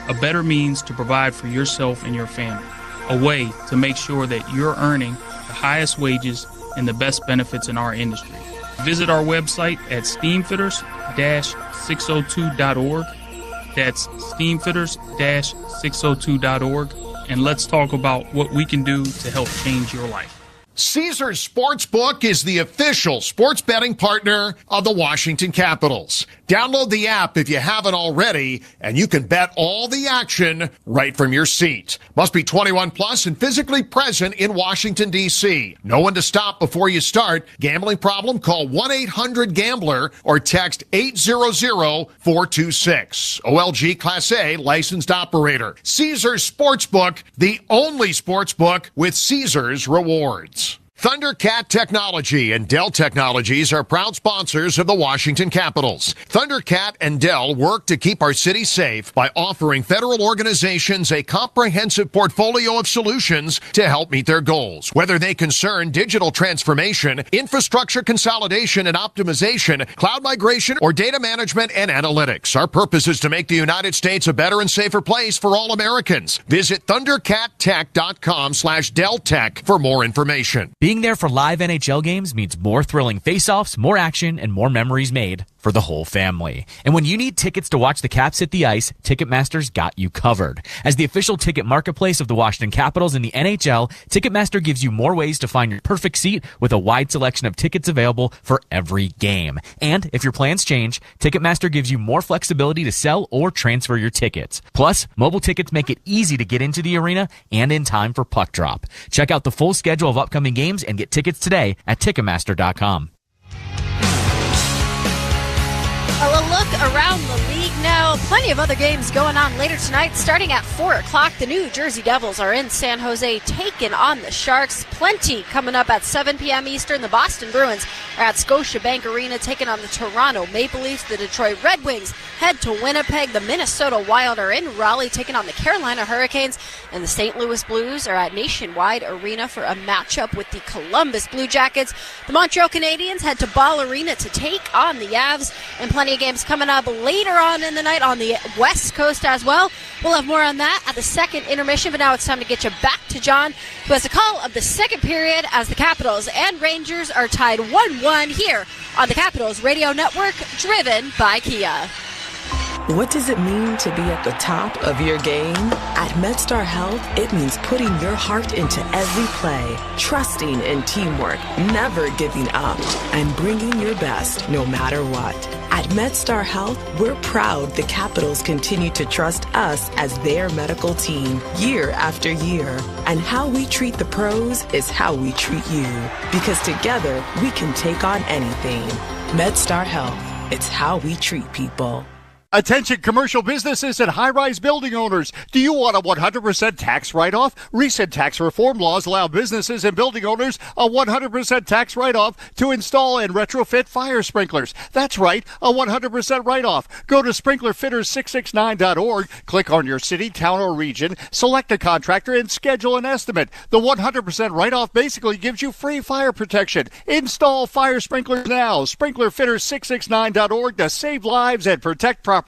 a better means to provide for yourself and your family, a way to make sure that you're earning the highest wages and the best benefits in our industry. Visit our website at steamfitters-602.org. That's steamfitters-602.org. And let's talk about what we can do to help change your life. Caesars Sportsbook is the official sports betting partner of the Washington Capitals. Download the app if you haven't already, and you can bet all the action right from your seat. Must be 21 plus and physically present in Washington, D.C. No one to stop before you start. Gambling problem? Call 1-800-GAMBLER or text 800-426. OLG Class A licensed operator. Caesars Sportsbook, the only sportsbook with Caesars rewards. Thundercat Technology and Dell Technologies are proud sponsors of the Washington Capitals. Thundercat and Dell work to keep our city safe by offering federal organizations a comprehensive portfolio of solutions to help meet their goals. Whether they concern digital transformation, infrastructure consolidation and optimization, cloud migration, or data management and analytics, our purpose is to make the United States a better and safer place for all Americans. Visit thundercattech.com/Dell Tech for more information. Being there for live NHL games means more thrilling face-offs, more action, and more memories made. for the whole family. And when you need tickets to watch the Caps hit the ice, Ticketmaster's got you covered. As the official ticket marketplace of the Washington Capitals and the NHL, Ticketmaster gives you more ways to find your perfect seat with a wide selection of tickets available for every game. And if your plans change, Ticketmaster gives you more flexibility to sell or transfer your tickets. Plus, mobile tickets make it easy to get into the arena and in time for puck drop. Check out the full schedule of upcoming games and get tickets today at Ticketmaster.com. A look around the league now. Plenty of other games going on later tonight. Starting at 4 o'clock, the New Jersey Devils are in San Jose taking on the Sharks. Plenty coming up at 7 p.m. Eastern. The Boston Bruins are at Scotiabank Arena taking on the Toronto Maple Leafs. The Detroit Red Wings head to Winnipeg. The Minnesota Wild are in Raleigh taking on the Carolina Hurricanes. And the St. Louis Blues are at Nationwide Arena for a matchup with the Columbus Blue Jackets. The Montreal Canadiens head to Ball Arena to take on the Avs. And plenty of games coming up later on in the night on the West Coast as well. We'll have more on that at the second intermission, but now it's time to get you back to John, who has the call of the second period as the Capitals and Rangers are tied 1-1 here on the Capitals Radio Network, driven by Kia. What does it mean to be at the top of your game? At MedStar Health, it means putting your heart into every play, trusting in teamwork, never giving up, and bringing your best no matter what. At MedStar Health, we're proud the Capitals continue to trust us as their medical team year after year. And how we treat the pros is how we treat you. Because together, we can take on anything. MedStar Health, it's how we treat people. Attention commercial businesses and high-rise building owners. Do you want a 100% tax write-off? Recent tax reform laws allow businesses and building owners a 100% tax write-off to install and retrofit fire sprinklers. That's right, a 100% write-off. Go to sprinklerfitters669.org, click on your city, town, or region, select a contractor, and schedule an estimate. The 100% write-off basically gives you free fire protection. Install fire sprinklers now. Sprinklerfitters669.org to save lives and protect property.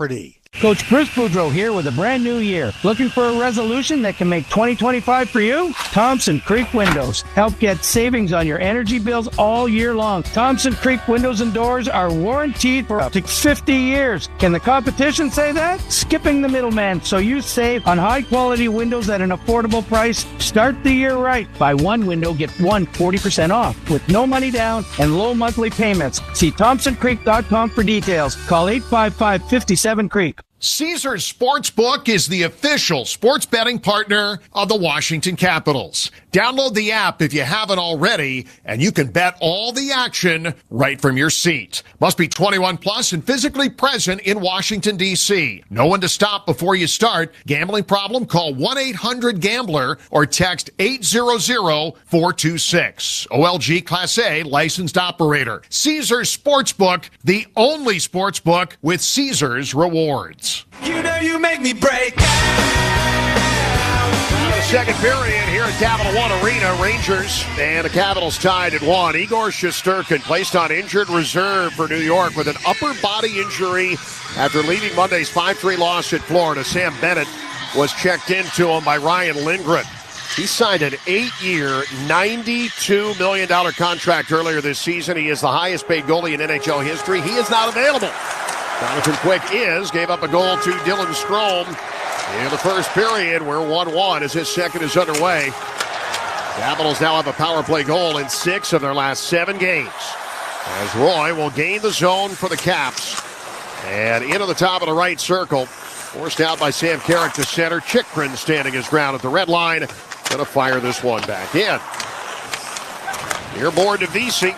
Coach Chris Boudreau here with a brand new year. Looking for a resolution that can make 2025 for you? Thompson Creek Windows. Help get savings on your energy bills all year long. Thompson Creek Windows and Doors are warranted for up to 50 years. Can the competition say that? Skipping the middleman so you save on high-quality windows at an affordable price. Start the year right. Buy one window, get one 40% off with no money down and low monthly payments. See ThompsonCreek.com for details. Call 855-57-CREEK. Caesars Sportsbook is the official sports betting partner of the Washington Capitals. Download the app if you haven't already, and you can bet all the action right from your seat. Must be 21 plus and physically present in Washington, D.C. Know when to stop before you start. Gambling problem? Call 1-800-GAMBLER or text 800-426. OLG Class A licensed operator. Caesars Sportsbook, the only sportsbook with Caesars rewards. You know you make me break Second period here at Capital One Arena. Rangers and the Capitals tied at 1. Igor Shesterkin placed on injured reserve for New York with an upper body injury after leaving Monday's 5-3 loss at Florida. Sam Bennett was checked into him by Ryan Lindgren. He signed an 8-year, $92 million contract earlier this season. He is the highest paid goalie in NHL history. He is not available. Jonathan Quick gave up a goal to Dylan Strome in the first period. We're 1-1 as his second is underway. Capitals now have a power play goal in 6 of their last 7 games. As Roy will gain the zone for the Caps. And into the top of the right circle. Forced out by Sam Carrick to center. Chychrun standing his ground at the red line. Going to fire this one back in. Near board to Vesey.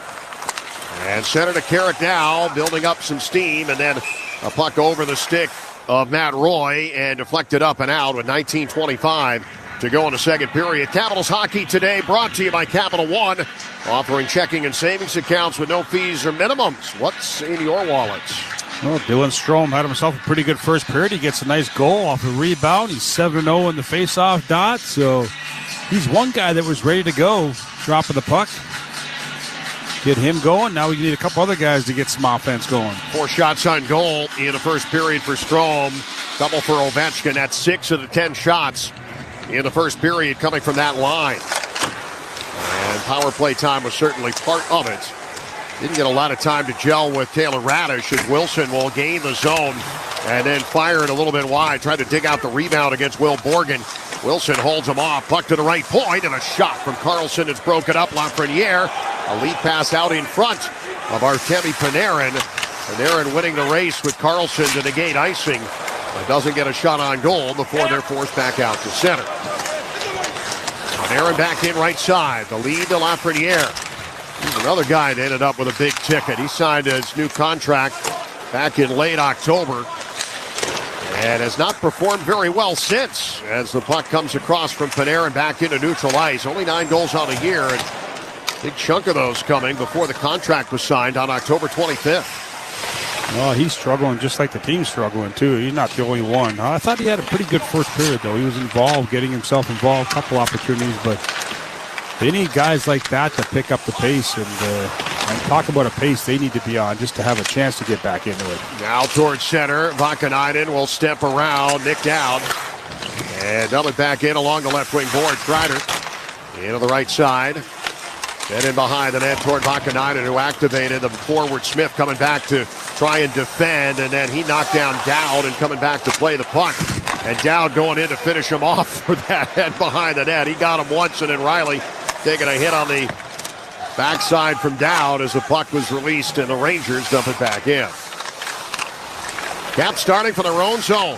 And center to Carrick now, building up some steam, and then a puck over the stick of Matt Roy and deflected up and out with 19:25 to go in the second period. Capitals hockey today brought to you by Capital One, offering checking and savings accounts with no fees or minimums. What's in your wallets? Well, Dylan Strome had himself a pretty good first period. He gets a nice goal off a rebound. He's 7-0 in the face-off dot, so he's one guy that was ready to go, dropping the puck. Get him going. Now we need a couple other guys to get some offense going. 4 shots on goal in the first period for Strome. Couple for Ovechkin. That's 6 of the 10 shots in the first period coming from that line. And power play time was certainly part of it. Didn't get a lot of time to gel with Taylor Radish as Wilson will gain the zone and then fire it a little bit wide. Tried to dig out the rebound against Will Borgen. Wilson holds him off. Puck to the right point, and a shot from Carlson. It's broken up. Lafreniere, a lead pass out in front of Artemi Panarin. Panarin winning the race with Carlson to negate icing. But doesn't get a shot on goal before they're forced back out to center. Panarin back in right side. The lead to Lafreniere. He's another guy that ended up with a big ticket. He signed his new contract back in late October and has not performed very well since, as the puck comes across from Panarin back into neutral ice. Only 9 goals on the year, and a big chunk of those coming before the contract was signed on October 25th. Well, he's struggling just like the team's struggling, too. He's not the only one. I thought he had a pretty good first period, though. He was involved, getting himself involved, a couple opportunities, but they need guys like that to pick up the pace, and talk about a pace they need to be on just to have a chance to get back into it. Now towards center, Vakanainen will step around, nicked out, and dump it back in along the left wing board. Kreider into the right side, then in behind the net toward Vakanainen, who activated the forward. Smith coming back to try and defend, and then he knocked down Dowd and coming back to play the puck. And Dowd going in to finish him off for that head behind the net. He got him once, and then Riley taking a hit on the backside from Dowd as the puck was released, and the Rangers dump it back in. Cap starting for their own zone.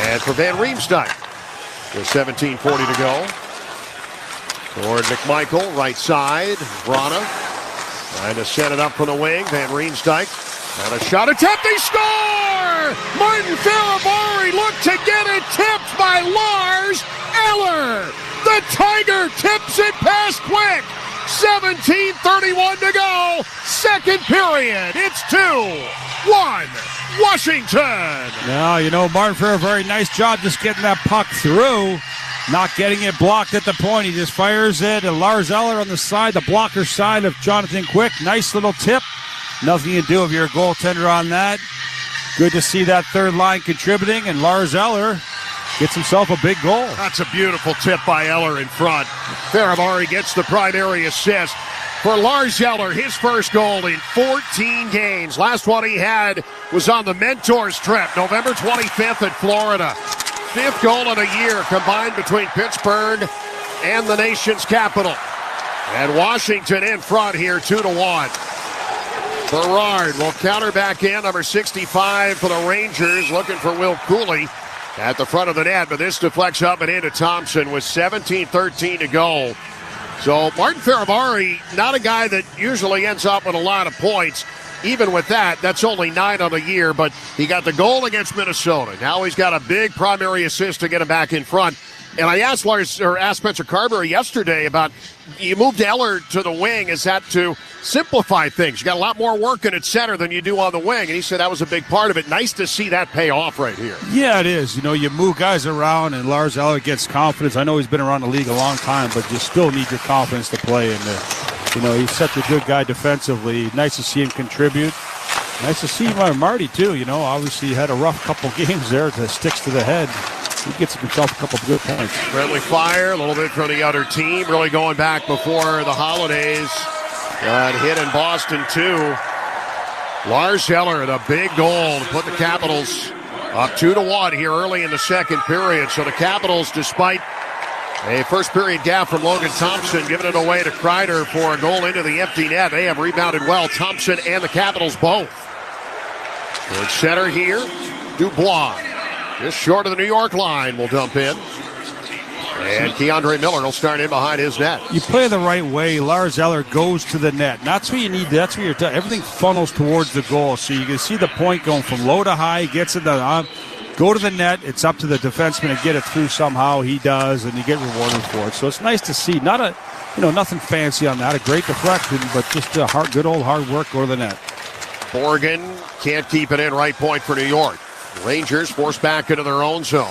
And for Van Riemsdyk with 17:40 to go. Toward McMichael, right side. Vrana trying to set it up from the wing. Van Riemsdyk and a shot attempt. They score! Martin Faravari looked to get it tipped by Lars Eller. The Tiger tips it past Quick. 17:31 to go. Second period. It's 2-1 Washington. Now, Martin Ferrer, very nice job just getting that puck through. Not getting it blocked at the point. He just fires it. And Lars Eller on the side, the blocker side of Jonathan Quick. Nice little tip. Nothing you do if you're a goaltender on that. Good to see that third line contributing. And Lars Eller gets himself a big goal. That's a beautiful tip by Eller in front. Faravari gets the primary assist for Lars Eller, his first goal in 14 games. Last one he had was on the Mentors trip, November 25th in Florida. 5th goal in a year combined between Pittsburgh and the nation's capital. And Washington in front here, 2-1. Berard will counter back in, number 65 for the Rangers, looking for Will Cooley at the front of the net, but this deflects up and into Thompson with 17:13 to go. So Martin Faravari, not a guy that usually ends up with a lot of points. Even with that, that's only 9 on the year, but he got the goal against Minnesota. Now he's got a big primary assist to get him back in front. And I asked Spencer Carberry yesterday about, you moved Eller to the wing. Is that to simplify things? You got a lot more working at center than you do on the wing. And he said that was a big part of it. Nice to see that pay off right here. Yeah, it is. You move guys around, and Lars Eller gets confidence. I know he's been around the league a long time, but you still need your confidence to play. And, he's such a good guy defensively. Nice to see him contribute. Nice to see Marty, too. Obviously he had a rough couple games there. The sticks to the head. He gets himself a couple of good points. Friendly fire, a little bit from the other team. Really going back before the holidays. Hit in Boston, too. Lars Eller, the big goal to put the Capitals up 2-1 here early in the second period. So the Capitals, despite a first period gap from Logan Thompson, giving it away to Kreider for a goal into the empty net. They have rebounded well, Thompson and the Capitals both. Towards center here, Dubois. Just short of the New York line will dump in. And Keandre Miller will start in behind his net. You play the right way. Lars Eller goes to the net. That's what you need. That's what you're everything funnels towards the goal. So you can see the point going from low to high. Gets it go to the net. It's up to the defenseman to get it through somehow. He does, and you get rewarded for it. So it's nice to see. Not a, nothing fancy on that. A great deflection, but just a good old hard work. Go to the net. Morgan can't keep it in. Right point for New York. Rangers forced back into their own zone.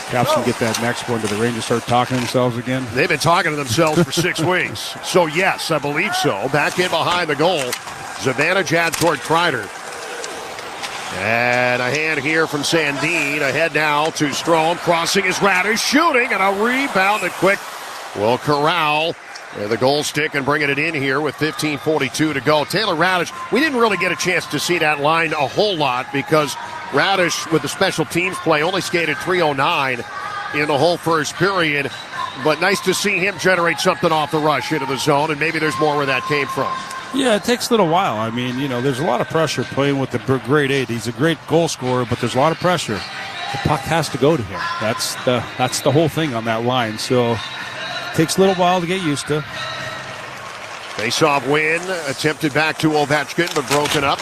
Caps can get that next one. Do the Rangers start talking to themselves again? They've been talking to themselves for 6 weeks. So, yes, I believe so. Back in behind the goal. Zibanejad toward Kreider. And a hand here from Sandin. Ahead now to Strome. Crossing his Radish. Shooting, and a rebound. And Quick will corral The goal stick and bringing it in here with 15:42 to go. Taylor Radish, we didn't really get a chance to see that line a whole lot because Radish, with the special teams play, only skated 3:09 in the whole first period. But nice to see him generate something off the rush into the zone, and maybe there's more where that came from. Yeah, it takes a little while. I mean, there's a lot of pressure playing with the grade 8. He's a great goal scorer, but there's a lot of pressure. The puck has to go to him. That's the whole thing on that line. So it takes a little while to get used to. Face-off win, attempted back to Ovechkin, but broken up.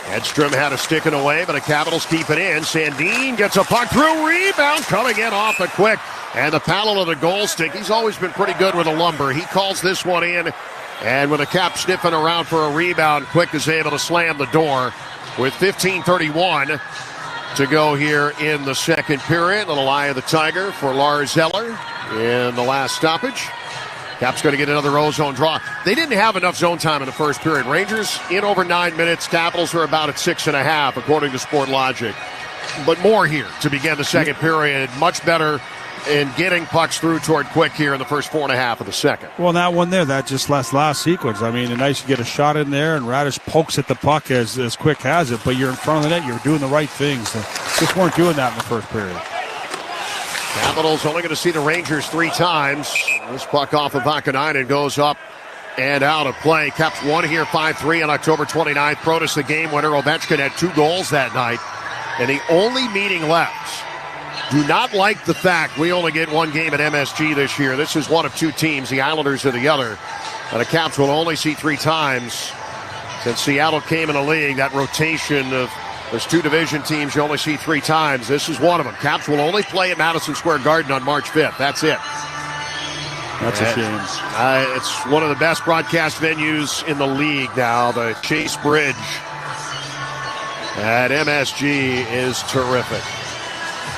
Edstrom had a stick it away, but the Capitals keep it in. Sandin gets a puck through, rebound coming in off the quick. And the paddle of the goal stick. He's always been pretty good with a lumber. He calls this one in. And with the Cap sniffing around for a rebound, Quick is able to slam the door with 15:31 to go here in the second period. Little eye of the Tiger for Lars Eller in the last stoppage. Cap's going to get another ozone draw. They didn't have enough zone time in the first period. Rangers in over 9 minutes. Capitals are about at 6.5, according to Sportlogic. But more here to begin the second period. Much better in getting pucks through toward Quick here in the first 4.5 of the second. Well, that one there, that just last sequence. I mean, nice to get a shot in there, and Radish pokes at the puck as Quick has it, but you're in front of the net. You're doing the right things. So just weren't doing that in the first period. Capitals only going to see the Rangers 3 times. This puck off of Vakanainen goes up and out of play. Caps won here 5-3 on October 29th. Protas the game winner. Ovechkin had 2 goals that night. And the only meeting left. Do not like the fact we only get 1 game at MSG this year. This is one of 2 teams. The Islanders are the other. And the Caps will only see 3 times since Seattle came in the league. That rotation of those 2 division teams you only see 3 times. This is one of them. Caps will only play at Madison Square Garden on March 5th. That's it. That's a shame. It's one of the best broadcast venues in the league now. The Chase Bridge at MSG is terrific.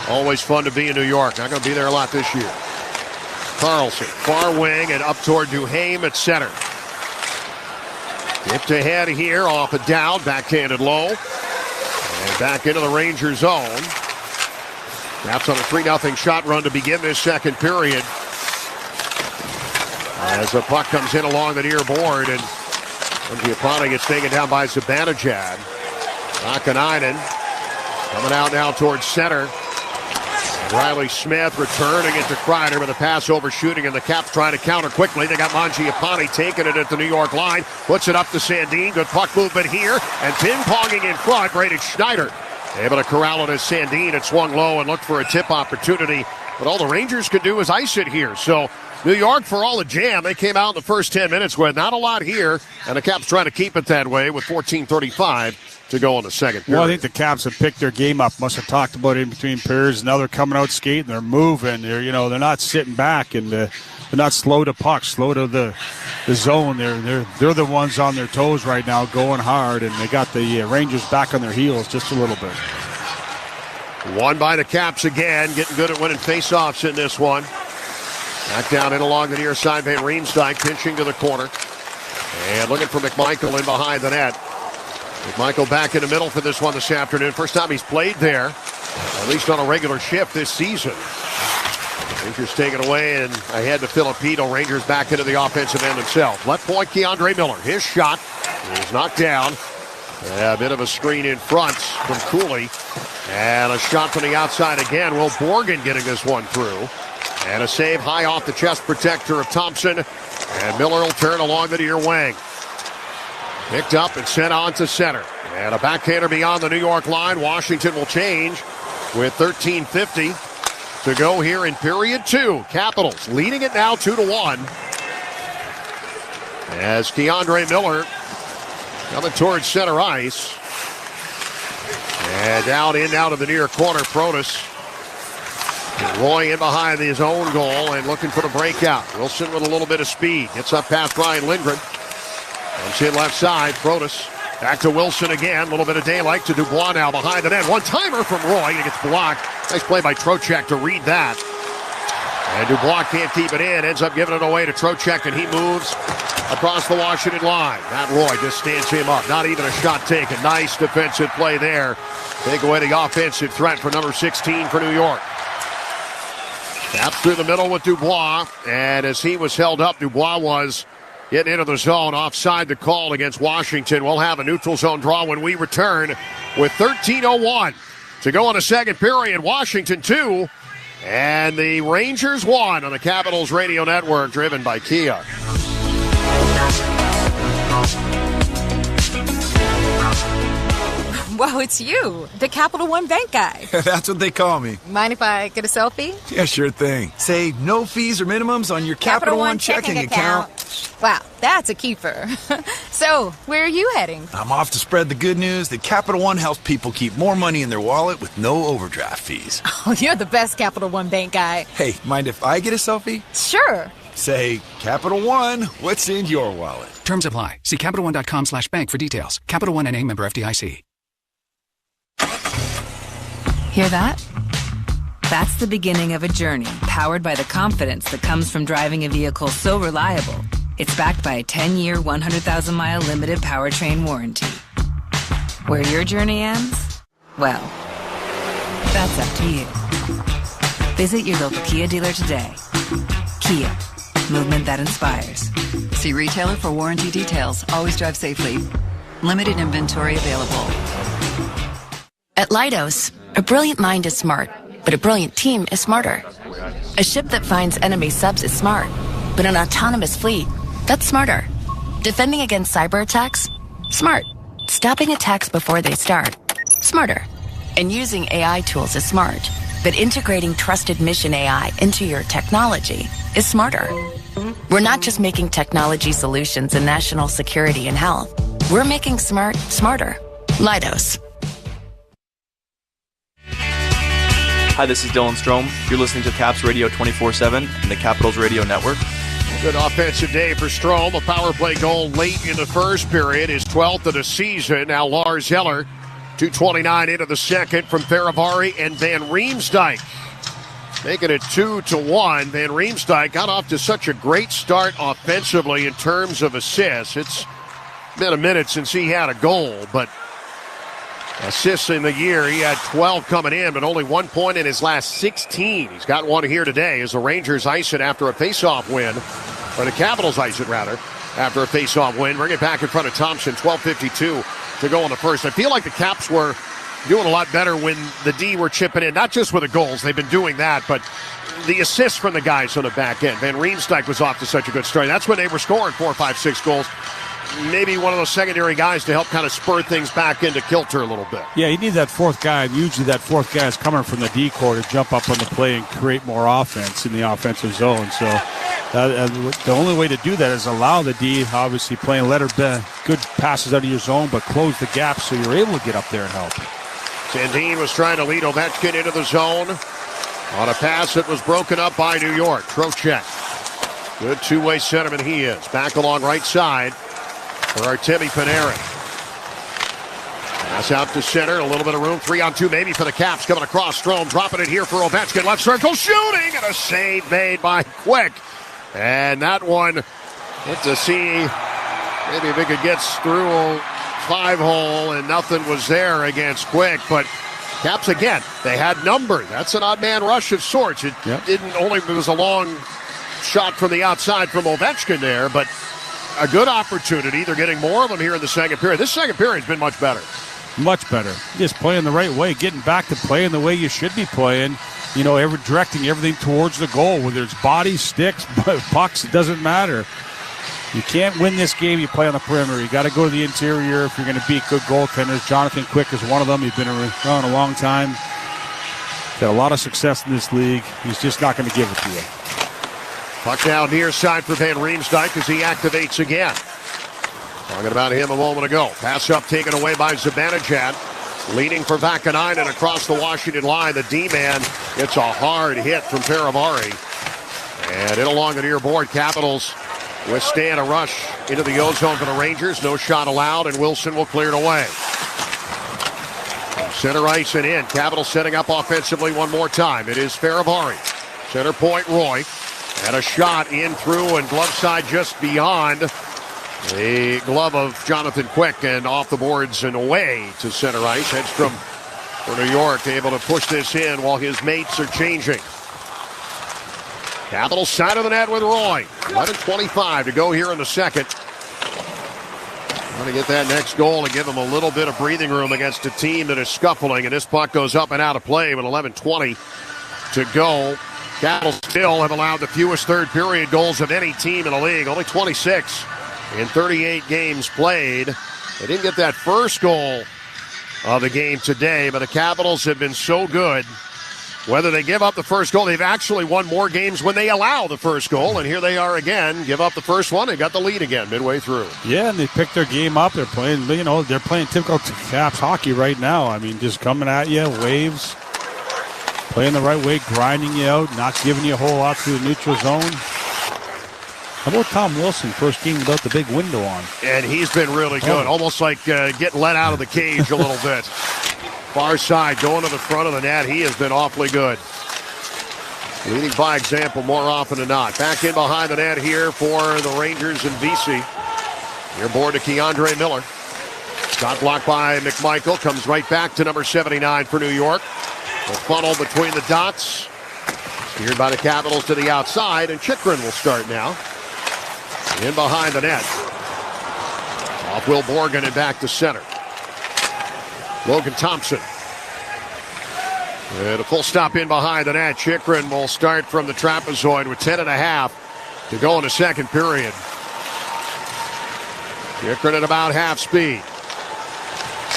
Always fun to be in New York. Not going to be there a lot this year. Carlson, far wing and up toward Duhaime at center. Tipped ahead here off a down, backhanded low. And back into the Ranger zone. Caps on a 3-0 shot run to begin this second period. As the puck comes in along the near board, and Giappone gets taken down by Zibanejad. Vakanainen coming out now towards center. Riley Smith returning it to Kreider with a pass overshooting, and the Caps trying to counter quickly. They got Mangiapane taking it at the New York line. Puts it up to Sandin. Good puck movement here. And ping-ponging in front, Braden Schneider. Able to corral it as Sandin. It swung low and looked for a tip opportunity. But all the Rangers could do is ice it here. So New York, for all the jam, they came out in the first 10 minutes with not a lot here. And the Caps trying to keep it that way with 14:35 to go in the second period. Well, I think the Caps have picked their game up. Must have talked about it in between periods. Now they're coming out skating. They're moving. They're not sitting back, and they're not slow to puck, slow to the zone. They're the ones on their toes right now, going hard, and they got the Rangers back on their heels just a little bit. Won by the Caps again, getting good at winning faceoffs in this one. Back down in along the near side, Van Riemsdyk pinching to the corner, and looking for McMichael in behind the net. McMichael back in the middle for this one this afternoon. First time he's played there, at least on a regular shift this season. Rangers taken away and ahead to Filipino. Rangers back into the offensive end themselves. Left point, Keandre Miller. His shot is knocked down. A bit of a screen in front from Cooley. And a shot from the outside again. Will Borgen getting this one through. And a save high off the chest protector of Thompson. And Miller will turn along the near wing. Picked up and sent on to center. And a backhander beyond the New York line. Washington will change with 13:50 to go here in period 2. Capitals leading it now 2-1. As Keandre Miller coming towards center ice. And down in out of the near corner, Protas. Roy in behind his own goal and looking for the breakout. Wilson with a little bit of speed. Gets up past Ryan Lindgren. Comes in left side, Protas. Back to Wilson again. A little bit of daylight to Dubois now behind the net. One-timer from Roy. It gets blocked. Nice play by Trocheck to read that. And Dubois can't keep it in. Ends up giving it away to Trocheck, and he moves across the Washington line. Matt Roy just stands him up. Not even a shot taken. Nice defensive play there. Take away the offensive threat for number 16 for New York. Taps through the middle with Dubois, and as he was held up, Dubois was getting into the zone, offside the call against Washington. We'll have a neutral zone draw when we return with 13:01 to go in the second period. Washington 2, and the Rangers 1 on the Capitals Radio Network, driven by Kia. Whoa, it's you, the Capital One Bank guy. That's what they call me. Mind if I get a selfie? Yeah, sure thing. Say no fees or minimums on your Capital One checking account. Wow, that's a keeper. So, where are you heading? I'm off to spread the good news that Capital One helps people keep more money in their wallet with no overdraft fees. Oh, you're the best Capital One Bank guy. Hey, mind if I get a selfie? Sure. Say, Capital One, what's in your wallet? Terms apply. See CapitalOne.com/bank for details. Capital One N.A. member FDIC. Hear that? That's the beginning of a journey powered by the confidence that comes from driving a vehicle so reliable, it's backed by a 10-year, 100,000-mile limited powertrain warranty. Where your journey ends? Well, that's up to you. Visit your local Kia dealer today. Kia, movement that inspires. See retailer for warranty details. Always drive safely. Limited inventory available. At Leidos, a brilliant mind is smart, but a brilliant team is smarter. A ship that finds enemy subs is smart, but an autonomous fleet, that's smarter. Defending against cyber attacks? Smart. Stopping attacks before they start? Smarter. And using AI tools is smart, but integrating trusted mission AI into your technology is smarter. We're not just making technology solutions in national security and health. We're making smart smarter. Leidos. Hi, this is Dylan Strome. You're listening to Caps Radio 24/7 and the Capitals Radio Network. Good offensive day for Strome. A power play goal late in the first period, his 12th of the season. Now Lars Eller, 2:29 into the second from Faravari and Van Riemsdyk. Making it 2-1. Van Riemsdyk got off to such a great start offensively in terms of assists. It's been a minute since he had a goal, but assists in the year, he had 12 coming in, but only 1 point in his last 16. He's got one here today as the Rangers ice it after a faceoff win, or the Capitals ice it rather, after a faceoff win. Bring it back in front of Thompson, 12:52 to go in the first. I feel like the Caps were doing a lot better when the D were chipping in, not just with the goals, they've been doing that, but the assists from the guys on the back end. Van Riemsdyk was off to such a good start. That's when they were scoring 4, 5, 6 goals. Maybe one of those secondary guys to help kind of spur things back into kilter a little bit. Yeah, you need that fourth guy, and usually that fourth guy is coming from the D corps to jump up on the play and create more offense in the offensive zone. So the only way to do that is allow the D, obviously playing good passes out of your zone, but close the gap so you're able to get up there and help. Sandin was trying to lead Ovechkin into the zone on a pass that was broken up by New York. Trocheck. Good two-way centerman he is. Back along right side for Artemi Panarin. Pass out to center, a little bit of room, 3-on-2 maybe for the Caps. Coming across, Strome dropping it here for Ovechkin. Left circle, shooting, and a save made by Quick. And that one, let's see, maybe if it could get through a 5-hole, and nothing was there against Quick. But Caps, again, they had numbers. That's an odd man rush of sorts. It was a long shot from the outside from Ovechkin there, but a good opportunity. They're getting more of them here in the second period. This second period has been much better. Much better. Just playing the right way, getting back to playing the way you should be playing. You know, directing everything towards the goal, whether it's bodies, sticks, pucks, it doesn't matter. You can't win this game, you play on the perimeter. You got to go to the interior if you're going to beat good goaltenders. Jonathan Quick is one of them. He's been around a long time. Got a lot of success in this league. He's just not going to give it to you. Puck down near side for Van Riemsdyk as he activates again. Talking about him a moment ago. Pass up taken away by Zibanejad. Leading for Vakanainen across the Washington line. The D-man gets a hard hit from Faravari. And in along the near board, Capitals withstand a rush into the O-zone for the Rangers. No shot allowed, and Wilson will clear it away. Center ice and in. Capitals setting up offensively one more time. It is Faravari. Center point, Roy. And a shot in through and glove side just beyond the glove of Jonathan Quick, and off the boards and away to center ice. Hedstrom for New York able to push this in while his mates are changing. Capitals side of the net with Roy. 11:25 to go here in the second. Trying to get that next goal and give them a little bit of breathing room against a team that is scuffling. And this puck goes up and out of play with 11:20 to go. Capitals still have allowed the fewest third-period goals of any team in the league. Only 26 in 38 games played. They didn't get that first goal of the game today, but the Capitals have been so good. Whether they give up the first goal, they've actually won more games when they allow the first goal, and here they are again. Give up the first one, they got the lead again midway through. Yeah, and they picked their game up. They're playing, they're playing typical Caps hockey right now. I mean, just coming at you, waves, playing the right way, grinding you out, not giving you a whole lot through the neutral zone. How about Tom Wilson, first game without the big window on? And he's been really good, almost like getting let out of the cage a little bit. Far side, going to the front of the net. He has been awfully good. Leading by example more often than not. Back in behind the net here for the Rangers and VC. Here board to Keandre Miller. Shot blocked by McMichael. Comes right back to number 79 for New York. The funnel between the dots. Steered by the Capitals to the outside. And Chychrun will start now. In behind the net. Off Will Borgen and back to center. Logan Thompson. And a full stop in behind the net. Chychrun will start from the trapezoid with 10.5 to go in the second period. Chychrun at about half speed.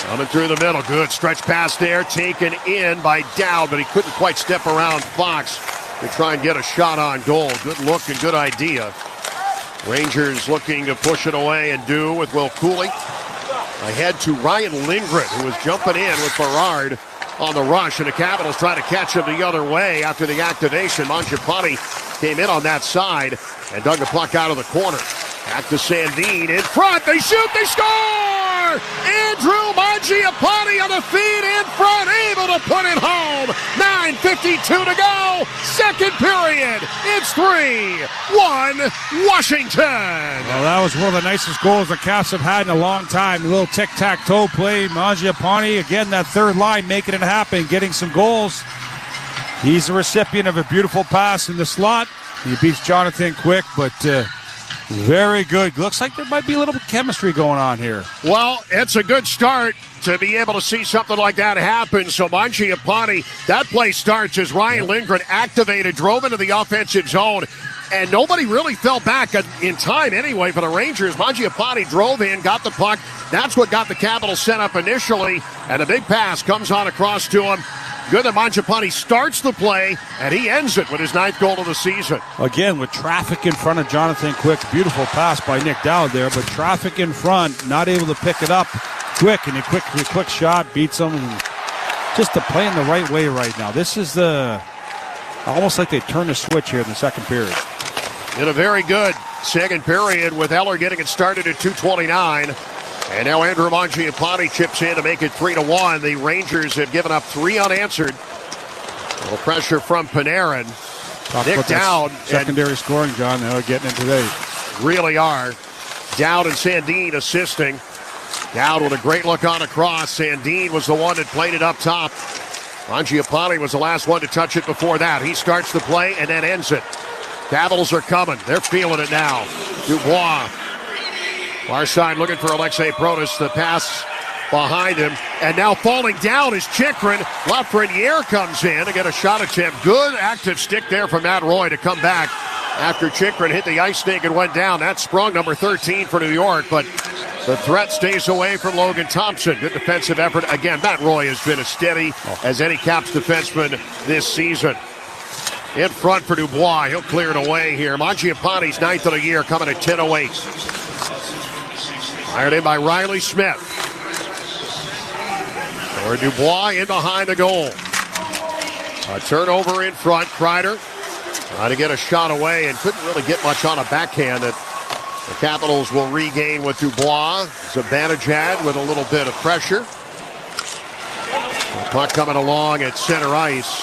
Coming through the middle. Good stretch pass there. Taken in by Dowd, but he couldn't quite step around Fox to try and get a shot on goal. Good look and good idea. Rangers looking to push it away and do with Will Cooley. Ahead to Ryan Lindgren, who was jumping in with Berard on the rush, and the Capitals trying to catch him the other way after the activation. Mangiapane came in on that side and dug the puck out of the corner. Back to Sandin in front. They shoot, they score! Andrew Mangiapane on the feed in front, able to put it home. 9:52 to go. Second period. It's 3-1 Washington. Well, that was one of the nicest goals the Caps have had in a long time. A little tic-tac-toe play. Mangiapane, again, that third line making it happen, getting some goals. He's the recipient of a beautiful pass in the slot. He beats Jonathan Quick, but very good. Looks like there might be a little chemistry going on here. Well, it's a good start to be able to see something like that happen. So Mangiapane, that play starts as Ryan Lindgren activated, drove into the offensive zone, and nobody really fell back in time anyway for the Rangers. Mangiapane drove in, got the puck. That's what got the Capitals set up initially, and a big pass comes on across to him. Good that Mangiapane starts the play, and he ends it with his 9th goal of the season. Again, with traffic in front of Jonathan Quick. Beautiful pass by Nick Dowd there, but traffic in front, not able to pick it up quick, and a quick shot beats him. And just to play in the right way right now. This is almost like they turned the switch here in the second period. In a very good second period with Eller getting it started at 2:29. And now Andrew Mangiapane chips in to make it 3-1. The Rangers have given up 3 unanswered. A little pressure from Panarin. Nick Dowd. Secondary scoring, John. They're getting it today. Really are. Dowd and Sandin assisting. Dowd with a great look on across. Sandin was the one that played it up top. Mangiapane was the last one to touch it before that. He starts the play and then ends it. Capitals are coming. They're feeling it now. Dubois. Far side looking for Alexei Protas. The pass behind him. And now falling down is Chychrun. Lafreniere comes in to get a shot attempt. Good active stick there from Matt Roy to come back after Chychrun hit the ice snake and went down. That sprung number 13 for New York, but the threat stays away from Logan Thompson. Good defensive effort. Again, Matt Roy has been as steady as any Caps defenseman this season. In front for Dubois. He'll clear it away here. Mangiapane's 9th of the year coming at 10:08. Fired in by Riley Smith. Or Dubois in behind the goal. A turnover in front. Kreider trying to get a shot away and couldn't really get much on a backhand that the Capitals will regain with Dubois. Zibanejad with a little bit of pressure. The puck coming along at center ice.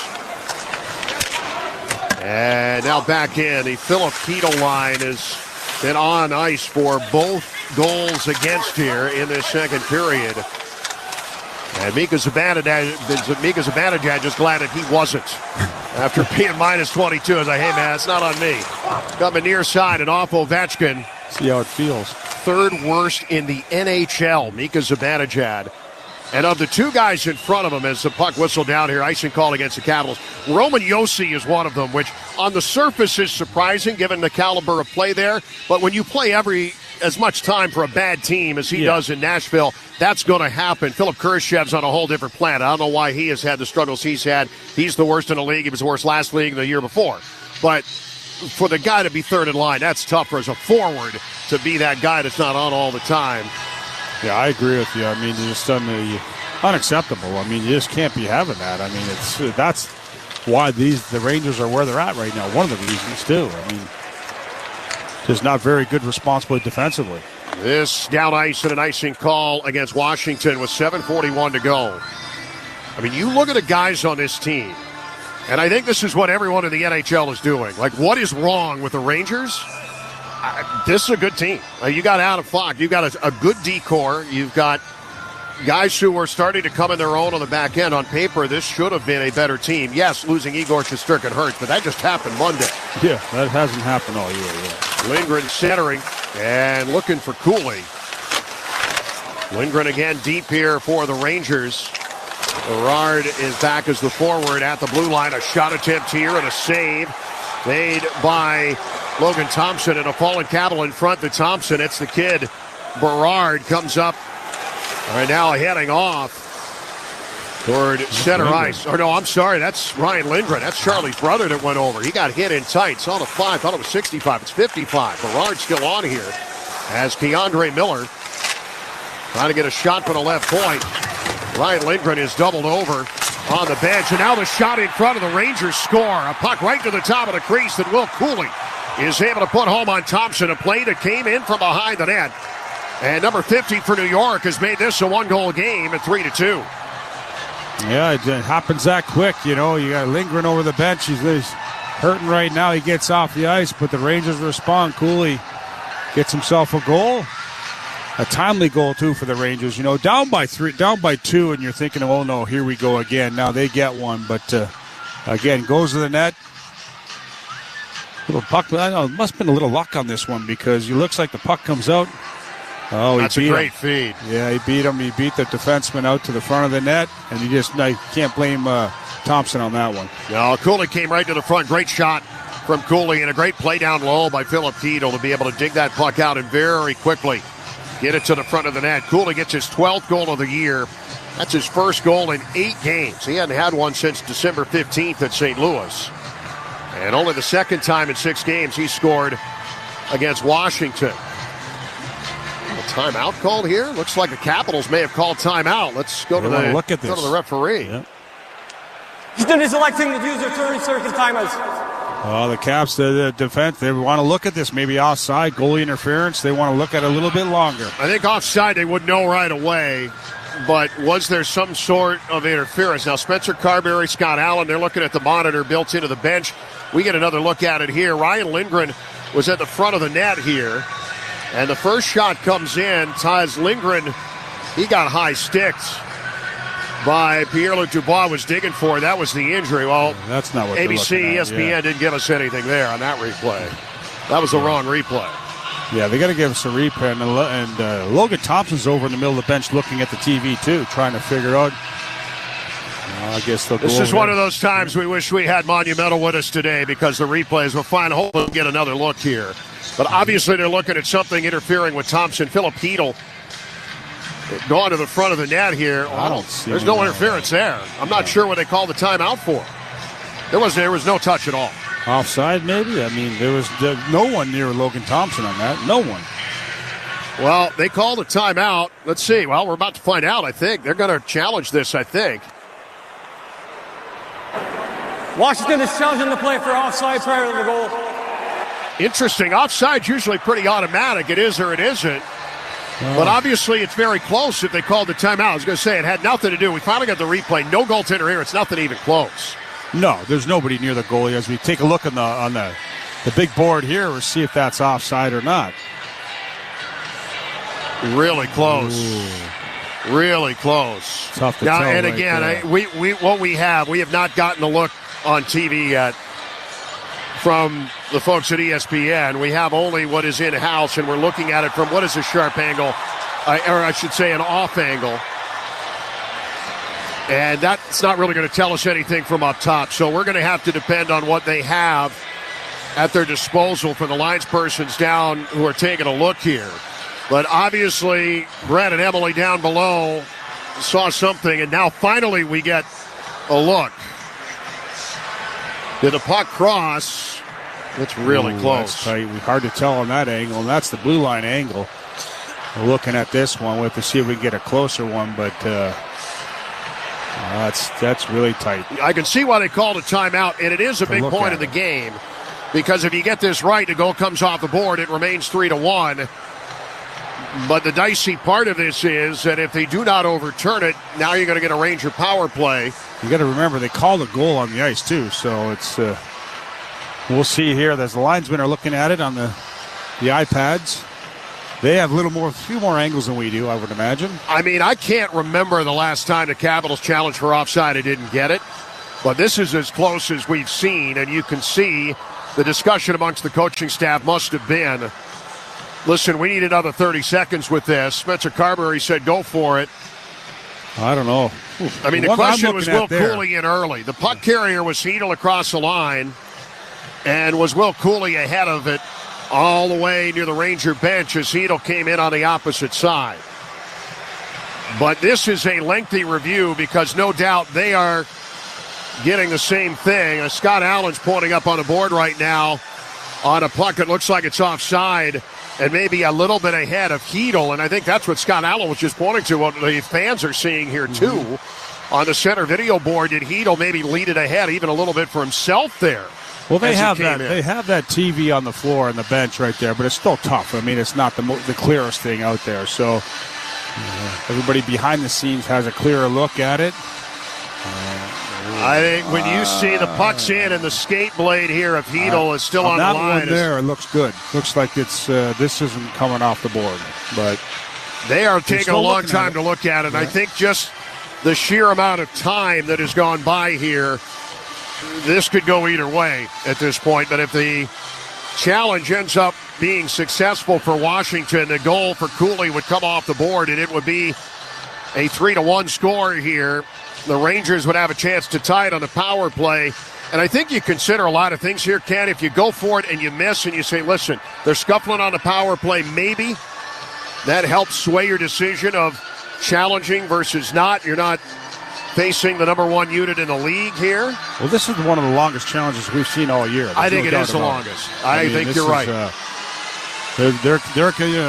And now back in. The Philip Keto line has been on ice for both goals against here in this second period. And Mika Zibanejad just glad that he wasn't. After being minus 22, I was like, hey, man, it's not on me. Coming near side and off Ovechkin. See how it feels. Third worst in the NHL, Mika Zibanejad. And of the two guys in front of him, as the puck whistled down here, icing call against the Capitals, Roman Josi is one of them, which on the surface is surprising given the caliber of play there. But when you play as much time for a bad team as he does in Nashville, that's going to happen. Philip Kurashev's on a whole different planet. I don't know why he has had the struggles he's had. He's the worst in the league. He was the worst last league the year before. But for the guy to be third in line, that's tougher as a forward to be that guy that's not on all the time. Yeah, I agree with you. I mean, it's just unacceptable. I mean, you just can't be having that. I mean, that's why the Rangers are where they're at right now. One of the reasons, too. I mean, just not very good responsibility defensively. This down ice and an icing call against Washington with 7:41 to go. I mean, you look at the guys on this team, and I think this is what everyone in the NHL is doing. Like, what is wrong with the Rangers? This is a good team. You got Adam Fox. You've got a good D-core. You've got guys who are starting to come in their own on the back end. On paper, this should have been a better team. Yes, losing Igor Shesterkin hurts, but that just happened Monday. Yeah, that hasn't happened all year. Yeah. Lindgren centering and looking for Cooley. Lindgren again deep here for the Rangers. Berard is back as the forward at the blue line. A shot attempt here and a save made by Logan Thompson, and a fallen Capital in front to Thompson. It's the kid. Berard comes up right now heading off toward center ice. Or no, I'm sorry, that's Ryan Lindgren. That's Charlie's brother that went over. He got hit in tight. Saw the 5. Thought it was 65. It's 55. Berard's still on here as Keandre Miller trying to get a shot from the left point. Ryan Lindgren is doubled over on the bench. And now the shot in front of the Rangers score. A puck right to the top of the crease that Will Cooley is able to put home on Thompson. A play that came in from behind the net. And number 50 for New York has made this a one-goal game at 3-2. Yeah, it happens that quick. You know, you got Lindgren over the bench. He's hurting right now. He gets off the ice, but the Rangers respond. Cooley gets himself a goal. A timely goal, too, for the Rangers. You know, down by 2, and you're thinking, oh, no, here we go again. Now they get one, but, again, goes to the net. Little puck, I know, it must have been a little luck on this one because it looks like the puck comes out. Oh, that's a great feed. Yeah, he beat him. He beat the defenseman out to the front of the net, and you can't blame Thompson on that one. No, Cooley came right to the front. Great shot from Cooley, and a great play down low by Philip Keedle to be able to dig that puck out and very quickly get it to the front of the net. Cooley gets his 12th goal of the year. That's his first goal in 8 games. He hadn't had one since December 15th at St. Louis. And only the second time in 6 games he scored against Washington. A timeout called here. Looks like the Capitals may have called timeout. Let's go to the referee. Yep. Houston is electing to use their 30-second timeouts. Oh, the Caps, the defense, they want to look at this. Maybe offside, goalie interference. They want to look at it a little bit longer. I think offside they would know right away. But was there some sort of interference? Now, Spencer Carberry, Scott Allen, they're looking at the monitor built into the bench. We get another look at it here. Ryan Lindgren was at the front of the net here. And the first shot comes in. Taz Lindgren, he got high sticks by Pierre-Luc Dubois, was digging for it. That was the injury. Well, that's not what ABC, ESPN didn't give us anything there on that replay. That was the wrong replay. Yeah, they got to give us a replay. And Logan Thompson's over in the middle of the bench looking at the TV, too, trying to figure out. I guess this is one of those times we wish we had Monumental with us today because the replays will find. Hopefully we'll get another look here. But obviously they're looking at something interfering with Thompson. Philip Keedle going to the front of the net here. I don't see. There's no interference there. I'm not sure what they called the timeout for. There was no touch at all. Offside, maybe? I mean, there was no one near Logan Thompson on that. No one. Well, they called a timeout. Let's see. Well, we're about to find out, I think. They're going to challenge this, I think. Washington is challenging the play for offside prior to the goal. Interesting. Offside's usually pretty automatic. It is or it isn't. But obviously it's very close if they called the timeout. I was going to say it had nothing to do. We finally got the replay. No goaltender here. It's nothing even close. No, there's nobody near the goalie. As we take a look on the big board here, we'll see if that's offside or not. Really close. Ooh. Really close. Tough to now, tell. And again, we have not gotten a look on TV yet from the folks at ESPN. We have only what is in-house, and we're looking at it from what is a sharp angle, or I should say an off angle. And that's not really going to tell us anything from up top. So we're going to have to depend on what they have at their disposal for the linespersons down who are taking a look here. But obviously, Brett and Emily down below saw something, and now finally we get a look. Did the puck cross? It's really close. That's tight. Hard to tell on that angle, and that's the blue line angle. We're looking at this one. We'll have to see if we can get a closer one, but that's really tight. I can see why they called a timeout, and it is a big point in the game, because if you get this right, the goal comes off the board, it remains 3-1. But the dicey part of this is that if they do not overturn it, now you're going to get a Ranger power play. You got to remember, they called a goal on the ice, too, so it's we'll see here. There's the linesmen are looking at it on the iPads. They have a few more angles than we do, I would imagine. I mean, I can't remember the last time the Capitals challenged for offside and didn't get it. But this is as close as we've seen, and you can see the discussion amongst the coaching staff must have been, listen, we need another 30 seconds with this. Spencer Carberry said go for it. I don't know. I mean, the question was Will Cooley in early. The puck carrier was Hedel across the line, and was Will Cooley ahead of it all the way near the Ranger bench as Hedel came in on the opposite side. But this is a lengthy review because no doubt they are getting the same thing. Scott Allen's pointing up on the board right now on a puck that looks like it's offside and maybe a little bit ahead of Hedel. And I think that's what Scott Allen was just pointing to, what the fans are seeing here too. On the center video board, did Hedel maybe lead it ahead even a little bit for himself there? Well, they have that. They have that TV on the floor and the bench right there, but it's still tough. I mean, it's not the clearest thing out there. So everybody behind the scenes has a clearer look at it. I think when you see the puck's in and the skate blade here of Hedel is still on the line. That one there, it looks good. Looks like it's this isn't coming off the board, but they are taking a long time to look at it. Yeah. I think just the sheer amount of time that has gone by here, this could go either way at this point. But if the challenge ends up being successful for Washington, the goal for Cooley would come off the board, and it would be a 3-1 score here. The Rangers would have a chance to tie it on the power play. And I think you consider a lot of things here, Ken. If you go for it and you miss and you say, listen, they're scuffling on the power play, maybe that helps sway your decision of challenging versus not. You're not facing the number one unit in the league here. Well, this is one of the longest challenges we've seen all year. I think it is the longest. I think you're right. They're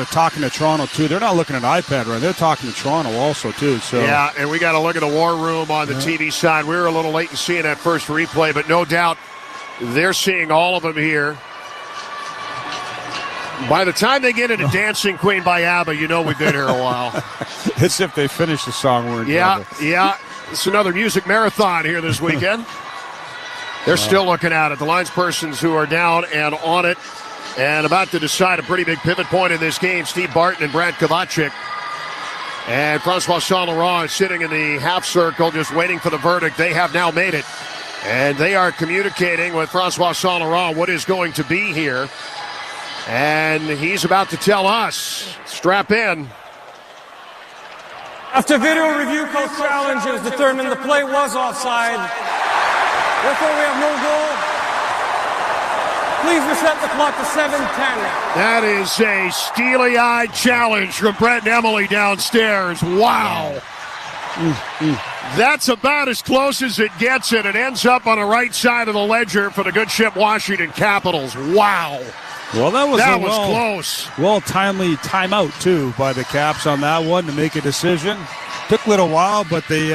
talking to Toronto, too. They're not looking at an iPad, right? They're talking to Toronto also, too. So yeah, and we got to look at the war room on the TV side. We were a little late in seeing that first replay, but no doubt they're seeing all of them here. By the time they get into Dancing Queen by ABBA, you know we've been here a while. It's if they finish the song, we're in trouble. Yeah. It's another music marathon here this weekend. They're still looking at it. The linespersons who are down and on it and about to decide a pretty big pivot point in this game, Steve Barton and Brad Kovacic. And Francois Saint-Laurent is sitting in the half circle just waiting for the verdict. They have now made it. And they are communicating with Francois Saint-Laurent what is going to be here. And he's about to tell us, strap in. After video review, coach challenges determined the play was offside. Therefore, we have no goal. Please reset the clock to 7:10. That is a steely-eyed challenge from Brett and Emily downstairs. Wow. That's about as close as it gets, and it ends up on the right side of the ledger for the good ship Washington Capitals. Wow. Well, that was close. Well-timely timeout, too, by the Caps on that one to make a decision. Took a little while, but they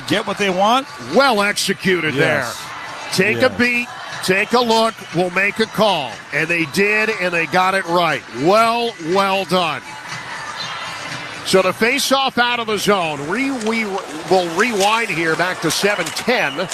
get what they want. Well executed there. Take a beat, take a look, we'll make a call. And they did, and they got it right. Well done. So the face-off out of the zone. We will rewind here back to 7:10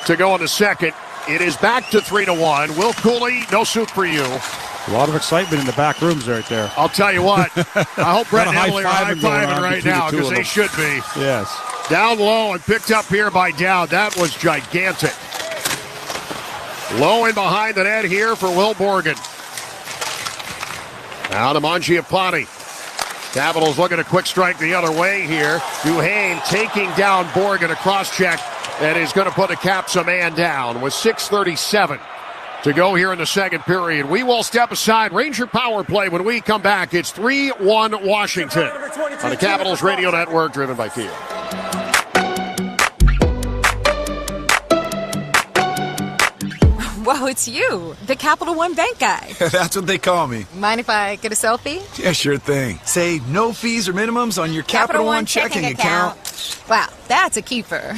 to go in the second. It is back to 3-1. Will Cooley, no soup for you. A lot of excitement in the back rooms right there. I'll tell you what. I hope Brett and Emily are high-fiving right now because they should be. Yes. Down low and picked up here by Dowd. That was gigantic. Low and behind the net here for Will Borgen. Now to Mangiapane. Capitals looking a quick strike the other way here. Duhaime taking down Borgen, a cross-check, and is going to put the Caps a man down with 6:37 to go here in the second period. We will step aside. Ranger power play when we come back. It's 3-1 Washington on the Capitals Radio Network, driven by Kia. Whoa, it's you, the Capital One Bank guy. That's what they call me. Mind if I get a selfie? Yeah, sure thing. Say no fees or minimums on your Capital One checking account. Wow, that's a keeper.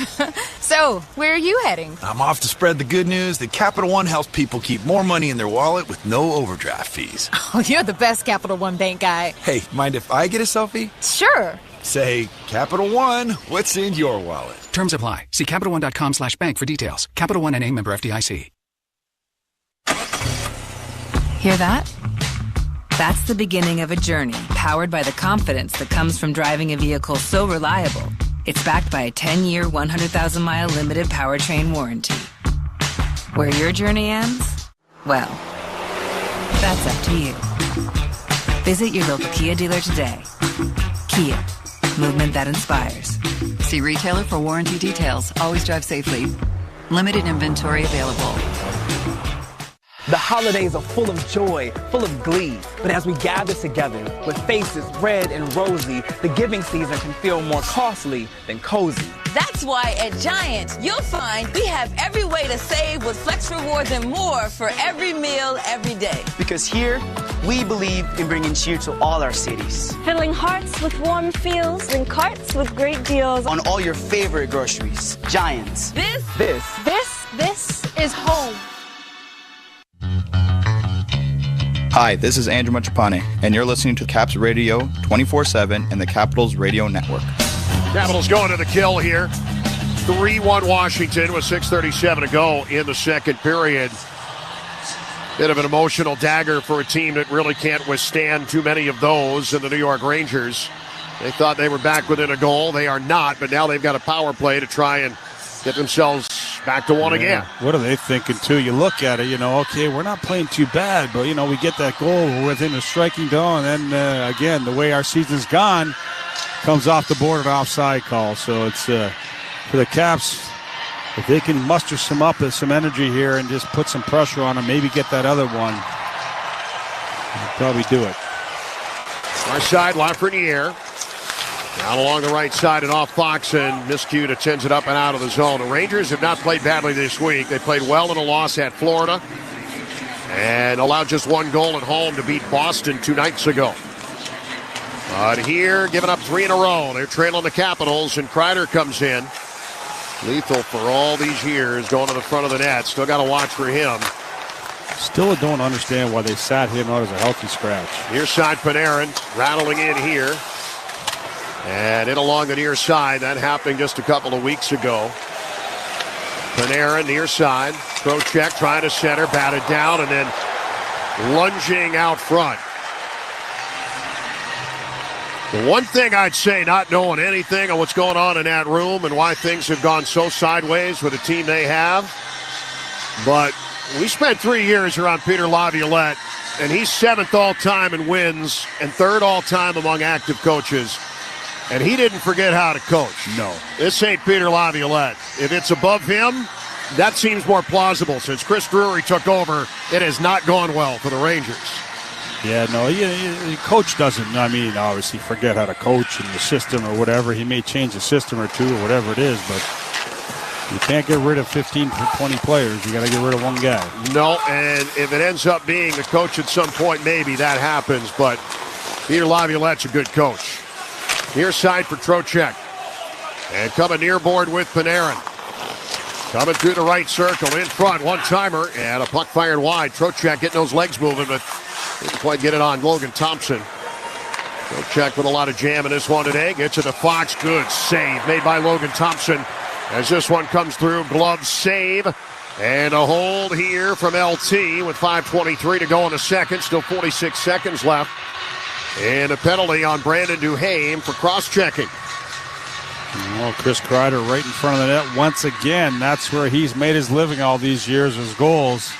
So, where are you heading? I'm off to spread the good news that Capital One helps people keep more money in their wallet with no overdraft fees. Oh, you're the best Capital One Bank guy. Hey, mind if I get a selfie? Sure. Say, Capital One, what's in your wallet? Terms apply. See CapitalOne.com/bank for details. Capital One NA, member FDIC. Hear that? That's the beginning of a journey powered by the confidence that comes from driving a vehicle so reliable. It's backed by a 10-year, 100,000-mile limited powertrain warranty. Where your journey ends? Well, that's up to you. Visit your local Kia dealer today. Kia, movement that inspires. See retailer for warranty details. Always drive safely. Limited inventory available. The holidays are full of joy, full of glee. But as we gather together with faces red and rosy, the giving season can feel more costly than cozy. That's why at Giant, you'll find we have every way to save with Flex Rewards and more for every meal, every day. Because here, we believe in bringing cheer to all our cities. Filling hearts with warm feels and carts with great deals. On all your favorite groceries. Giants. This is home. Hi, this is Andrew Mangiapane, and you're listening to Caps Radio 24/7 and the Capitals Radio Network. Capitals going to the kill here. 3-1 Washington with 6:37 to go in the second period. Bit of an emotional dagger for a team that really can't withstand too many of those in the New York Rangers. They thought they were back within a goal. They are not, but now they've got a power play to try and get themselves back to one again. What are they thinking, too? You look at it, okay, we're not playing too bad, but, we get that goal, we're within a striking zone, and then, again, the way our season's gone, comes off the board an offside call. So it's for the Caps, if they can muster some energy here and just put some pressure on them, maybe get that other one, they'll probably do it. Our side, Lafreniere. Down along the right side and off Fox, and miscued, it sends it up and out of the zone. The Rangers have not played badly this week. They played well in a loss at Florida and allowed just one goal at home to beat Boston 2 nights ago. But here, giving up 3 in a row. They're trailing the Capitals, and Kreider comes in. Lethal for all these years, going to the front of the net. Still got to watch for him. Still don't understand why they sat him out as a healthy scratch. Near side Panarin, rattling in here. And in along the near side, that happening just a couple of weeks ago. Panarin near side, Trocheck trying to center, batted down, and then lunging out front. The one thing I'd say, not knowing anything on what's going on in that room and why things have gone so sideways with the team they have, but we spent 3 years around Peter Laviolette, and he's 7th all-time in wins and 3rd all-time among active coaches. And he didn't forget how to coach. No. This ain't Peter Laviolette. If it's above him, that seems more plausible. Since Chris Drury took over, it has not gone well for the Rangers. Yeah, no, the coach doesn't, obviously forget how to coach in the system or whatever. He may change a system or two or whatever it is, but you can't get rid of 15 to 20 players. You got to get rid of one guy. No, and if it ends up being the coach at some point, maybe that happens. But Peter Laviolette's a good coach. Near side for Trocheck. And coming near board with Panarin. Coming through the right circle, in front, one-timer, and a puck fired wide. Trocheck getting those legs moving, but didn't quite get it on Logan Thompson. Trocheck with a lot of jam in this one today. Gets it to Fox. Good save made by Logan Thompson. As this one comes through, glove save. And a hold here from LT with 5:23 to go in the second. Still 46 seconds left. And a penalty on Brandon Duhaime for cross-checking. Well, Chris Kreider right in front of the net once again. That's where he's made his living all these years, his goals.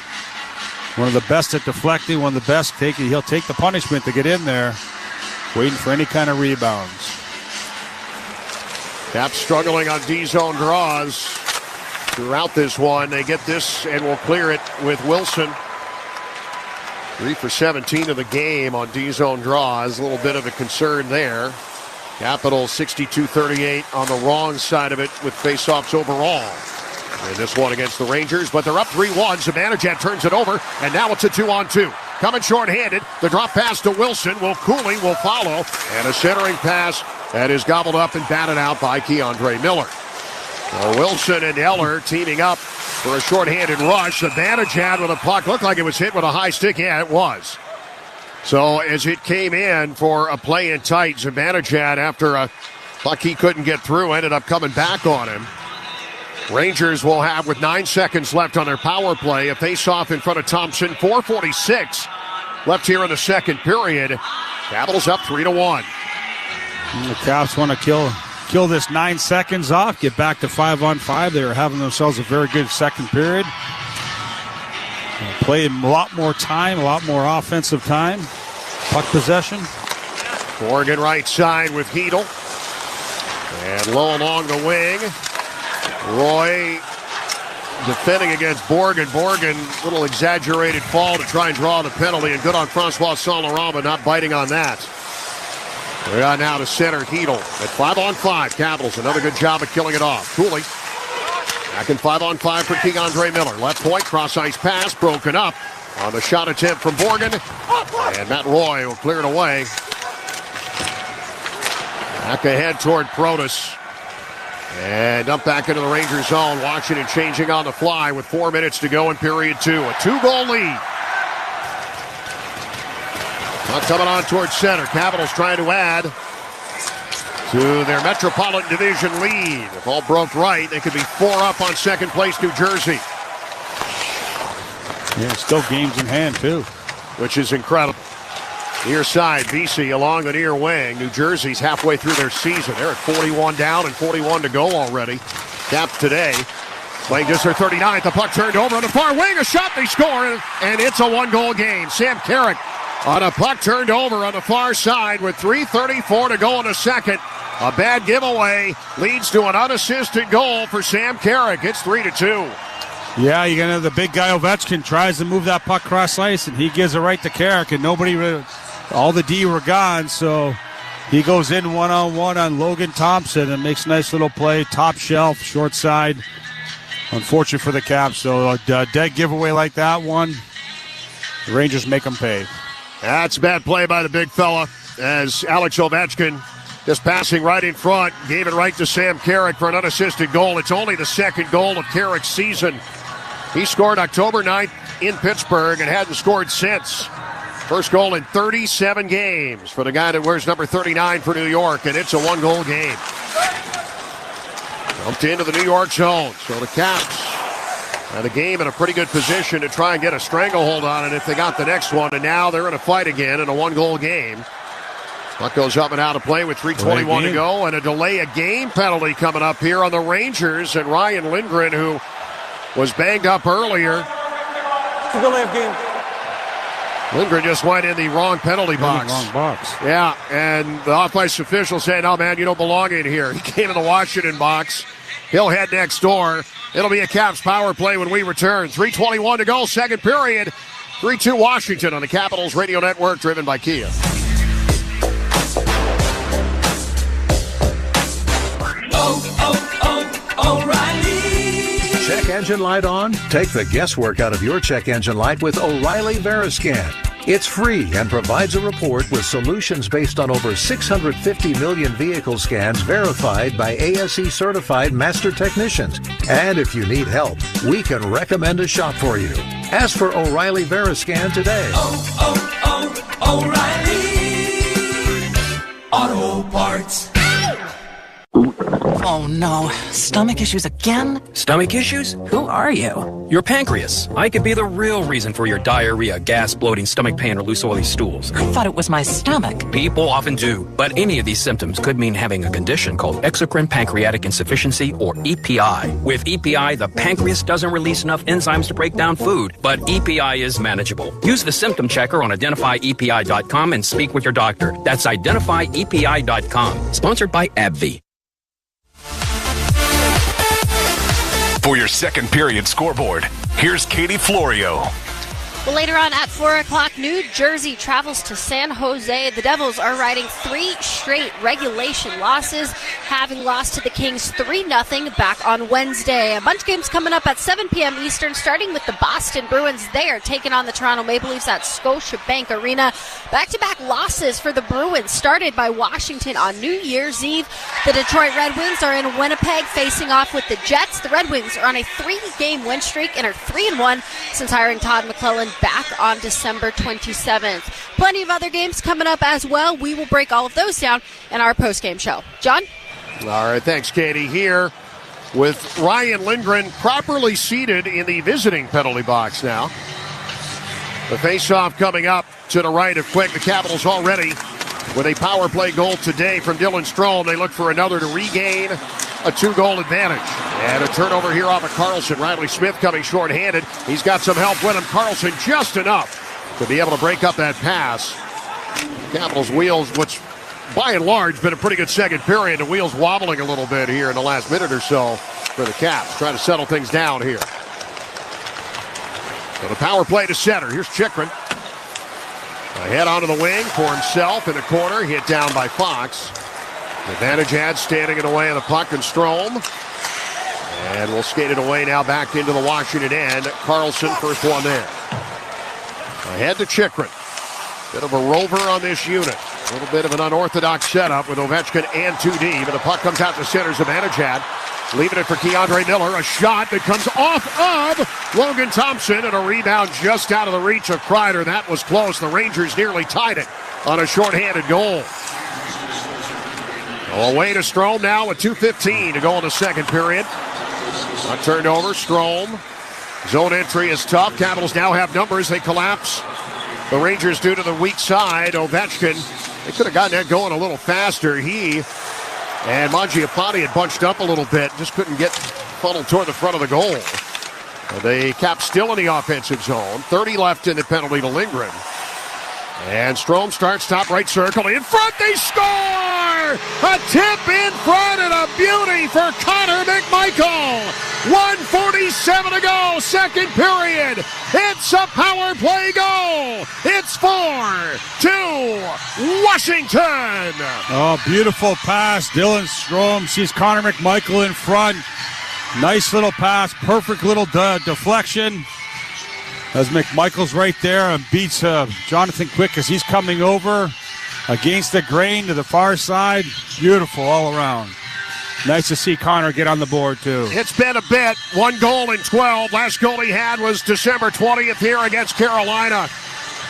One of the best at deflecting, one of the best. He'll take the punishment to get in there, waiting for any kind of rebounds. Caps struggling on D-zone draws throughout this one. They get this and will clear it with Wilson. 3 for 17 of the game on D-zone draws. A little bit of a concern there. Capitals 62-38 on the wrong side of it with faceoffs overall. And this one against the Rangers, but they're up 3-1. Zibanejad turns it over, and now it's a 2-on-2. Coming short-handed, the drop pass to Wilson. Cooling will follow, and a centering pass that is gobbled up and batted out by Keandre Miller. So Wilson and Eller teaming up for a short-handed rush. Zibanejad with a puck. Looked like it was hit with a high stick. Yeah, it was. So as it came in for a play in tight, Zibanejad, after a puck he couldn't get through, ended up coming back on him. Rangers will have, with 9 seconds left on their power play, a face-off in front of Thompson. 4:46 left here in the second period. Capitals up 3-1. And the Caps want to kill this 9 seconds off, get back to 5-on-5. They are having themselves a very good second period. Play a lot more time, a lot more offensive time. Puck possession. Morgan right side with Hedl. And low along the wing. Roy defending against Borgen. Borgen, little exaggerated fall to try and draw the penalty, and good on Francois Saint-Laurent, but not biting on that. We're on now to center Hedl at 5-on-5. Capitals, another good job of killing it off. Cooley back in 5-on-5 for Keandre Miller. Left point, cross-ice pass, broken up on the shot attempt from Borgen. And Matt Roy will clear it away. Back ahead toward Protas. And up back into the Rangers zone. Washington changing on the fly with 4 minutes to go in period 2. A 2-goal lead. Not coming on towards center. Capitals trying to add to their Metropolitan Division lead. If all broke right, they could be 4 up on second place New Jersey. Yeah, still games in hand, too. Which is incredible. Near side, BC along the near wing. New Jersey's halfway through their season. They're at 41 down and 41 to go already. Caps today playing just their 39th. The puck turned over on the far wing. A shot, they score, and it's a 1-goal game. Sam Carrick on a puck turned over on the far side with 3:34 to go in the second. A bad giveaway leads to an unassisted goal for Sam Carrick. It's 3-2. Yeah, you're going to have the big guy Ovechkin tries to move that puck cross ice, and he gives it right to Carrick, and all the D were gone, so he goes in one-on-one on Logan Thompson and makes a nice little play, top shelf, short side. Unfortunate for the Caps, so a dead giveaway like that one, the Rangers make them pay. That's a bad play by the big fella, as Alex Ovechkin just passing right in front, gave it right to Sam Carrick for an unassisted goal. It's only the second goal of Carrick's season. He scored October 9th in Pittsburgh and hadn't scored since. First goal in 37 games for the guy that wears number 39 for New York, and it's a 1-goal game. Jumped into the New York zone, so the Caps had the game in a pretty good position to try and get a stranglehold on it if they got the next one, and now they're in a fight again in a 1-goal game. Puck goes up and out of play with 3:21 to go, and a delay of game penalty coming up here on the Rangers, and Ryan Lindgren, who was banged up earlier. Delay of game. Lindgren just went in the wrong penalty box. Wrong box. Yeah, and the off-ice official saying, "Oh man, you don't belong in here." He came in the Washington box. He'll head next door. It'll be a Caps power play when we return. 3:21 to go, second period. 3-2 Washington on the Capitals Radio Network, driven by Kia. O'Reilly. Check engine light on? Take the guesswork out of your check engine light with O'Reilly Veriscan. It's free and provides a report with solutions based on over 650 million vehicle scans verified by ASE certified master technicians. And if you need help, we can recommend a shop for you. Ask for O'Reilly Veriscan today. O'Reilly Auto Parts. Oh no, stomach issues again? Stomach issues? Who are you? Your pancreas. I could be the real reason for your diarrhea, gas, bloating, stomach pain, or loose oily stools. I thought it was my stomach. People often do, but any of these symptoms could mean having a condition called exocrine pancreatic insufficiency, or EPI. With EPI, the pancreas doesn't release enough enzymes to break down food, but EPI is manageable. Use the symptom checker on identifyepi.com and speak with your doctor. That's identifyepi.com. Sponsored by AbbVie. For your second period scoreboard, here's Katie Florio. Well, later on at 4 o'clock, New Jersey travels to San Jose. The Devils are riding 3 straight regulation losses, having lost to the Kings 3-0 back on Wednesday. A bunch of games coming up at 7 p.m. Eastern, starting with the Boston Bruins. They are taking on the Toronto Maple Leafs at Scotiabank Arena. Back-to-back losses for the Bruins, started by Washington on New Year's Eve. The Detroit Red Wings are in Winnipeg facing off with the Jets. The Red Wings are on a 3-game win streak and are 3-1 since hiring Todd McClellan back on December 27th. Plenty of other games coming up as well. We will break all of those down in our post-game show. John? All right, thanks, Katie. Here with Ryan Lindgren properly seated in the visiting penalty box now. The face-off coming up to the right of Quick. The Capitals already with a power play goal today from Dylan Strome. They look for another to regain a 2-goal advantage. And a turnover here off of Carlson. Riley Smith coming short-handed. He's got some help with him. Carlson just enough to be able to break up that pass. Capitals wheels, which by and large been a pretty good second period. The wheels wobbling a little bit here in the last minute or so for the Caps. Trying to settle things down here. So the power play to center. Here's Chychrun. Ahead onto the wing for himself in the corner. Hit down by Fox. Advantage had standing in the way of the puck and Strome. And we'll skate it away now back into the Washington end. Carlson, first one there. Ahead to Chychrun. Bit of a rover on this unit. A little bit of an unorthodox setup with Ovechkin and 2D. But the puck comes out to center's advantage had. Leaving it for Keandre Miller. A shot that comes off of Logan Thompson. And a rebound just out of the reach of Kreider. That was close. The Rangers nearly tied it on a shorthanded goal. Away to Strome now with 2:15 to go in the second period. Not turned over. Strome. Zone entry is tough. Capitals now have numbers. They collapse. The Rangers due to the weak side. Ovechkin. They could have gotten that going a little faster. He and Mangiapane had bunched up a little bit. Just couldn't get funneled toward the front of the goal. The Caps still in the offensive zone. 30 left in the penalty to Lindgren. And Strome starts top right circle. In front, they score! A tip in front and a beauty for Connor McMichael. 1:47 to go, second period. It's a power play goal. It's 4-2 Washington. Oh, beautiful pass. Dylan Strome sees Connor McMichael in front. Nice little pass. Perfect little deflection. As McMichael's right there and beats Jonathan Quick as he's coming over against the grain to the far side. Beautiful all around. Nice to see Connor get on the board, too. It's been a bit. 1 goal in 12. Last goal he had was December 20th here against Carolina.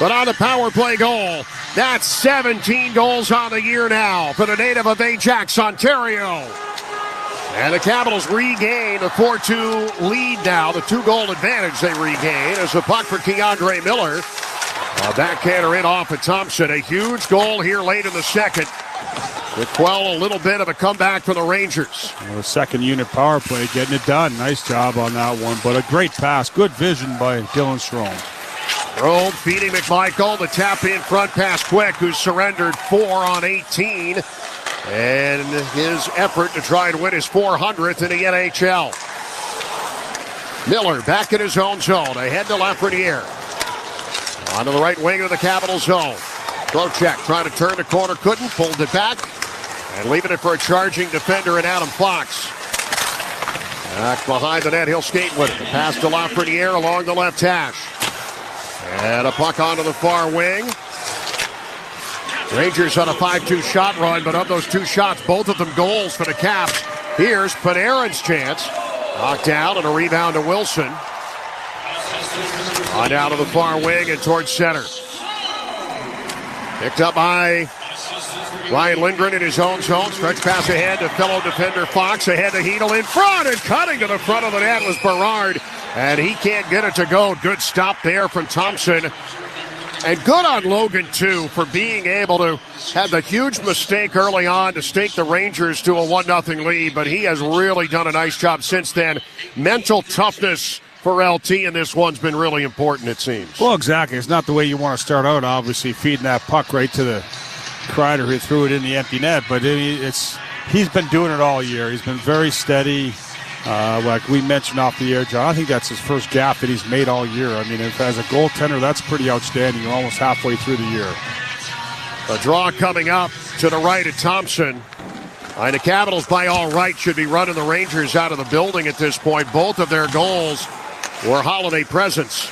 But on the power play goal, that's 17 goals on the year now for the native of Ajax, Ontario. And the Capitals regain a 4-2 lead now. The 2-goal advantage they regain as the puck for Keandre Miller. A backhander in off of Thompson. A huge goal here late in the second. With Quell a little bit of a comeback for the Rangers. Well, the second unit power play getting it done. Nice job on that one. But a great pass. Good vision by Dylan Strome. Strome feeding McMichael. The tap in front pass Quick, who surrendered 4 on 18. And his effort to try and win his 400th in the NHL. Miller back in his own zone. Ahead to Lafreniere. Onto the right wing of the Capital zone. Trocheck trying to turn the corner. Couldn't. Pulled it back. And leaving it for a charging defender in Adam Fox. Back behind the net. He'll skate with it. Pass to Lafreniere along the left hash. And a puck onto the far wing. Rangers on a 5-2 shot run, but of those 2 shots, both of them goals for the Caps. Here's Panarin's chance. Knocked down and a rebound to Wilson. On down to the far wing and towards center. Picked up by Ryan Lindgren in his own zone. Stretch pass ahead to fellow defender Fox. Ahead to Hedel in front, and cutting to the front of the net was Berard. And he can't get it to go. Good stop there from Thompson. And good on Logan, too, for being able to have the huge mistake early on to stake the Rangers to a 1-0 lead. But he has really done a nice job since then. Mental toughness for LT, and this one's been really important, it seems. Well, exactly. It's not the way you want to start out, obviously, feeding that puck right to the Kreider who threw it in the empty net. But he's been doing it all year. He's been very steady. Like we mentioned off the air, John, I think that's his first gap that he's made all year. I mean, if as a goaltender, that's pretty outstanding. You're almost halfway through the year. A draw coming up to the right of Thompson. And the Capitals, by all rights, should be running the Rangers out of the building at this point. Both of their goals were holiday presents.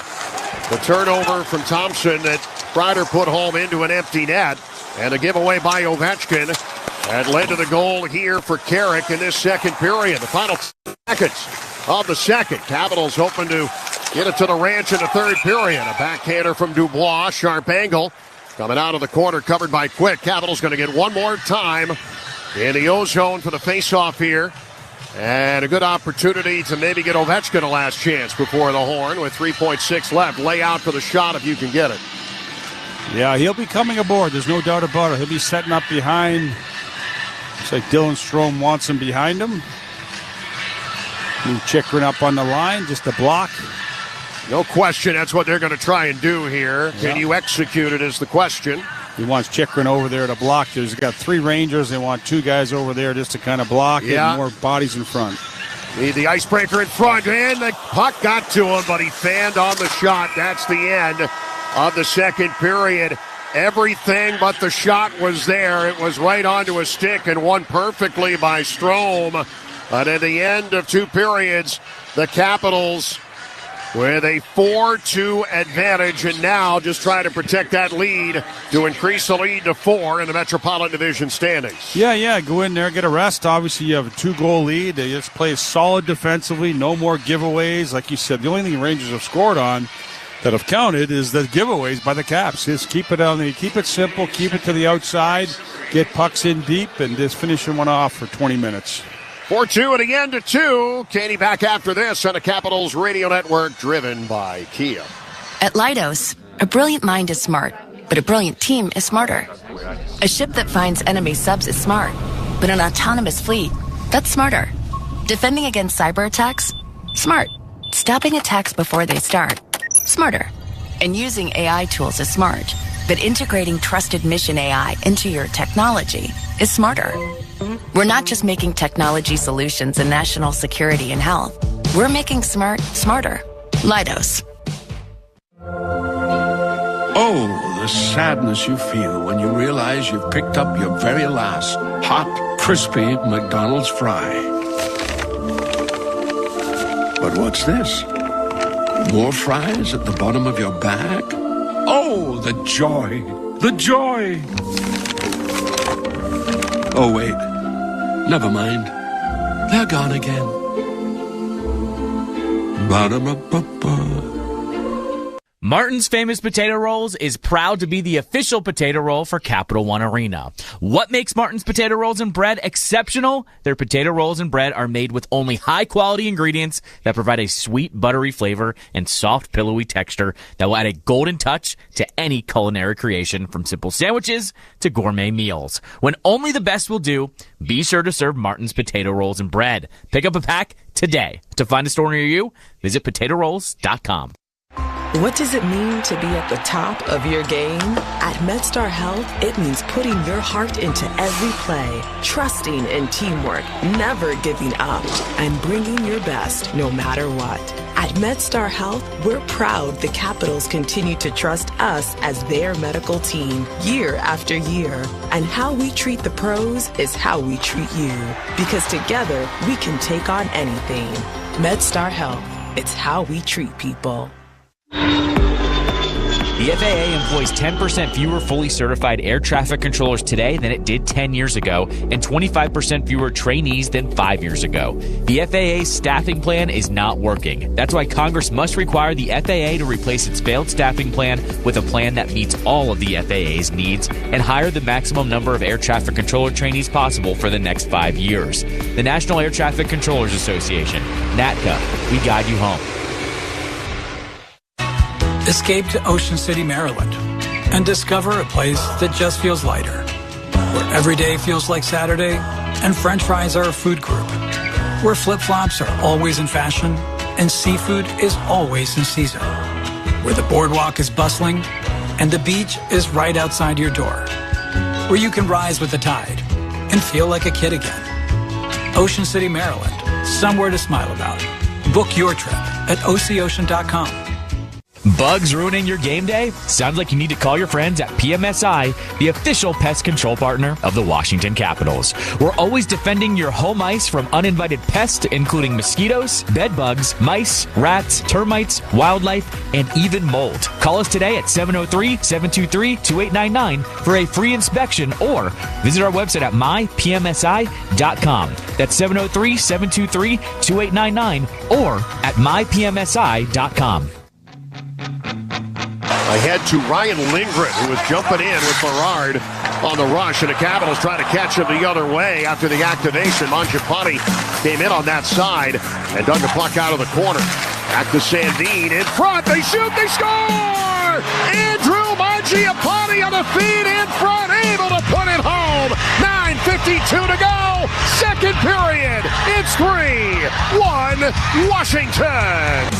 The turnover from Thompson that Kreider put home into an empty net. And a giveaway by Ovechkin that led to the goal here for Carrick in this second period. The final seconds of the second. Capitals hoping to get it to the ranch in the third period. A backhander from Dubois. Sharp angle. Coming out of the corner, covered by Quick. Capitals going to get one more time in the O-zone for the face-off here. And a good opportunity to maybe get Ovechkin a last chance before the horn with 3.6 left. Lay out for the shot if you can get it. Yeah, he'll be coming aboard. There's no doubt about it. He'll be setting up behind. Looks like Dylan Strome wants him behind him. Chychrun up on the line, just a block. No question, that's what they're going to try and do here. Can you execute it is the question. He wants Chychrun over there to block. There's got 3 Rangers. They want 2 guys over there just to kind of block it and more bodies in front. Need the icebreaker in front, and the puck got to him, but he fanned on the shot. That's the end of the second period. Everything but the shot was there. It was right onto a stick and won perfectly by Strome. But at the end of 2 periods, the Capitals with a 4-2 advantage, and now just trying to protect that lead to increase the lead to 4 in the Metropolitan Division standings. Yeah, go in there, get a rest. Obviously, you have a 2-goal lead. They just play solid defensively, no more giveaways. Like you said, the only thing the Rangers have scored on that have counted is the giveaways by the Caps. Just keep it on the, keep it simple, keep it to the outside, get pucks in deep, and just finishing one off for 20 minutes. 4-2 at the end of 2. Katie back after this on the Capitals Radio Network, driven by Kia. At Leidos, a brilliant mind is smart, but a brilliant team is smarter. A ship that finds enemy subs is smart, but an autonomous fleet, that's smarter. Defending against cyber attacks? Smart. Stopping attacks before they start? Smarter. And using AI tools is smart, but integrating trusted mission AI into your technology is smarter. We're not just making technology solutions in national security and health. We're making smart smarter. Leidos. Oh, the sadness you feel when you realize you've picked up your very last hot, crispy McDonald's fry. But what's this? More fries at the bottom of your bag? Oh, the joy! The joy! Oh, wait. Never mind. They're gone again. Ba-da-ba-ba-ba. Martin's Famous Potato Rolls is proud to be the official potato roll for Capital One Arena. What makes Martin's Potato Rolls and Bread exceptional? Their potato rolls and bread are made with only high-quality ingredients that provide a sweet, buttery flavor and soft, pillowy texture that will add a golden touch to any culinary creation, from simple sandwiches to gourmet meals. When only the best will do, be sure to serve Martin's Potato Rolls and Bread. Pick up a pack today. To find a store near you, visit PotatoRolls.com. What does it mean to be at the top of your game? At MedStar Health, it means putting your heart into every play, trusting in teamwork, never giving up, and bringing your best no matter what. At MedStar Health, we're proud the Capitals continue to trust us as their medical team year after year. And how we treat the pros is how we treat you. Because together, we can take on anything. MedStar Health, it's how we treat people. The FAA employs 10% fewer fully certified air traffic controllers today than it did 10 years ago, and 25% fewer trainees than 5 years ago. The FAA's staffing plan is not working. That's why Congress must require the FAA to replace its failed staffing plan with a plan that meets all of the FAA's needs and hire the maximum number of air traffic controller trainees possible for the next 5 years. The National Air Traffic Controllers Association, NATCA, we guide you home. Escape to Ocean City, Maryland, and discover a place that just feels lighter, where every day feels like Saturday and French fries are a food group, where flip-flops are always in fashion and seafood is always in season, where the boardwalk is bustling and the beach is right outside your door, where you can rise with the tide and feel like a kid again. Ocean City, Maryland, somewhere to smile about. Book your trip at OCOcean.com. Bugs ruining your game day? Sounds like you need to call your friends at PMSI, the official pest control partner of the Washington Capitals. We're always defending your home ice from uninvited pests, including mosquitoes, bed bugs, mice, rats, termites, wildlife, and even mold. Call us today at 703-723-2899 for a free inspection or visit our website at mypmsi.com. That's 703-723-2899 or at mypmsi.com. Ahead to Ryan Lindgren, who was jumping in with Berard on the rush, and the Capitals trying to catch him the other way after the activation. Mangiapane came in on that side and dug the puck out of the corner. Back to Sandin in front. They shoot, they score! Andrew Mangiapane on the feed in front, able to put it home. 9:52 to go. Second period. It's 3-1 Washington.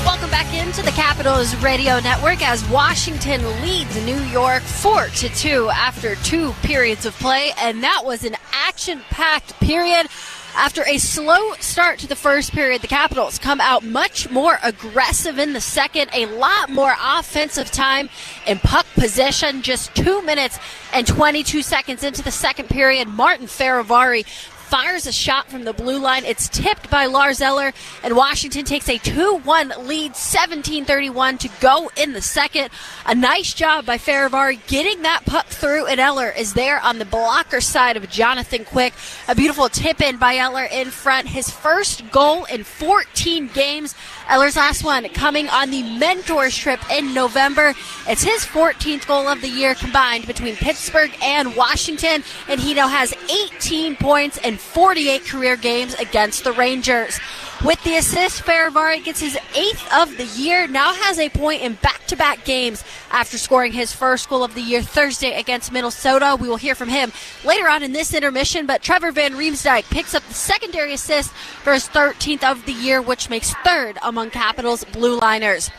Welcome back into the Capitals Radio Network as Washington leads New York 4-2 after 2 periods of play, and that was an action-packed period. After a slow start to the first period, the Capitals come out much more aggressive in the second, a lot more offensive time and puck possession. Just 2 minutes and 22 seconds into the second period, Martin Faravari fires a shot from the blue line. It's tipped by Lars Eller, and Washington takes a 2-1 lead, 17:31 to go in the second. A nice job by Faravari getting that puck through, and Eller is there on the blocker side of Jonathan Quick. A beautiful tip-in by Eller in front. His first goal in 14 games. Eller's last one coming on the Mentors trip in November. It's his 14th goal of the year combined between Pittsburgh and Washington, and he now has 18 points in 48 career games against the Rangers. With the assist, Faravari gets his 8th of the year, now has a point in back-to-back games after scoring his first goal of the year Thursday against Minnesota. We will hear from him later on in this intermission, but Trevor Van Riemsdyk picks up the secondary assist for his 13th of the year, which makes third among Capitals blue liners.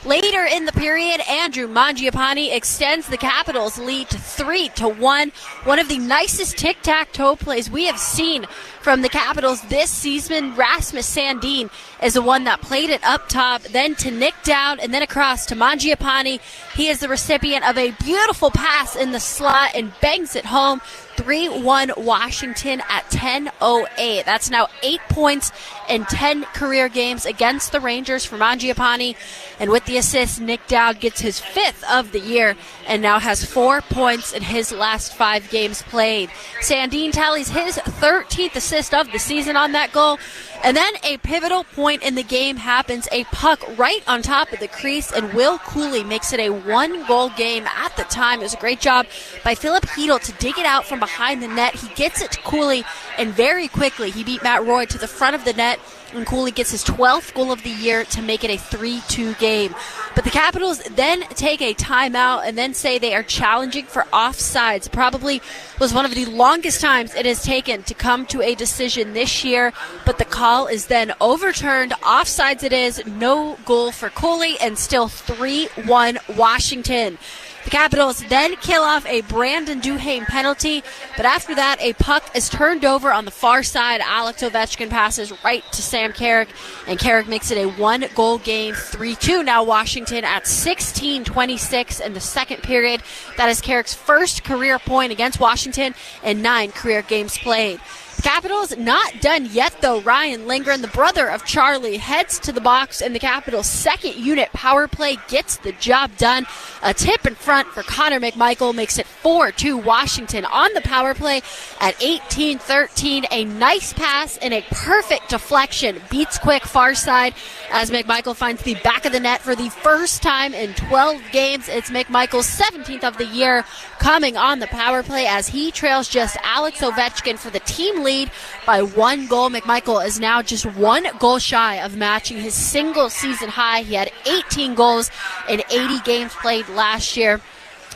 Later in the period, Andrew Mangiapane extends the Capitals' lead to 3-1. One of the nicest tic-tac-toe plays we have seen from the Capitals this season. Rasmus Sandin is the one that played it up top, then to Nick Dowd, and then across to Mangiapane. He is the recipient of a beautiful pass in the slot and bangs it home. 3-1 Washington at 10:08. That's now 8 points in 10 career games against the Rangers for Mangiapane. And with the assist, Nick Dowd gets his 5th of the year and now has 4 points in his last 5 games played. Sandin tallies his 13th assist of the season on that goal. And then a pivotal point in the game happens. A puck right on top of the crease, and Will Cooley makes it a 1-goal game at the time. It was a great job by Philip Hedl to dig it out from behind the net. He gets it to Cooley, and very quickly he beat Matt Roy to the front of the net, and Cooley gets his 12th goal of the year to make it a 3-2 game. But the Capitals then take a timeout and then say they are challenging for offsides. Probably was one of the longest times it has taken to come to a decision this year, but the call is then overturned. Offsides it is, no goal for Cooley, and still 3-1 Washington. The Capitals then kill off a Brandon Duhaime penalty, but after that, a puck is turned over on the far side. Alex Ovechkin passes right to Sam Carrick, and Carrick makes it a 1-goal game, 3-2. Now Washington at 16:26 in the second period. That is Carrick's first career point against Washington in 9 career games played. The Capitals not done yet, though. Ryan Lindgren, the brother of Charlie, heads to the box, and the Capitals' second unit power play gets the job done. A tip in front for Connor McMichael makes it 4-2 Washington on the power play at 18-13. A nice pass and a perfect deflection beats quick far side as McMichael finds the back of the net for the first time in 12 games. It's McMichael's 17th of the year coming on the power play as he trails just Alex Ovechkin for the team lead by 1 goal. McMichael is now just 1 goal shy of matching his single season high. He had 18 goals in 80 games played last year.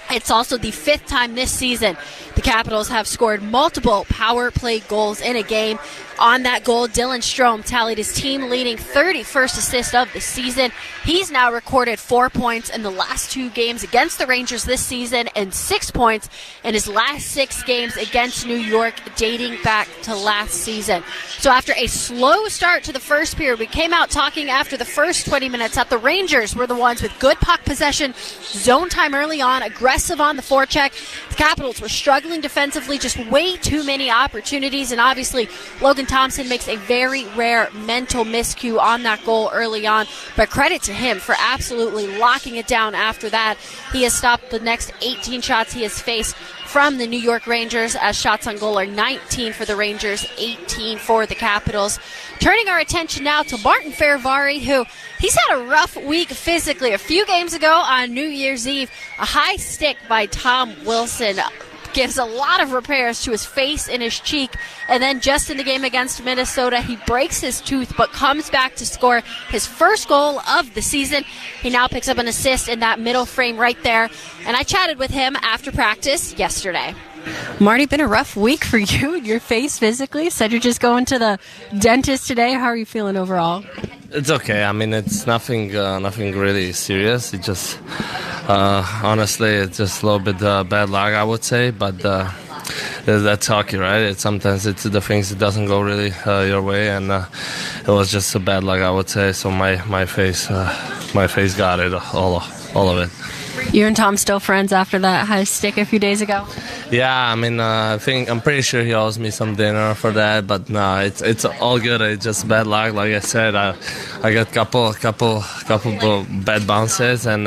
It's also the 5th time this season the Capitals have scored multiple power play goals in a game. On that goal, Dylan Strome tallied his team-leading 31st assist of the season. He's now recorded 4 points in the last 2 games against the Rangers this season and 6 points in his last 6 games against New York, dating back to last season. So after a slow start to the first period, we came out talking after the first 20 minutes that the Rangers were the ones with good puck possession, zone time early on, aggressive on the forecheck. The Capitals were struggling defensively, just way too many opportunities, and obviously Logan Thompson makes a very rare mental miscue on that goal early on, but credit to him for absolutely locking it down after that. He has stopped the next 18 shots he has faced from the New York Rangers, as shots on goal are 19 for the Rangers, 18 for the Capitals. Turning our attention now to Martin Fehérváry, who he's had a rough week physically. A few games ago on New Year's Eve, a high stick by Tom Wilson gives a lot of repairs to his face and his cheek, and then just in the game against Minnesota, he breaks his tooth but comes back to score his first goal of the season. He now picks up an assist in that middle frame right there, and I chatted with him after practice yesterday. Marty, been a rough week for you and your face physically. Said you're just going to the dentist today. How are you feeling overall? It's okay. I mean, it's nothing really serious. It just, honestly, it's just a little bit bad luck, I would say. But that's hockey, right? Sometimes it's the things that doesn't go really your way, and it was just a bad luck, I would say. So my face got it, all of it. You and Tom still friends after that high stick a few days ago? Yeah, I mean, I'm pretty sure he owes me some dinner for that, but no, it's all good. It's just bad luck. Like I said, I got couple bad bounces and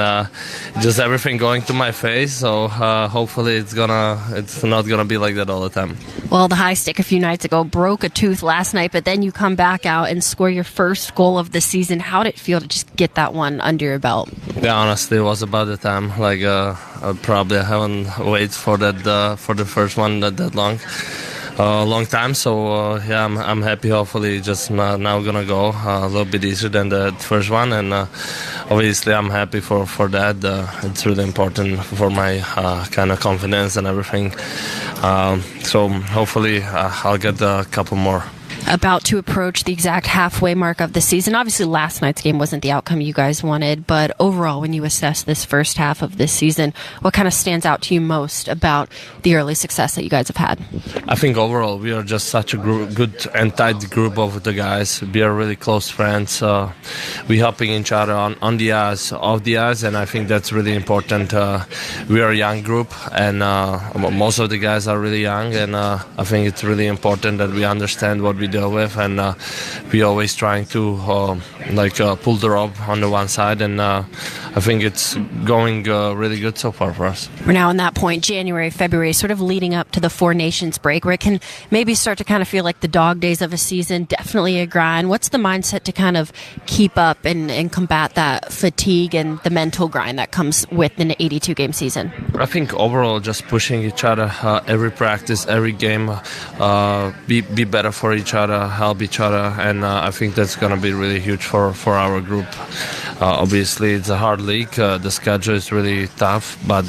just everything going to my face. So hopefully it's not gonna be like that all the time. Well, the high stick a few nights ago broke a tooth last night, but then you come back out and score your first goal of the season. How did it feel to just get that one under your belt? Yeah, honestly, it was about the time. Like probably I haven't waited for that for the first one that long time. So yeah, I'm happy. Hopefully, just now gonna go a little bit easier than the first one, and obviously I'm happy for that. It's really important for my kind of confidence and everything. So hopefully I'll get a couple more. About to approach the exact halfway mark of the season. Obviously, last night's game wasn't the outcome you guys wanted, but overall, when you assess this first half of this season, what kind of stands out to you most about the early success that you guys have had? I think overall, we are just such a good and tight group of the guys. We are really close friends. We're helping each other on the ice, off the ice, and I think that's really important. We are a young group, and most of the guys are really young, and I think it's really important that we understand what we deal with, and we always trying to pull the rope on the one side, and I think it's going really good so far for us. We're now in that point, January, February, sort of leading up to the Four Nations break, where it can maybe start to kind of feel like the dog days of a season, definitely a grind. What's the mindset to kind of keep up and combat that fatigue and the mental grind that comes with an 82-game season? I think overall just pushing each other every practice, every game, be better for each other, help each other, and I think that's going to be really huge for our group. Obviously, it's a hard league. The schedule is really tough, but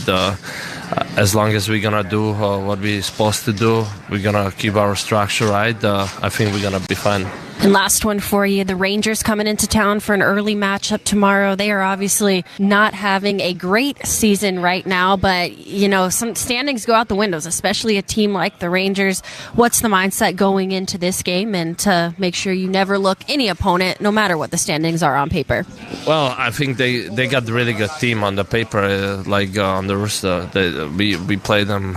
as long as we're going to do what we're supposed to do, we're going to keep our structure right, I think we're going to be fine. And last one for you, the Rangers coming into town for an early matchup tomorrow. They are obviously not having a great season right now, but, you know, some standings go out the windows, especially a team like the Rangers. What's the mindset going into this game and to make sure you never look any opponent, no matter what the standings are on paper? Well, I think they got a really good team on the paper, like on the roster. We play them,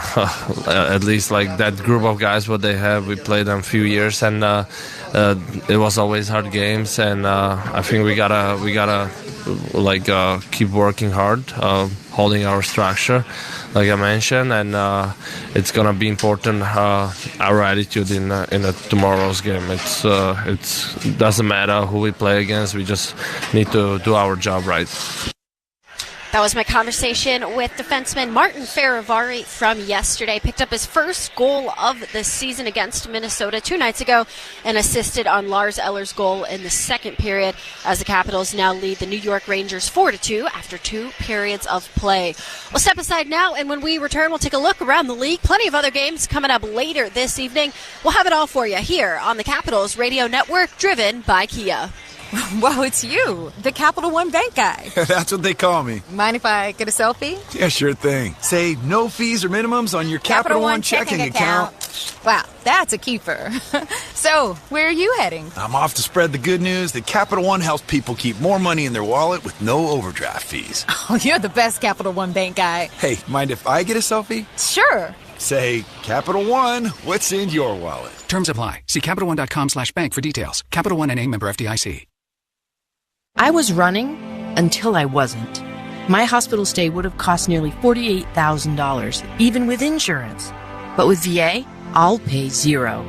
at least like that group of guys, what they have, we played them a few years, and it was always hard games, and I think we gotta keep working hard, holding our structure, like I mentioned, and it's gonna be important our attitude in tomorrow's game. It doesn't matter who we play against. We just need to do our job right. That was my conversation with defenseman Martin Faravari from yesterday. Picked up his first goal of the season against Minnesota 2 nights ago and assisted on Lars Eller's goal in the second period as the Capitals now lead the New York Rangers 4-2 after 2 periods of play. We'll step aside now, and when we return, we'll take a look around the league. Plenty of other games coming up later this evening. We'll have it all for you here on the Capitals Radio Network, driven by Kia. Whoa, it's you, the Capital One Bank guy. That's what they call me. Mind if I get a selfie? Yeah, sure thing. Say no fees or minimums on your Capital One checking account. Wow, that's a keeper. So, where are you heading? I'm off to spread the good news that Capital One helps people keep more money in their wallet with no overdraft fees. Oh, you're the best Capital One Bank guy. Hey, mind if I get a selfie? Sure. Say, Capital One, what's in your wallet? Terms apply. See CapitalOne.com/bank for details. Capital One NA, member FDIC. I was running until I wasn't. My hospital stay would have cost nearly $48,000, even with insurance. But with VA, I'll pay $0.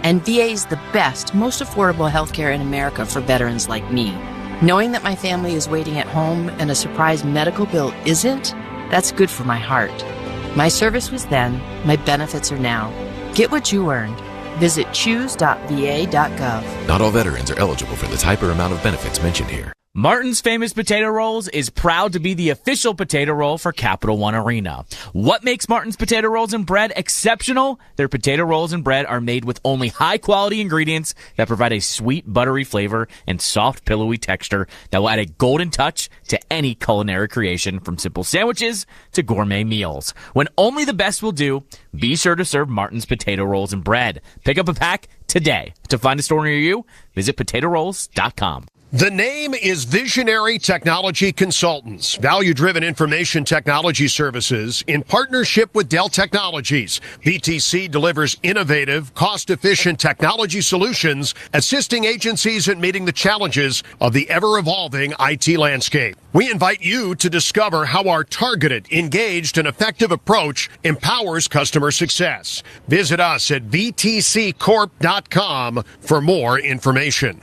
And VA is the best, most affordable healthcare in America for veterans like me. Knowing that my family is waiting at home and a surprise medical bill isn't, that's good for my heart. My service was then, my benefits are now. Get what you earned. Visit choose.va.gov. Not all veterans are eligible for the type or amount of benefits mentioned here. Martin's Famous Potato Rolls is proud to be the official potato roll for Capital One Arena. What makes Martin's Potato Rolls and Bread exceptional? Their potato rolls and bread are made with only high-quality ingredients that provide a sweet, buttery flavor and soft, pillowy texture that will add a golden touch to any culinary creation, from simple sandwiches to gourmet meals. When only the best will do, be sure to serve Martin's Potato Rolls and Bread. Pick up a pack today. To find a store near you, visit potatorolls.com. The name is Visionary Technology Consultants, value-driven information technology services in partnership with Dell Technologies. VTC delivers innovative, cost-efficient technology solutions, assisting agencies in meeting the challenges of the ever-evolving IT landscape. We invite you to discover how our targeted, engaged, and effective approach empowers customer success. Visit us at vtccorp.com for more information.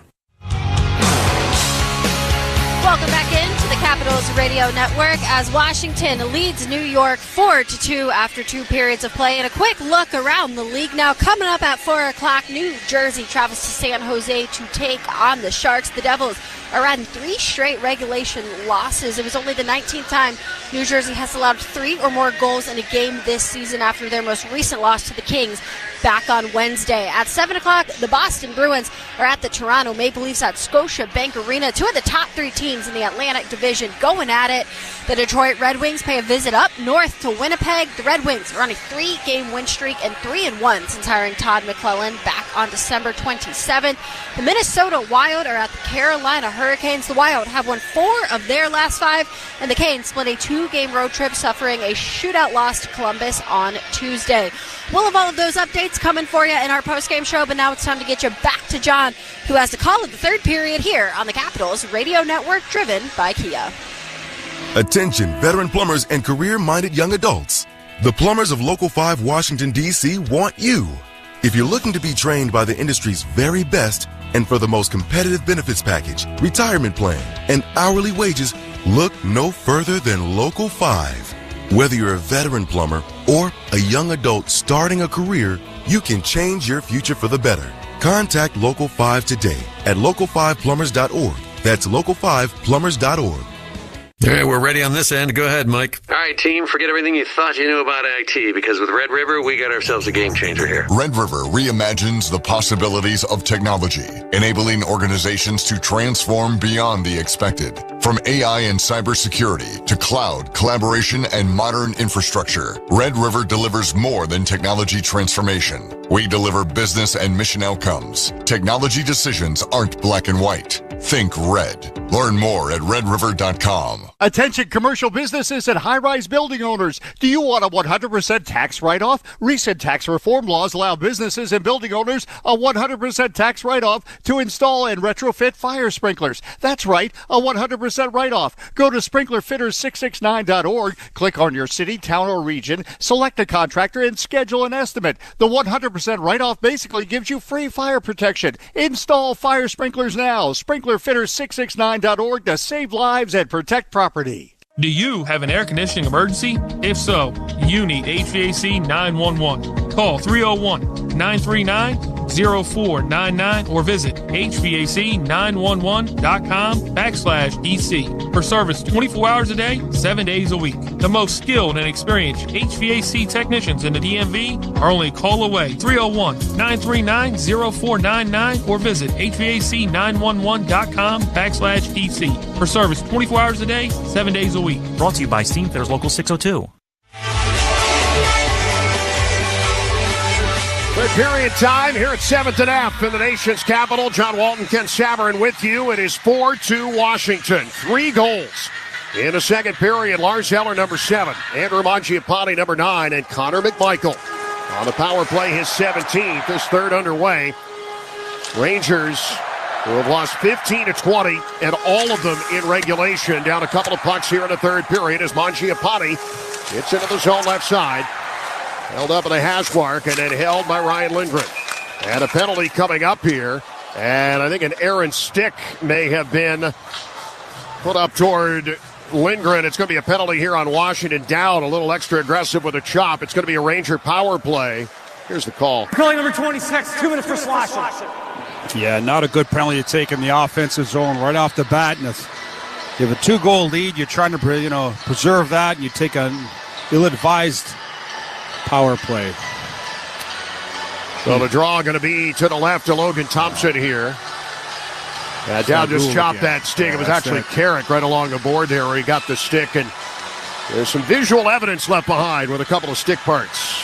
Welcome back into the Capitals Radio Network as Washington leads New York 4-2 after 2 periods of play. And a quick look around the league now. Coming up at 4 o'clock, New Jersey travels to San Jose to take on the Sharks. The Devils are on 3 straight regulation losses. It was only the 19th time New Jersey has allowed 3 or more goals in a game this season after their most recent loss to the Kings back on Wednesday. At 7 o'clock, the Boston Bruins are at the Toronto Maple Leafs at Scotia Bank Arena. 2 of the top 3 teams in the Atlantic Division going at it. The Detroit Red Wings pay a visit up north to Winnipeg. The Red Wings are on a 3-game win streak and 3-1 since hiring Todd McClellan back on December 27th. The Minnesota Wild are at the Carolina Hurricanes. The Wild have won 4 of their last 5, and the Canes split a 2-game road trip, suffering a shootout loss to Columbus on Tuesday. We'll have all of those updates coming for you in our post-game show, but now it's time to get you back to John, who has the call of the third period here on the Capitals Radio Network, driven by Kia. Attention, veteran plumbers and career-minded young adults. The plumbers of Local 5 Washington, D.C. want you. If you're looking to be trained by the industry's very best and for the most competitive benefits package, retirement plan, and hourly wages, look no further than Local 5. Whether you're a veteran plumber or a young adult starting a career, you can change your future for the better. Contact Local 5 today at local5plumbers.org. That's local5plumbers.org. All right, we're ready on this end. Go ahead, Mike. All right, team, forget everything you thought you knew about IT, because with Red River, we got ourselves a game changer here. Red River reimagines the possibilities of technology, enabling organizations to transform beyond the expected. From AI and cybersecurity to cloud, collaboration, and modern infrastructure, Red River delivers more than technology transformation. We deliver business and mission outcomes. Technology decisions aren't black and white. Think red. Learn more at redriver.com. Attention commercial businesses and high-rise building owners. Do you want a 100% tax write-off? Recent tax reform laws allow businesses and building owners a 100% tax write-off to install and retrofit fire sprinklers. That's right, a 100% write-off. Go to sprinklerfitters669.org, click on your city, town, or region, select a contractor, and schedule an estimate. The 100% write-off basically gives you free fire protection. Install fire sprinklers now. Sprinklerfitters669.org to save lives and protect property. Do you have an air conditioning emergency? If so, you need HVAC 911. Call 301-939-0499 or visit HVAC911.com/EC for service 24 hours a day, 7 days a week. The most skilled and experienced HVAC technicians in the DMV are only a call away. 301-939-0499 or visit HVAC911.com/EC for service 24 hours a day, 7 days a week. Brought to you by Steam Fitters Local 602. Third period time here at 7th and F in the nation's capital. John Walton, Ken Savarin with you. It is 4-2 Washington. 3 goals in the second period. Lars Eller, number 7. Andrew Mangiapane, number 9. And Connor McMichael on the power play, his 17th. His third underway. Rangers, who have lost 15-20, and all of them in regulation. Down a couple of pucks here in the third period as Mangiapane gets into the zone left side. Held up at the hash mark and then held by Ryan Lindgren. And a penalty coming up here. And I think an errant stick may have been put up toward Lindgren. It's going to be a penalty here on Washington. Down a little extra aggressive with a chop. It's going to be a Ranger power play. Here's the call. Penalty number 26, 2 minutes for slashing. Yeah, not a good penalty to take in the offensive zone right off the bat. And if you have a 2-goal lead, you're trying to preserve that, and you take an ill-advised power play. So the draw going to be to the left to Logan Thompson here. Dow just chopped that stick. It was actually Carrick right along the board there where he got the stick, and there's some visual evidence left behind with a couple of stick parts.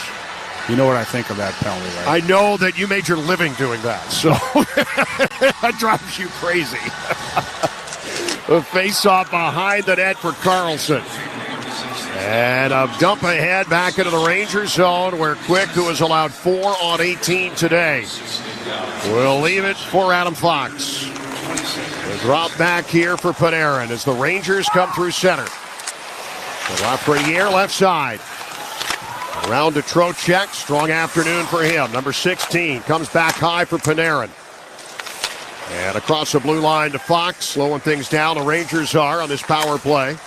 You know what I think of that penalty, right? I know that you made your living doing that, so that drives you crazy. A face-off behind the net for Carlson. And a dump ahead back into the Ranger zone where Quick, who has allowed 4 on 18 today, will leave it for Adam Fox. The drop back here for Panarin as the Rangers come through center. The Lafreniere left side. Around to Trocheck. Strong afternoon for him. Number 16 comes back high for Panarin. And across the blue line to Fox. Slowing things down. The Rangers are on this power play.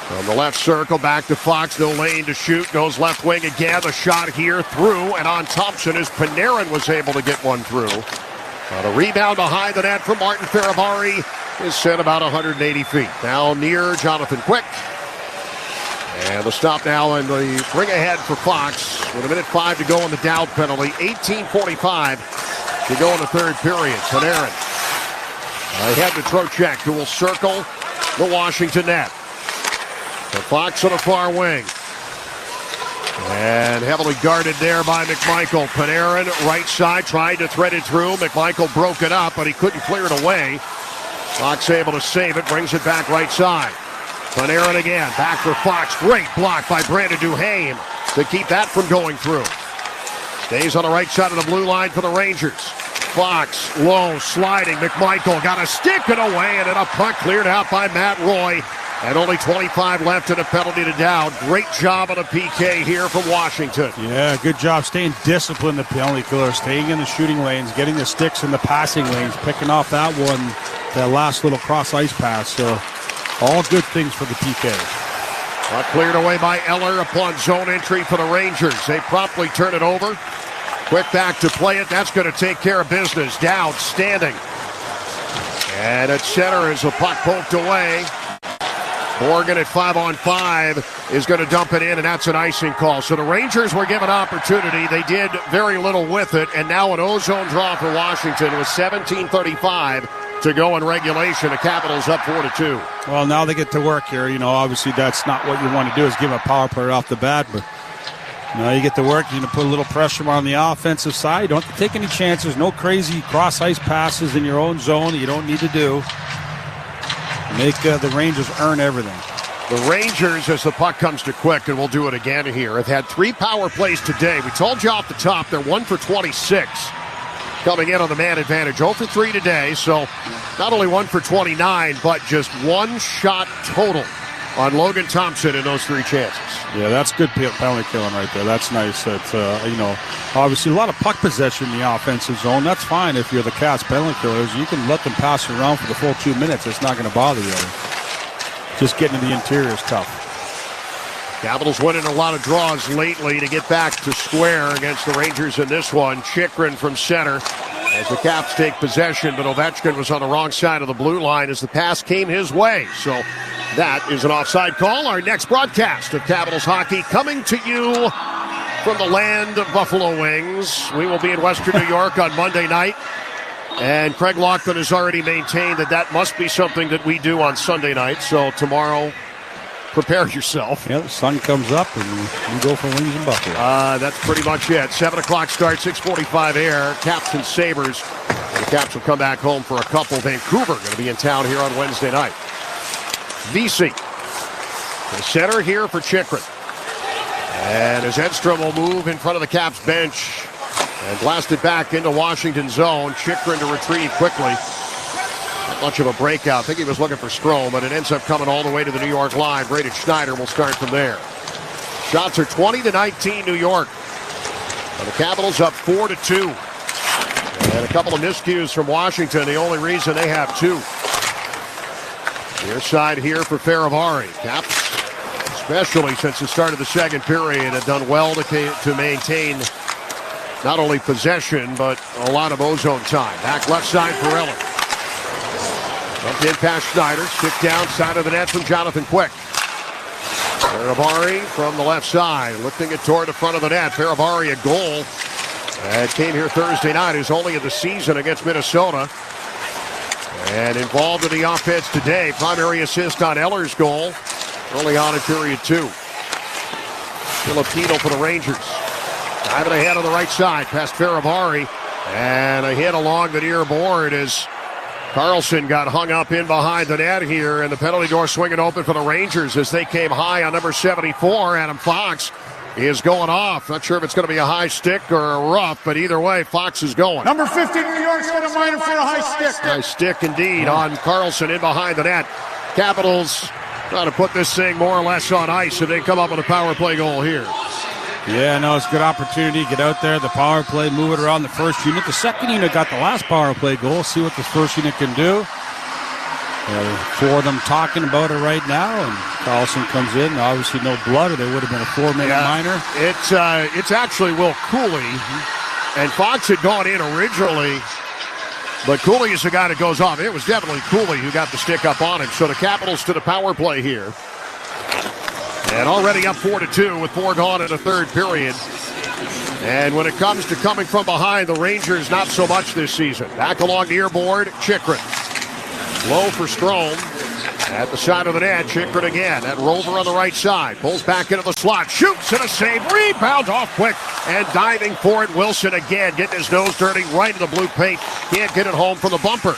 From the left circle, back to Fox. No lane to shoot. Goes left wing again. The shot here through and on Thompson as Panarin was able to get one through. The rebound behind the net from Martin Ferrabari is sent about 180 feet. Now near Jonathan Quick. And the stop now and the bring ahead for Fox with 1:05 to go on the Dowd penalty. 18:45 to go in the third period. Panarin ahead to Trocheck, who will circle the Washington net. The Fox on the far wing. And heavily guarded there by McMichael. Panarin, right side, tried to thread it through. McMichael broke it up, but he couldn't clear it away. Fox able to save it, brings it back right side. Panarin again, back for Fox. Great block by Brandon Duhaime to keep that from going through. Stays on the right side of the blue line for the Rangers. Fox, low, sliding. McMichael got a stick and away, and then a puck cleared out by Matt Roy. And only 25 left in a penalty to Dowd. Great job on a PK here from Washington. Yeah, good job staying disciplined, the penalty killer, staying in the shooting lanes, getting the sticks in the passing lanes, picking off that one, that last little cross-ice pass. So all good things for the PK. Puck cleared away by Eller upon zone entry for the Rangers. They promptly turn it over. Quick back to play it. That's going to take care of business. Dowd standing. And at center as the puck poked away. Morgan at 5-on-5 is going to dump it in, and that's an icing call. So the Rangers were given opportunity. They did very little with it, and now an ozone draw for Washington with 17:35 to go in regulation. The Capitals up 4-2. Well, now they get to work here. Obviously that's not what you want to do, is give a power play off the bat, but now you get to work. You're going to put a little pressure on the offensive side. You don't have to take any chances. No crazy cross-ice passes in your own zone that you don't need to do. Make the Rangers earn everything. The Rangers, as the puck comes to quick, and we'll do it again here, have had 3 power plays today. We told you off the top they're 1 for 26 coming in on the man advantage. 0 for 3 today, so not only 1 for 29, but just 1 shot total on Logan Thompson in those 3 chances. Yeah, that's good penalty killing right there. That's nice. That obviously a lot of puck possession in the offensive zone. That's fine if you're the Cats penalty killers. You can let them pass it around for the full 2 minutes. It's not going to bother you. Just getting to the interior is tough. Capitals winning a lot of draws lately to get back to square against the Rangers in this one. Chychrun from center as the Caps take possession, but Ovechkin was on the wrong side of the blue line as the pass came his way. So that is an offside call. Our next broadcast of Capitals hockey coming to you from the land of Buffalo Wings. We will be in Western New York on Monday night. And Craig Laughlin has already maintained that must be something that we do on Sunday night. So tomorrow, prepare yourself. Yeah, the sun comes up and you go for Wings in Buffalo. That's pretty much it. 7 o'clock start, 6:45 air. Caps and Sabres. The Caps will come back home for a couple. Vancouver going to be in town here on Wednesday night. VC, the center here for Chychrun. And as Edstrom will move in front of the Caps bench and blast it back into Washington zone. Chychrun to retrieve quickly. Not much of a breakout. I think he was looking for Strome, but it ends up coming all the way to the New York line. Braden Schneider will start from there. Shots are 20-19 New York. And the Capitals up 4-2. And a couple of miscues from Washington. The only reason they have 2. Near side here for Faravari. Caps, especially since the start of the second period, have done well to maintain not only possession, but a lot of ozone time. Back left side for Eller. Up in past Schneider. Stick down side of the net from Jonathan Quick. Faravari from the left side. Lifting it toward the front of the net. Faravari a goal. It came here Thursday night. His only of the season against Minnesota. And involved in the offense today. Primary assist on Eller's goal. Early on in period 2. Filipino for the Rangers. Diving ahead on the right side past Faravari. And a hit along the near board as Carlson got hung up in behind the net here. And the penalty door swinging open for the Rangers as they came high on number 74. Adam Fox is going off. Not sure if it's going to be a high stick or a rough, but either way, Fox is going. Number 50, New York's going to mine him for a high stick. High stick indeed on Carlson in behind the net. Capitals trying to put this thing more or less on ice if they come up with a power play goal here. Yeah, no, it's a good opportunity. Get out there, the power play, move it around the first unit. The second unit got the last power play goal. See what the first unit can do. Four of them talking about it right now, and Carlson comes in. Obviously no blood, or there would have been a 4-minute minor. It's actually Will Cooley, and Fox had gone in originally, but Cooley is the guy that goes off. It was definitely Cooley who got the stick up on him. So the Capitals to the power play here. And already up 4-2 with 4 gone in the third period. And when it comes to coming from behind, the Rangers not so much this season. Back along near board, Chychrun. Low for Strome. At the side of the net, Chychrun again. That rover on the right side. Pulls back into the slot. Shoots and a save. Rebound off quick. And diving for it, Wilson again. Getting his nose dirty right in the blue paint. Can't get it home from the bumper.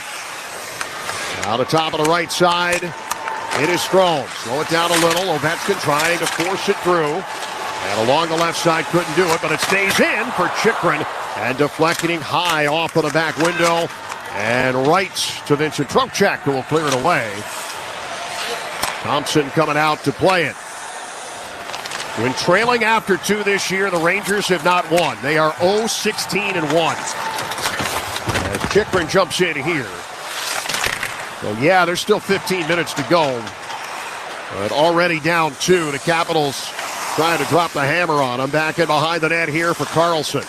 Now the top of the right side. It is Strome. Slow it down a little. Ovechkin trying to force it through. And along the left side couldn't do it, but it stays in for Chychrun. And deflecting high off of the back window. And right to Vincent Trocheck, who will clear it away. Thompson coming out to play it. When trailing after 2 this year, the Rangers have not won. They are 0-16-1. As Chychrun jumps in here. So, yeah, there's still 15 minutes to go. But already down 2. The Capitals trying to drop the hammer on them. Back in behind the net here for Carlson.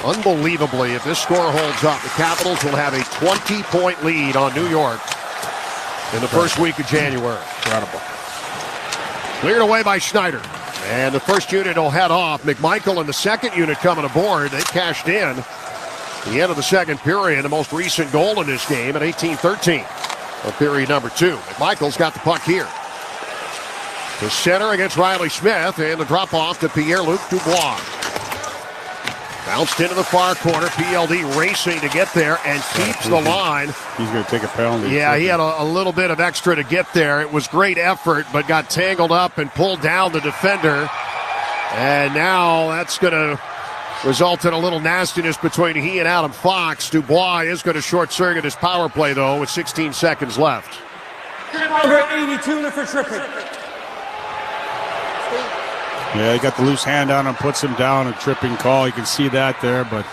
Unbelievably, if this score holds up, the Capitals will have a 20-point lead on New York in the first week of January. Incredible. Cleared away by Schneider. And the first unit will head off. McMichael and the second unit coming aboard. They cashed in the end of the second period. The most recent goal in this game at 18-13 of period number 2. McMichael's got the puck here. The center against Riley Smith, and the drop-off to Pierre-Luc Dubois. Bounced into the far corner. PLD racing to get there and keeps the line. He's going to take a penalty. Yeah, he had a little bit of extra to get there. It was great effort, but got tangled up and pulled down the defender. And now that's going to result in a little nastiness between he and Adam Fox. Dubois is going to short-circuit his power play, though, with 16 seconds left. Number 82 for tripping. Yeah, he got the loose hand on him, puts him down, a tripping call. You can see that there, but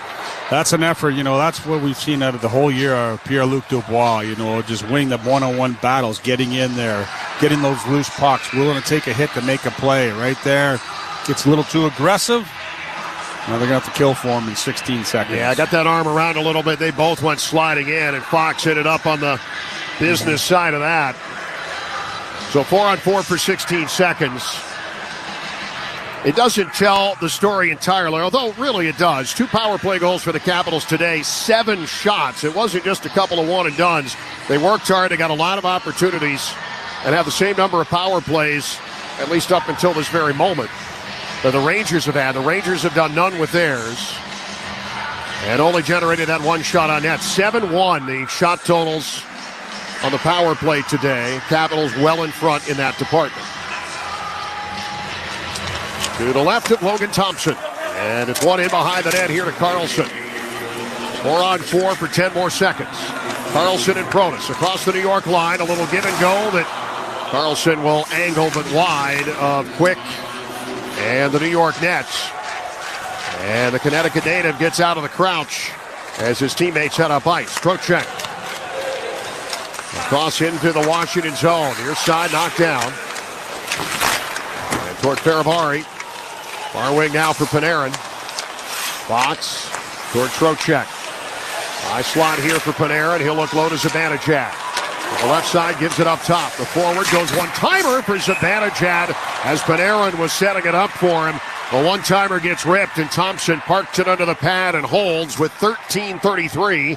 that's an effort. You know, that's what we've seen out of the whole year of Pierre-Luc Dubois, you know, just winning the one-on-one battles, getting in there, getting those loose pucks, willing to take a hit to make a play. Right there, gets a little too aggressive. Now they're going to have to kill for him in 16 seconds. Yeah, I got that arm around a little bit. They both went sliding in, and Fox hit it up on the business side of that. So 4-on-4 for 16 seconds. It doesn't tell the story entirely, although really it does. 2 power play goals for the Capitals today, 7 shots. It wasn't just a couple of one-and-dones. They worked hard. They got a lot of opportunities and have the same number of power plays, at least up until this very moment, that the Rangers have had. The Rangers have done none with theirs and only generated that 1 shot on net. 7-1, the shot totals on the power play today. Capitals well in front in that department. To the left of Logan Thompson. And it's one in behind the net here to Carlson. 4-on-4 for 10 more seconds. Carlson and Protas across the New York line. A little give and go that Carlson will angle but wide of Quick and the New York Nets. And the Connecticut native gets out of the crouch as his teammates head up ice. Trocheck. Across into the Washington zone. Near side knocked down. And toward Faravari. Far wing now for Panarin. Fox toward Trocheck. High slot here for Panarin. He'll look low to Zibanejad. The left side gives it up top. The forward goes one-timer for Zibanejad as Panarin was setting it up for him. The one-timer gets ripped, and Thompson parks it under the pad and holds with 13:33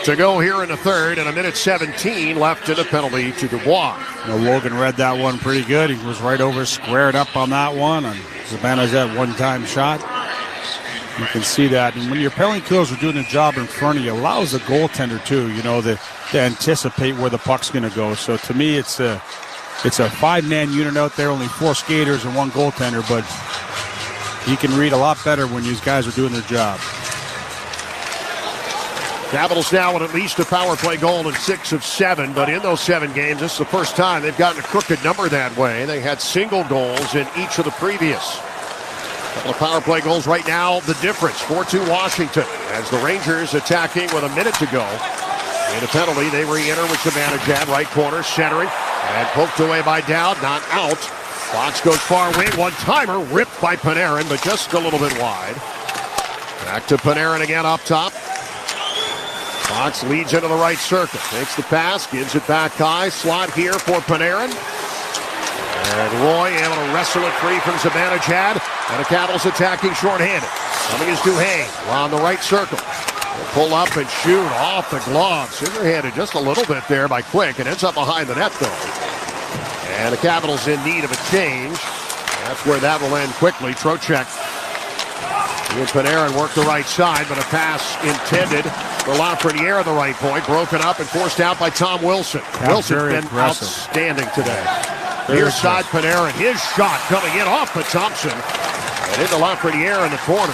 to go here in the third, and 1:17 left in the penalty to Dubois. You know, Logan read that one pretty good. He was right over, squared up on that one, and Zibanejad one-time shot. You can see that. And when your penalty killers are doing a job in front of you, allows the goaltender, too, you know, to anticipate where the puck's going to go. So, to me, it's a 5-man unit out there, only 4 skaters and 1 goaltender, but he can read a lot better when these guys are doing their job. Capitals now with at least a power play goal in 6 of 7, but in those 7 games, this is the first time they've gotten a crooked number that way. They had single goals in each of the previous. Couple of power play goals right now, the difference, 4-2 Washington, as the Rangers attacking with a minute to go. In a penalty, they re-enter with Zibanejad, right corner, centering, and poked away by Dowd, not out. Fox goes far wing, one-timer, ripped by Panarin, but just a little bit wide. Back to Panarin again up top. Fox leads into the right circle, takes the pass, gives it back high, slot here for Panarin. And Roy able to wrestle it free from Zibanejad, and the Capitals attacking shorthanded. Coming is Duhane on the right circle. They'll pull up and shoot off the glove. Scissor-handed just a little bit there by Quick, and ends up behind the net, though. And the Capitals in need of a change. That's where that will end quickly. Trocheck and Panarin work the right side, but a pass intended for Lafreniere at the right point. Broken up and forced out by Tom Wilson. Wilson's been outstanding today. Near side Panarin. His shot coming in off the Thompson. And into Lafreniere in the corner.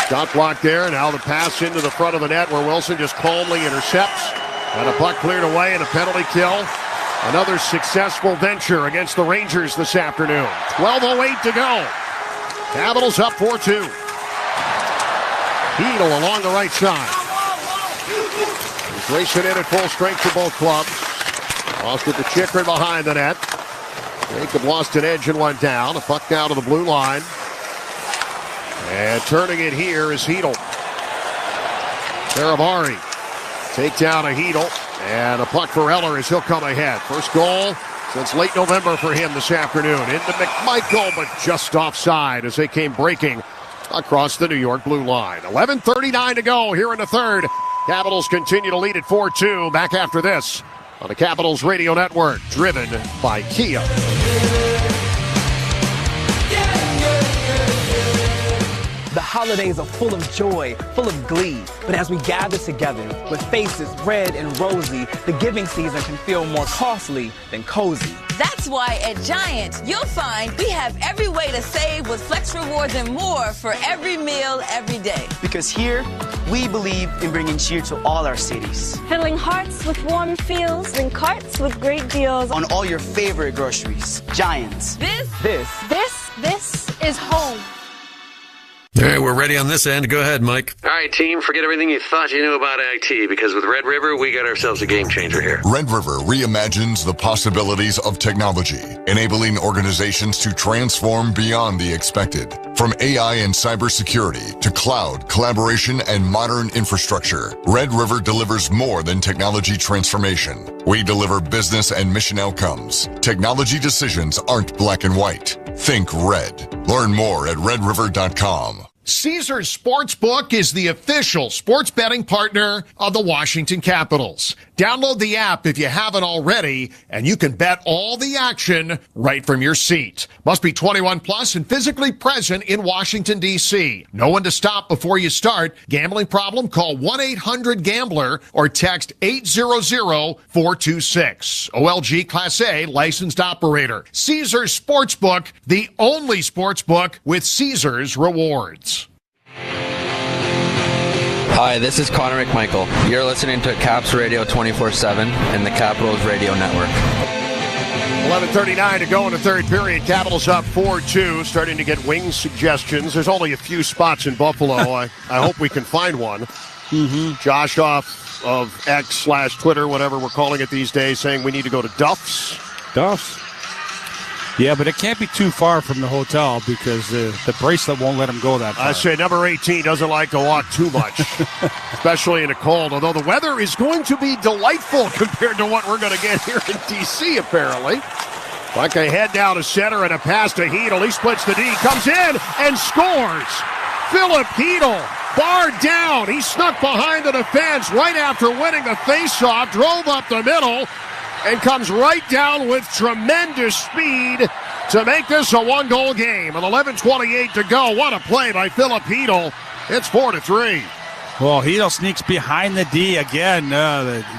Shot blocked there. Now the pass into the front of the net where Wilson just calmly intercepts. And a puck cleared away and a penalty kill. Another successful venture against the Rangers this afternoon. 12:08 to go. Capitals up 4-2. Heedle along the right side. He's racing in at full strength for both clubs. Lost it to Chikrin behind the net. Jacob lost an edge and went down. A puck down to the blue line. And turning it here is Heedle. Faravari. Take down a Heedle. And a puck for Eller as he'll come ahead. First goal since late November for him this afternoon. Into McMichael, but just offside as they came breaking across the New York blue line. 11:39 to go here in the third. Capitals continue to lead at 4-2. Back after this on the Capitals Radio Network, driven by Kia. The holidays are full of joy, full of glee. But as we gather together with faces red and rosy, the giving season can feel more costly than cozy. That's why at Giant, you'll find we have every way to save with Flex Rewards and more for every meal, every day. Because here, we believe in bringing cheer to all our cities. Filling hearts with warm feels and carts with great deals. On all your favorite groceries. Giants. This is home. All right, we're ready on this end. Go ahead, Mike. All right, team, forget everything you thought you knew about IT, because with Red River, we got ourselves a game changer here. Red River reimagines the possibilities of technology, enabling organizations to transform beyond the expected. From AI and cybersecurity to cloud, collaboration, and modern infrastructure, Red River delivers more than technology transformation. We deliver business and mission outcomes. Technology decisions aren't black and white. Think red. Learn more at redriver.com. Caesars Sportsbook is the official sports betting partner of the Washington Capitals. Download the app if you haven't already, and you can bet all the action right from your seat. Must be 21 plus and physically present in Washington, D.C. Know when to stop before you start. Gambling problem? Call 1-800-GAMBLER or text 800-426. OLG Class A licensed operator. Caesars Sportsbook, the only sportsbook with Caesars rewards. Hi, this is Connor McMichael. You're listening to Caps Radio 24/7 and the Capitals Radio Network. 11:39 to go in the third period. Capitals up 4-2, starting to get wing suggestions. There's only a few spots in Buffalo. I hope we can find one. Josh off of X/Twitter, whatever we're calling it these days, saying we need to go to Duff's. Duff's? Yeah, but it can't be too far from the hotel because the bracelet won't let him go that far. I say number 18 doesn't like to walk too much, especially in the cold, although the weather is going to be delightful compared to what we're going to get here in D.C., apparently. Like a head down to center and a pass to Hedl. He splits the D, comes in and scores. Philip Hedl, barred down. He snuck behind the defense right after winning the faceoff, drove up the middle, and comes right down with tremendous speed to make this a one-goal game. With 11:28 to go, what a play by Philip Hedl. It's 4-3. Well, Hedl sneaks behind the D again.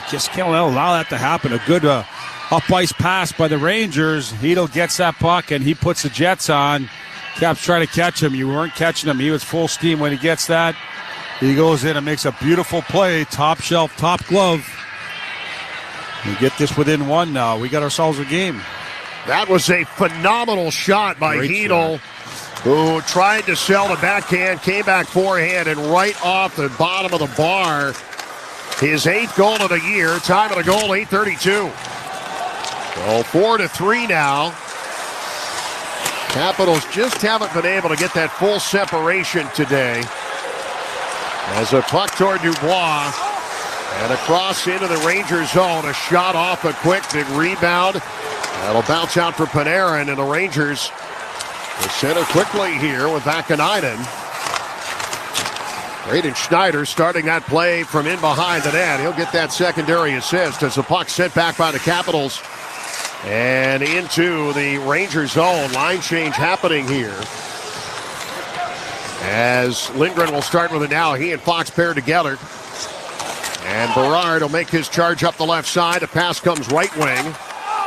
Just can't allow that to happen. A good up-ice pass by the Rangers. Hedl gets that puck, and he puts the Jets on. Caps trying to catch him. You weren't catching him. He was full steam when he gets that. He goes in and makes a beautiful play. Top shelf, top glove. We get this within one now. We got ourselves a game. That was a phenomenal shot by Hedl, who tried to sell the backhand, came back forehand, and right off the bottom of the bar. His 8th goal of the year. Time of the goal, 8:32. So 4-3 now. Capitals just haven't been able to get that full separation today. As a puck toward Dubois. And across into the Rangers zone. A shot off a quick, big rebound. That'll bounce out for Panarin, and the Rangers will center quickly here with Vakanainen. Braden Schneider starting that play from in behind the net. He'll get that secondary assist as the puck sent back by the Capitals. And into the Rangers zone. Line change happening here. As Lindgren will start with it now. He and Fox pair together. And Berard will make his charge up the left side. The pass comes right wing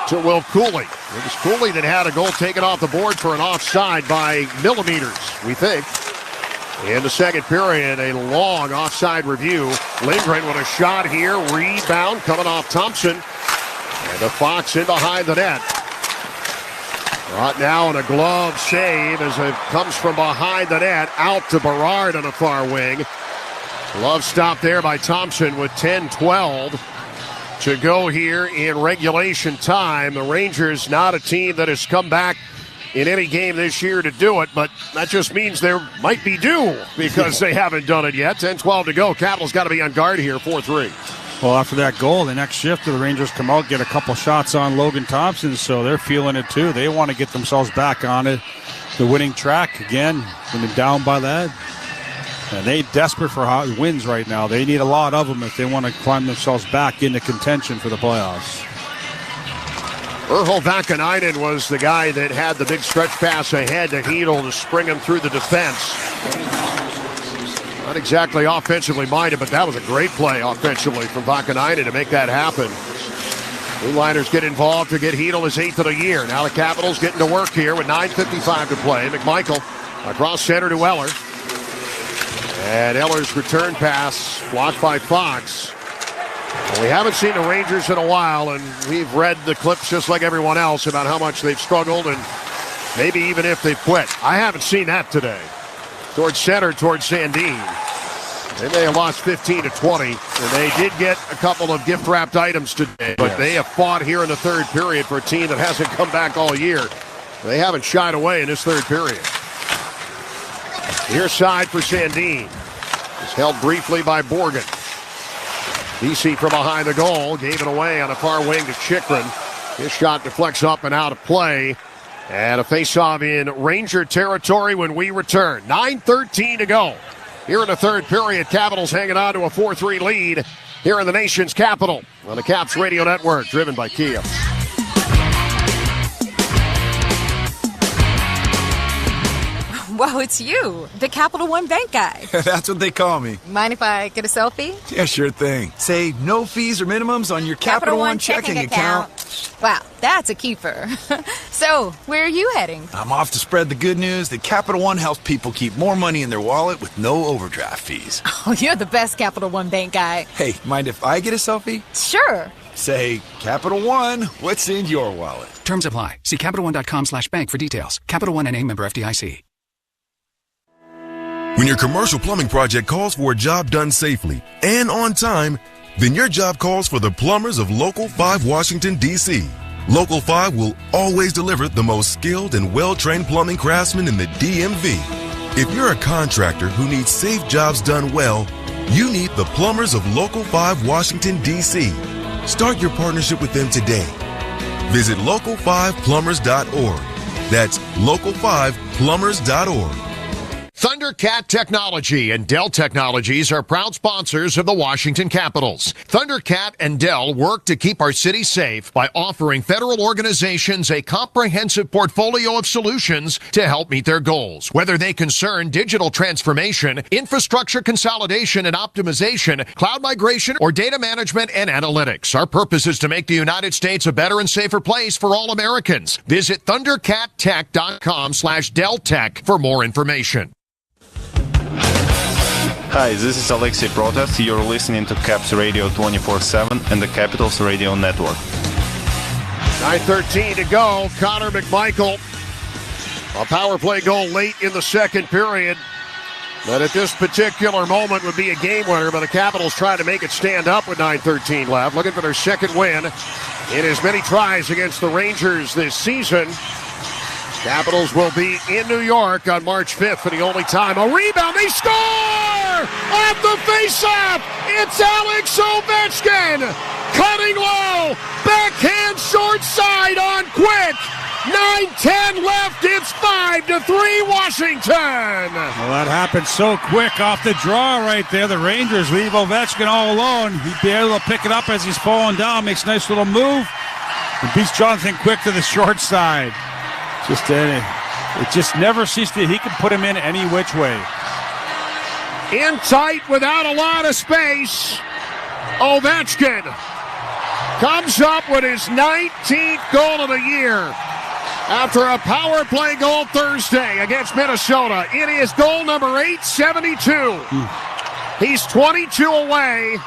to Will Cooley. It was Cooley that had a goal taken off the board for an offside by millimeters, we think. In the second period, a long offside review. Lindgren with a shot here. Rebound coming off Thompson. And a Fox in behind the net. Right now in a glove save as it comes from behind the net. Out to Berard on the far wing. Glove stop there by Thompson with 10-12 to go here in regulation time. The Rangers not a team that has come back in any game this year to do it, but that just means there might be due because they haven't done it yet. 10-12 to go. Capitals got to be on guard here, 4-3. Well, after that goal, the next shift, the Rangers come out, get a couple shots on Logan Thompson, so they're feeling it too. They want to get themselves back on it, the winning track again. When they're down by that, and they desperate for wins right now. They need a lot of them if they want to climb themselves back into contention for the playoffs. Urho Vakanainen was the guy that had the big stretch pass ahead to Hedel to spring him through the defense. Not exactly offensively minded, but that was a great play offensively from Vakanainen to make that happen. Blue Liners get involved to get Hedel his 8th of the year. Now the Capitals getting to work here with 9:55 to play. McMichael across center to Eller. And Eller's return pass blocked by Fox. Well, we haven't seen the Rangers in a while, and we've read the clips just like everyone else about how much they've struggled and maybe even if they've quit. I haven't seen that today. Towards center, towards Sandin. They may have lost 15-20, and they did get a couple of gift-wrapped items today, but they have fought here in the third period for a team that hasn't come back all year. They haven't shied away in this third period. Near side for Sandin. It's held briefly by Borgen. DC from behind the goal, gave it away on a far wing to Chikrin. His shot deflects up and out of play. And a face-off in Ranger territory when we return. 9:13 to go. Here in the third period, Capitals hanging on to a 4-3 lead here in the nation's capital on the Caps Radio Network, driven by Kia. Whoa, it's you, the Capital One Bank guy. That's what they call me. Mind if I get a selfie? Yeah, sure thing. Say no fees or minimums on your Capital One checking account. Wow, that's a keeper. So, where are you heading? I'm off to spread the good news that Capital One helps people keep more money in their wallet with no overdraft fees. Oh, you're the best Capital One Bank guy. Hey, mind if I get a selfie? Sure. Say, Capital One, what's in your wallet? Terms apply. See CapitalOne.com/bank for details. Capital One N.A. member FDIC. When your commercial plumbing project calls for a job done safely and on time, then your job calls for the plumbers of Local 5 Washington, D.C. Local 5 will always deliver the most skilled and well-trained plumbing craftsmen in the DMV. If you're a contractor who needs safe jobs done well, you need the plumbers of Local 5 Washington, D.C. Start your partnership with them today. Visit local5plumbers.org. That's local5plumbers.org. Thundercat Technology and Dell Technologies are proud sponsors of the Washington Capitals. Thundercat and Dell work to keep our city safe by offering federal organizations a comprehensive portfolio of solutions to help meet their goals. Whether they concern digital transformation, infrastructure consolidation and optimization, cloud migration, or data management and analytics, our purpose is to make the United States a better and safer place for all Americans. Visit thundercattech.com/DellTech for more information. Hi, this is Alexei Protas. You're listening to Caps Radio 24/7 and the Capitals Radio Network. 9:13 to go. Connor McMichael, a power play goal late in the second period. But at this particular moment would be a game winner, but the Capitals trying to make it stand up with 9:13 left. Looking for their second win in as many tries against the Rangers this season. Capitals will be in New York on March 5th for the only time. A rebound, they score! Off the face-off, it's Alex Ovechkin! Cutting low, backhand short side on quick. 9:10 left, it's 5-3 Washington! Well, that happened so quick off the draw right there. The Rangers leave Ovechkin all alone. He'd be able to pick it up as he's falling down, makes a nice little move. And beats Jonathan Quick to the short side. It just never ceased to. He can put him in any which way. In tight without a lot of space. Ovechkin comes up with his 19th goal of the year after a power play goal Thursday against Minnesota. It is goal number 872. He's 22 away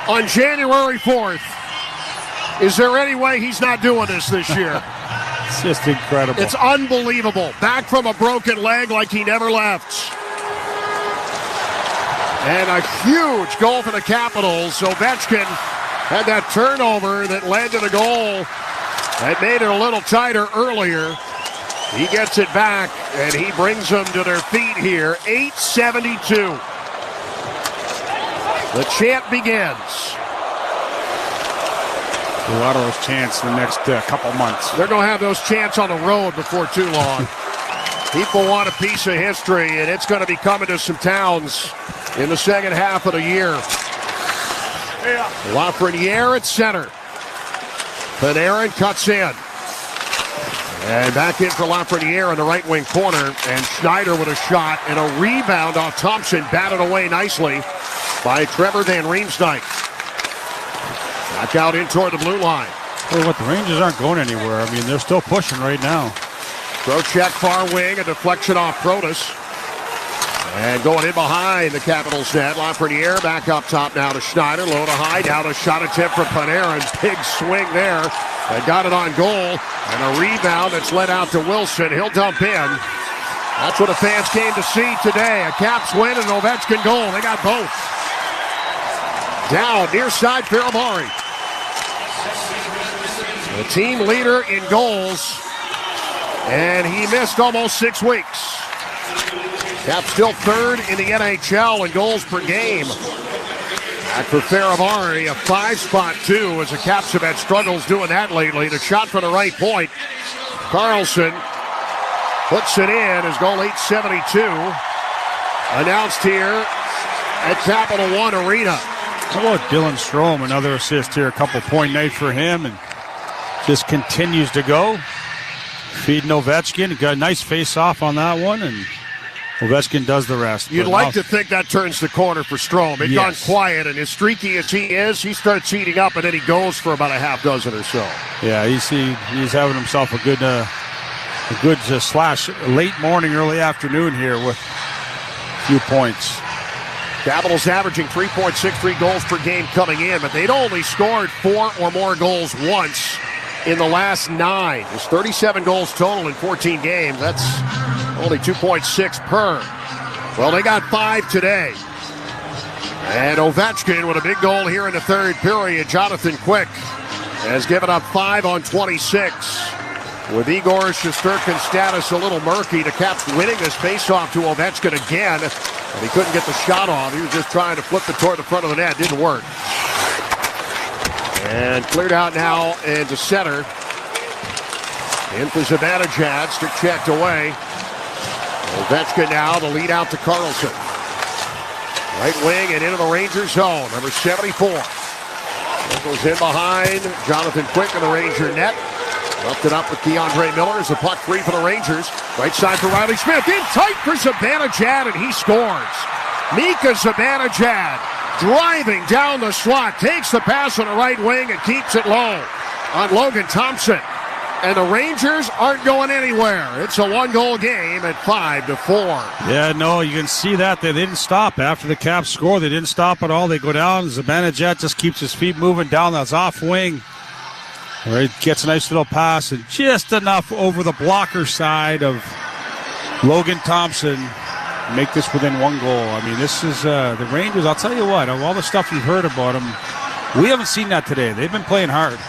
on January 4th. Is there any way he's not doing this year? It's just incredible. It's unbelievable. Back from a broken leg like he never left. And a huge goal for the Capitals. Ovechkin had that turnover that led to the goal. That made it a little tighter earlier. He gets it back, and he brings them to their feet here. 8:72. The chant begins. A lot of those chants in the next couple months. They're going to have those chants on the road before too long. People want a piece of history, and it's going to be coming to some towns in the second half of the year. Lafreniere at center. Panarin cuts in. And back in for Lafreniere in the right wing corner. And Schneider with a shot and a rebound off Thompson. Batted away nicely by Trevor Van Riemsdyk. Back out in toward the blue line. Well, the Rangers aren't going anywhere. I mean, they're still pushing right now. Trocheck far wing, a deflection off Protas. And going in behind the Capitals net. Lafreniere back up top now to Schneider. Low to high. Now the shot attempt from Panarin. Big swing there. They got it on goal. And a rebound that's led out to Wilson. He'll dump in. That's what the fans came to see today. A Caps win and an Ovechkin goal. They got both. Down near side, Faravari. The team leader in goals. And he missed almost 6 weeks. Caps still third in the NHL in goals per game. Back for Faravari, a 5-spot too, as the Caps have had struggles doing that lately. The shot from the right point. Carlson puts it in as goal 872. Announced here at Capital One Arena. How about Dylan Strome? Another assist here, a couple point night for him, and just continues to go. Feeding Ovechkin. Got a nice face-off on that one, and Ovechkin does the rest. You'd like to think that turns the corner for Strome. It's gone quiet, and as streaky as he is, he starts heating up, and then he goes for about a half dozen or so. Yeah, he's having himself a good slash late morning, early afternoon here with a few points. Capitals averaging 3.63 goals per game coming in, but they'd only scored 4 or more goals once in the last 9. There's 37 goals total in 14 games. That's only 2.6 per. Well, they got 5 today. And Ovechkin with a big goal here in the third period. Jonathan Quick has given up 5 on 26. With Igor Shesterkin's status a little murky, the Caps winning this faceoff to Ovechkin again. And he couldn't get the shot off. He was just trying to flip it toward the front of the net. Didn't work. And cleared out now into center. In for Zibanejad. Stick checked away. Ovechkin now to lead out to Carlson. Right wing and into the Rangers zone. Number 74. Goes in behind Jonathan Quick in the Ranger net. Left it up with DeAndre Miller as the puck free for the Rangers. Right side for Riley Smith. In tight for Zibanejad, and he scores. Mika Zibanejad driving down the slot. Takes the pass on the right wing and keeps it low on Logan Thompson. And the Rangers aren't going anywhere. It's a 1-goal game at 5-4. Yeah, no, you can see that. They didn't stop. After the Caps score, they didn't stop at all. They go down. Zibanejad just keeps his feet moving down. That's off wing. Where he gets a nice little pass and just enough over the blocker side of Logan Thompson to make this within 1 goal. I mean, this is the Rangers. I'll tell you what, of all the stuff you've heard about them, we haven't seen that today. They've been playing hard.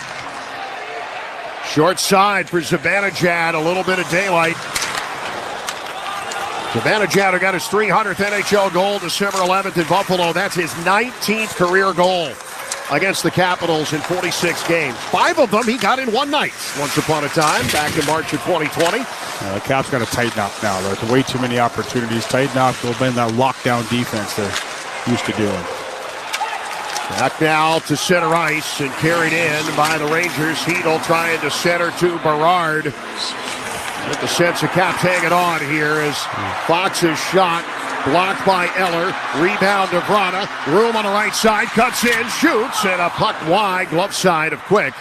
Short side for Zibanejad, a little bit of daylight. Zibanejad who got his 300th NHL goal December 11th in Buffalo. That's his 19th career goal against the Capitals in 46 games. 5 of them he got in one night once upon a time back in March of 2020. The Caps got to tighten up now. There's way too many opportunities. Tighten up. Go in that lockdown defense they're used to doing. Back now to center ice and carried in by the Rangers. Hedl trying to center to Berard. With the sense of Caps hanging on here as Fox's shot blocked by Eller. Rebound to Vrana. Room on the right side. Cuts in, shoots, and a puck wide. Glove side of Quick.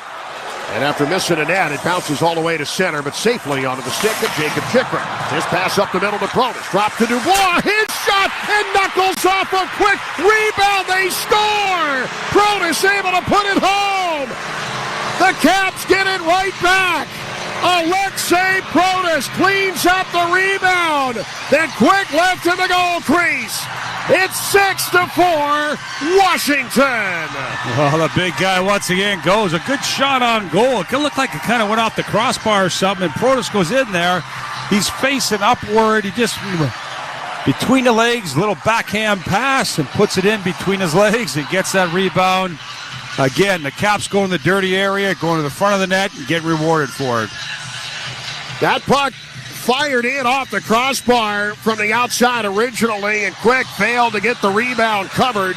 And after missing a net, it bounces all the way to center, but safely onto the stick of Jacob Chikrin. His pass up the middle to Protas. Drop to Dubois. His shot and knuckles off a Quick. Rebound. They score. Protas able to put it home. The Caps get it right back. Alexei Protas cleans up the rebound. Then Quick left in the goal crease. It's 6-4, Washington. Well, the big guy once again goes. A good shot on goal. It looked like it kind of went off the crossbar or something, and Protas goes in there. He's facing upward. He just between the legs, little backhand pass, and puts it in between his legs and gets that rebound. Again, the Caps go in the dirty area, going to the front of the net, and get rewarded for it. That puck fired in off the crossbar from the outside originally, and Quick failed to get the rebound covered.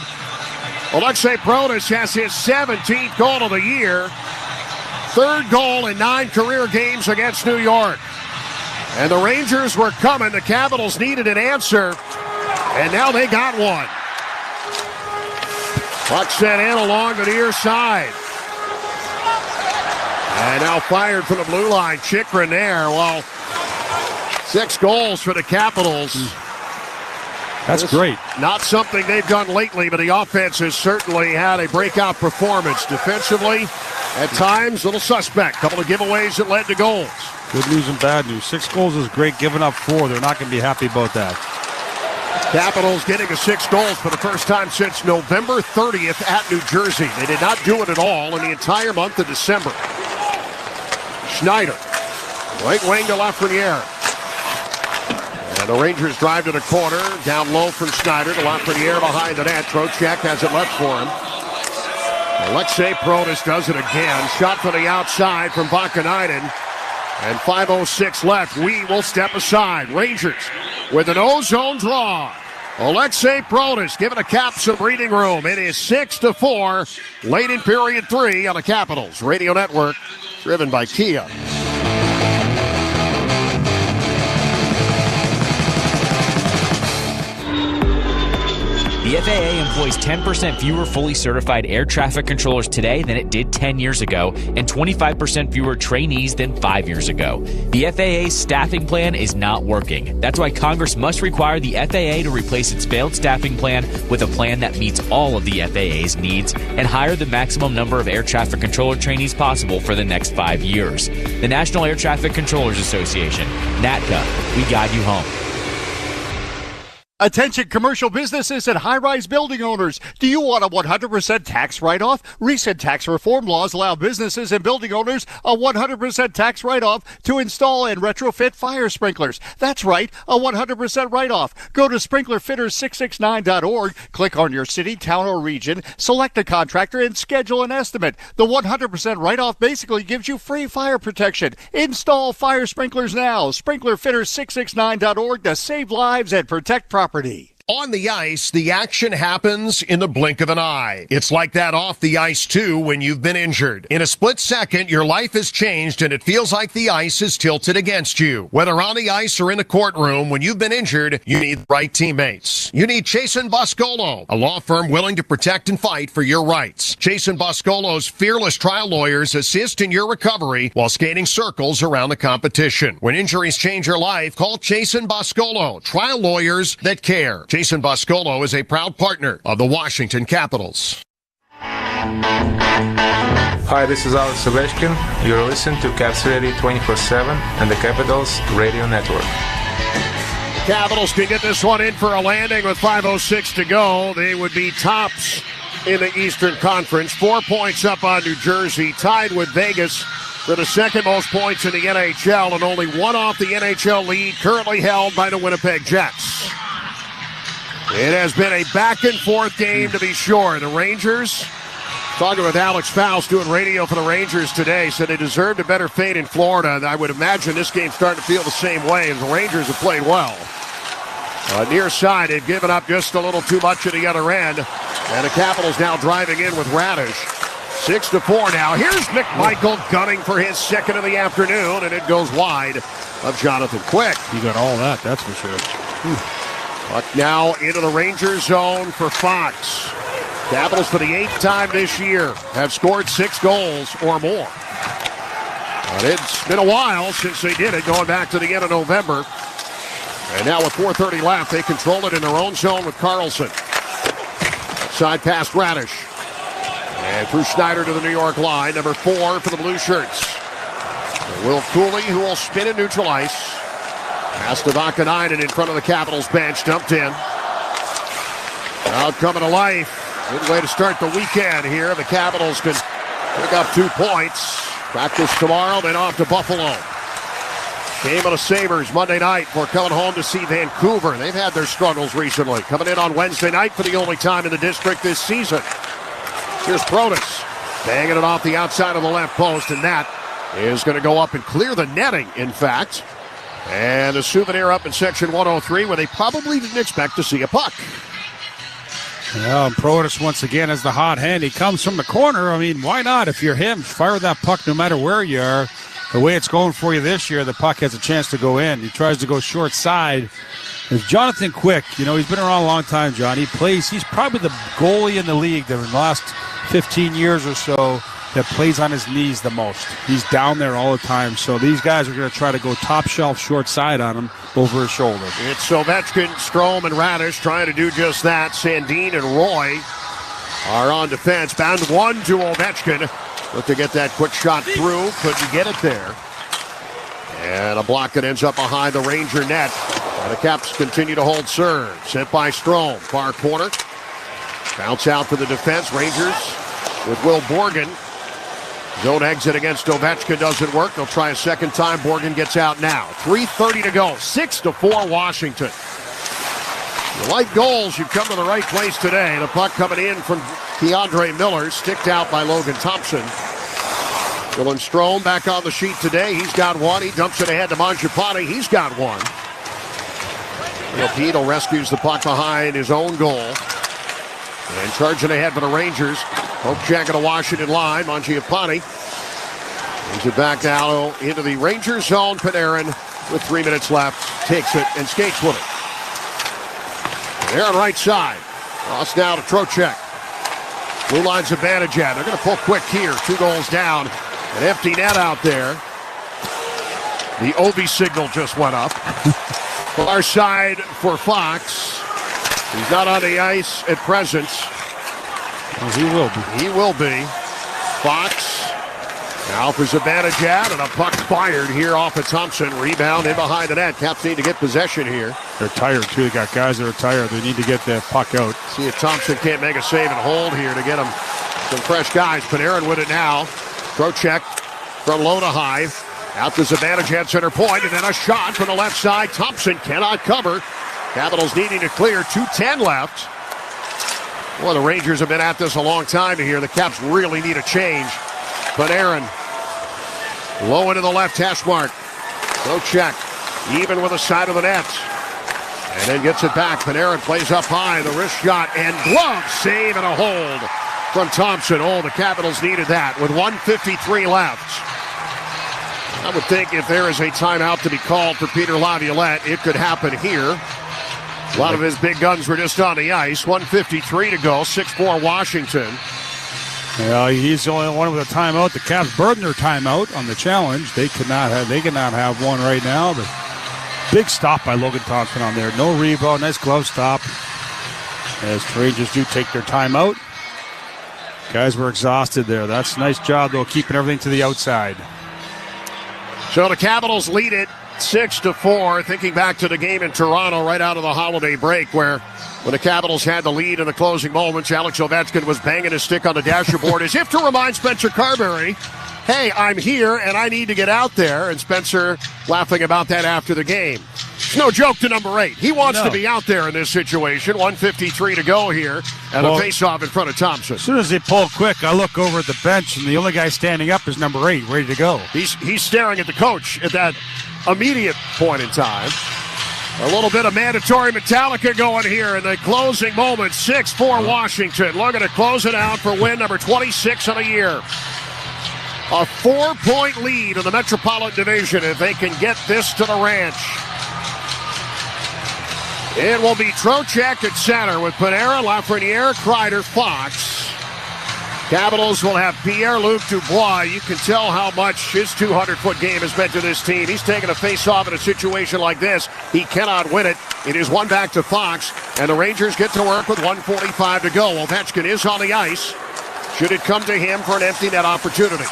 Alexei Protas has his 17th goal of the year. Third goal in 9 career games against New York. And the Rangers were coming. The Capitals needed an answer, and now they got one. Puck sent in along the near side. And now fired from the blue line. Chychrun there. Well, 6 goals for the Capitals. That's great. Not something they've done lately, but the offense has certainly had a breakout performance. Defensively, at times, a little suspect. Couple of giveaways that led to goals. Good news and bad news. 6 goals is great. Giving up 4, they're not going to be happy about that. Capitals getting a 6 goals for the first time since November 30th at New Jersey. They did not do it at all in the entire month of December. Schneider, right wing to Lafreniere. And the Rangers drive to the corner, down low from Schneider to Lafreniere behind the net. Trocheck has it left for him. Alexei Protas does it again. Shot from the outside from Vakanainen. And 5:06 left. We will step aside. Rangers with an O-zone draw. Alexei Protas giving the Caps some breathing room. It is 6-4 late in period 3 on the Capitals Radio Network, driven by Kia. The FAA employs 10% fewer fully certified air traffic controllers today than it did 10 years ago, and 25% fewer trainees than 5 years ago. The FAA's staffing plan is not working. That's why Congress must require the FAA to replace its failed staffing plan with a plan that meets all of the FAA's needs and hire the maximum number of air traffic controller trainees possible for the next 5 years. The National Air Traffic Controllers Association, NATCA, we guide you home. Attention commercial businesses and high-rise building owners. Do you want a 100% tax write-off? Recent tax reform laws allow businesses and building owners a 100% tax write-off to install and retrofit fire sprinklers. That's right, a 100% write-off. Go to sprinklerfitters669.org, click on your city, town, or region, select a contractor, and schedule an estimate. The 100% write-off basically gives you free fire protection. Install fire sprinklers now. Sprinklerfitters669.org to save lives and protect property. On the ice, the action happens in the blink of an eye. It's like that off the ice, too, when you've been injured. In a split second, your life has changed, and it feels like the ice is tilted against you. Whether on the ice or in the courtroom, when you've been injured, you need the right teammates. You need Chasen Boscolo, a law firm willing to protect and fight for your rights. Chasen Boscolo's fearless trial lawyers assist in your recovery while skating circles around the competition. When injuries change your life, call Chasen Boscolo, trial lawyers that care. Jason Boscolo is a proud partner of the Washington Capitals. Hi, this is Alex Ovechkin. You're listening to Caps Radio 24/7 and the Capitals Radio Network. Capitals can get this one in for a landing with 5:06 to go. They would be tops in the Eastern Conference. 4 points up on New Jersey, tied with Vegas for the second most points in the NHL, and only one off the NHL lead currently held by the Winnipeg Jets. It has been a back-and-forth game, to be sure. The Rangers, talking with Alex Faust, doing radio for the Rangers today, said they deserved a better fate in Florida. And I would imagine this game's starting to feel the same way, as the Rangers have played well. Near side, they've given up just a little too much at the other end. And the Capitals now driving in with Radish. 6-4 now. Here's McMichael gunning for his second of the afternoon, and it goes wide of Jonathan Quick. You got all that, that's for sure. Puck now into the Rangers zone for Fox. Capitals for the 8th time this year have scored 6 goals or more. But it's been a while since they did it, going back to the end of November. And now with 4:30 left, they control it in their own zone with Carlson. Side pass Radish. And through Schneider to the New York line, number 4 for the Blue Shirts. Will Cooley, who will spin and neutral ice. Pass to Vakanainen in front of the Capitals bench, dumped in. Crowd coming to life. Good way to start the weekend here. The Capitals can pick up 2 points. Practice tomorrow, then off to Buffalo. Game of the Sabres Monday night. We're coming home to see Vancouver. They've had their struggles recently. Coming in on Wednesday night for the only time in the district this season. Here's Protas banging it off the outside of the left post, and that is going to go up and clear the netting, in fact. And a souvenir up in section 103 where they probably didn't expect to see a puck. Well, Protas once again has the hot hand. He comes from the corner. I mean, why not? If you're him, fire that puck no matter where you are. The way it's going for you this year, the puck has a chance to go in. He tries to go short side. If Jonathan Quick, he's been around a long time, John. He's probably the goalie in the league that in the last 15 years or so that plays on his knees the most. He's down there all the time. So these guys are going to try to go top shelf short side on him over his shoulder. It's Ovechkin, Strome, and Radish trying to do just that. Sandin and Roy are on defense. Bound one to Ovechkin. Look to get that quick shot through. Couldn't get it there. And a block that ends up behind the Ranger net. And the Caps continue to hold serve. Sent by Strome. Far corner. Bounce out for the defense. Rangers with Will Borgen. Zone exit against Ovechkin doesn't work. They'll try a second time. Borgen gets out now. 3:30 to go. 6-4 Washington. You like goals, you come to the right place today. The puck coming in from Keandre Miller. Sticked out by Logan Thompson. Dylan Strome back on the sheet today. He's got one. He dumps it ahead to Mangiapane. He's got one. Pito rescues the puck behind his own goal. And charging ahead for the Rangers. Poke check at a Washington line. Mangiapane brings it back now into the Rangers zone. Panarin with 3 minutes left takes it and skates with it. Panarin right side. Cross now to Trocheck. Blue line's advantage at. They're going to pull quick here. 2 goals down. An empty net out there. The Ovi signal just went up. Far side for Fox. He's not on the ice at present. Well, he will be. He will be. Fox now for Zibanejad, and a puck fired here off of Thompson. Rebound in behind the net. Caps need to get possession here. They're tired, too. They got guys that are tired. They need to get that puck out. See if Thompson can't make a save and hold here to get him some fresh guys. Panarin with it now. Trocheck from low to high. Out to Zibanejad, center point, and then a shot from the left side. Thompson cannot cover. Capitals needing to clear. 2:10 left. Well, the Rangers have been at this a long time here. The Caps really need a change. Panarin low into the left hash mark. Trocheck even with the side of the net. And then gets it back. Panarin plays up high. The wrist shot and glove save and a hold from Thompson. Oh, the Capitals needed that with 1:53 left. I would think if there is a timeout to be called for Peter Laviolette, it could happen here. A lot of his big guns were just on the ice. 1:53 to go. 6-4 Washington. Well, he's the only one with a timeout. The Caps burned their timeout on the challenge. They cannot have one right now. But big stop by Logan Thompson on there. No rebound. Nice glove stop. As Rangers do take their timeout. Guys were exhausted there. That's a nice job, though, keeping everything to the outside. So the Capitals lead it 6-4. Thinking back to the game in Toronto right out of the holiday break where when the Capitals had the lead in the closing moments, Alex Ovechkin was banging his stick on the dashboard as if to remind Spencer Carberry, hey, I'm here and I need to get out there. And Spencer laughing about that after the game. It's no joke to number 8. He wants to be out there in this situation. 1:53 to go here and a face-off in front of Thompson. As soon as they pull quick, I look over at the bench, and the only guy standing up is number 8, ready to go. He's staring at the coach at that immediate point in time. A little bit of mandatory Metallica going here in the closing moments. 6-4 Washington. Looking to close it out for win number 26 of the year. A 4-point lead in the Metropolitan Division if they can get this to the Ranch. It will be Trocheck at center with Panarin, Lafreniere, Kreider, Fox. Capitals will have Pierre-Luc Dubois. You can tell how much his 200-foot game has meant to this team. He's taking a face-off in a situation like this. He cannot win it. It is one back to Fox, and the Rangers get to work with 1:45 to go. Ovechkin is on the ice. Should it come to him for an empty net opportunity.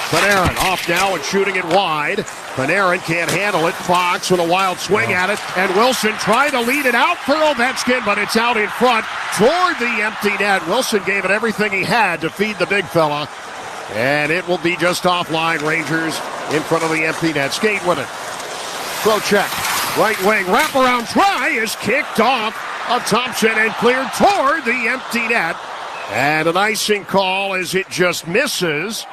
Panarin off now and shooting it wide. Panarin can't handle it. Fox with a wild swing at it. And Wilson trying to lead it out for Ovechkin, but it's out in front toward the empty net. Wilson gave it everything he had to feed the big fella. And it will be just offline. Rangers in front of the empty net. Skate with it. Trocheck, right wing, wraparound try is kicked off of Thompson and cleared toward the empty net. And an icing call as it just misses.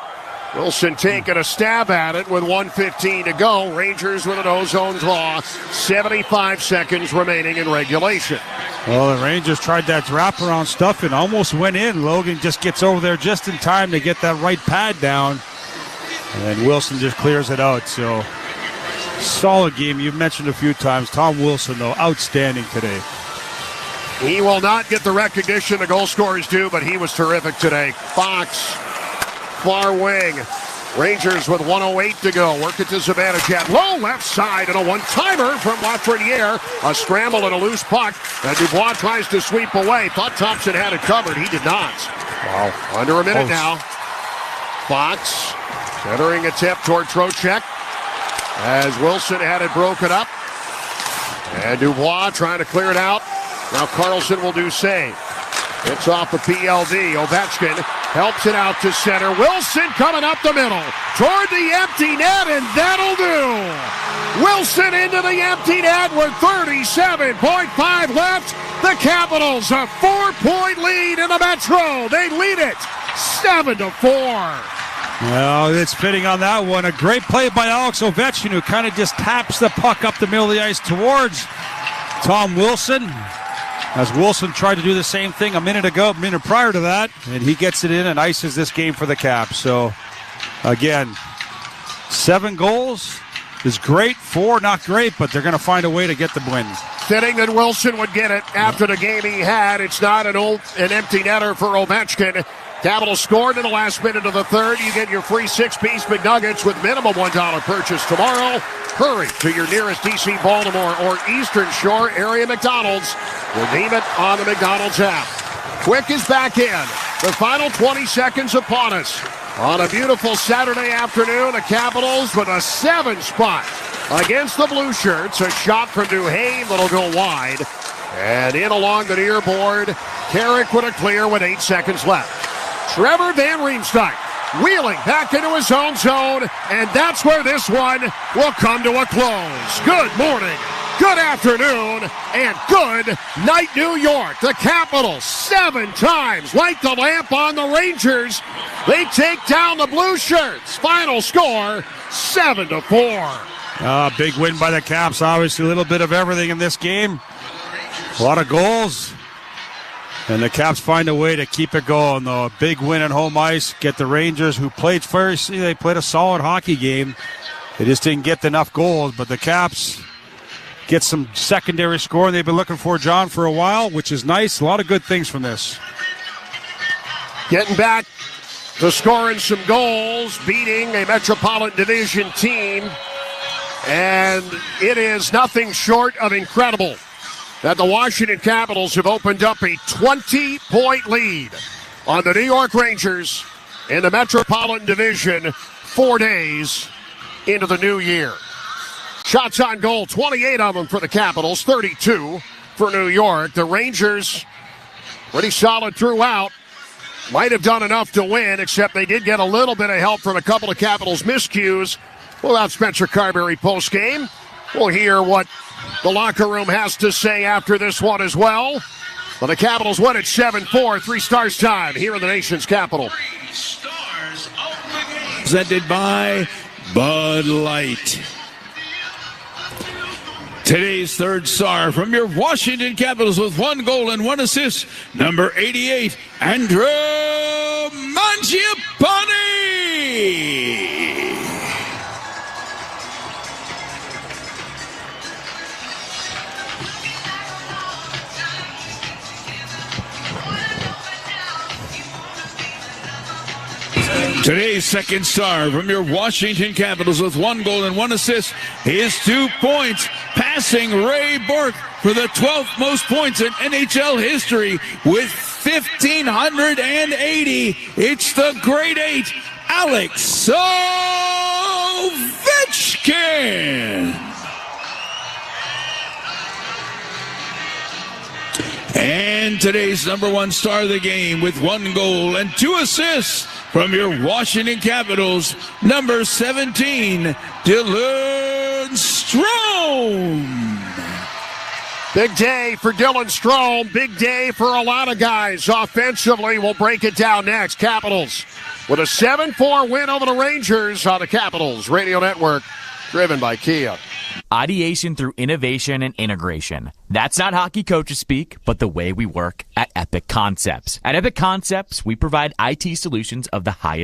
Wilson taking a stab at it with 1:15 to go. Rangers with an ozone draw. 75 seconds remaining in regulation. Well, the Rangers tried that wraparound stuff and almost went in. Logan just gets over there just in time to get that right pad down. And Wilson just clears it out. So, solid game. You've mentioned a few times. Tom Wilson, though, outstanding today. He will not get the recognition the goal scorers do, but he was terrific today. Fox. Far wing. Rangers with 1:08 to go. Work it to Zibanejad. Low left side and a one-timer from Lafreniere. A scramble and a loose puck. And Dubois tries to sweep away. Thought Thompson had it covered. He did not. Wow. Under a minute now. Fox centering a tip toward Trocheck as Wilson had it broken up. And Dubois trying to clear it out. Now Carlson will do same. It's off the PLD. Ovechkin helps it out to center. Wilson coming up the middle toward the empty net, and that'll do. Wilson into the empty net with 37.5 left. The Capitals a 4-point lead in the Metro. They lead it 7-4. Well, it's fitting on that one. A great play by Alex Ovechkin, who kind of just taps the puck up the middle of the ice towards Tom Wilson. As Wilson tried to do the same thing a minute prior to that, and he gets it in and ices this game for the Caps. So, again, 7 goals is great. 4, not great, but they're going to find a way to get the win. Fitting that Wilson would get it after the game he had. It's not an empty netter for Ovechkin. Capitals scored in the last minute of the third. You get your free 6-piece McNuggets with minimum $1 purchase tomorrow. Hurry to your nearest DC, Baltimore, or Eastern Shore area McDonald's. Redeem it on the McDonald's app. Quick is back in. The final 20 seconds upon us. On a beautiful Saturday afternoon, the Capitals with a 7 spot against the Blue Shirts. A shot from Duhaime that'll go wide. And in along the near board, Carrick with a clear with 8 seconds left. Trevor Van Riemsdyk wheeling back into his own zone, and that's where this one will come to a close. Good morning, good afternoon, and good night, New York. The Capitals 7 times light the lamp on the Rangers. They take down the Blue Shirts. Final score, 7-4. Big win by the Caps. Obviously, a little bit of everything in this game. A lot of goals. And the Caps find a way to keep it going, though. A big win at home ice. Get the Rangers, who played they played a solid hockey game. They just didn't get enough goals. But the Caps get some secondary scoring they've been looking for, John, for a while, which is nice. A lot of good things from this. Getting back to scoring some goals, beating a Metropolitan Division team. And it is nothing short of incredible that the Washington Capitals have opened up a 20-point lead on the New York Rangers in the Metropolitan Division 4 days into the new year. Shots on goal, 28 of them for the Capitals, 32 for New York. The Rangers, pretty solid throughout. Might have done enough to win, except they did get a little bit of help from a couple of Capitals miscues. We'll have Spencer Carberry postgame. We'll hear what the locker room has to say after this one as well. But the Capitals win at 7-4, 3 stars time here in the nation's capital. Presented by Bud Light. Today's third star from your Washington Capitals with 1 goal and 1 assist, number 88, Andrew Mangiapane. Today's second star from your Washington Capitals with 1 goal and 1 assist is 2 points, passing Ray Bourque for the 12th most points in NHL history with 1,580. It's the Great 8, Alex Ovechkin. And today's number 1 star of the game with 1 goal and 2 assists from your Washington Capitals, number 17, Dylan Dylan Strome. Big day for Dylan Strome. Big day for a lot of guys. Offensively, we'll break it down next. Capitals with a 7-4 win over the Rangers on the Capitals Radio Network, driven by Kia. Ideation through innovation and integration. That's not hockey coaches speak, but the way we work at Epic Concepts. At Epic Concepts, we provide IT solutions of the highest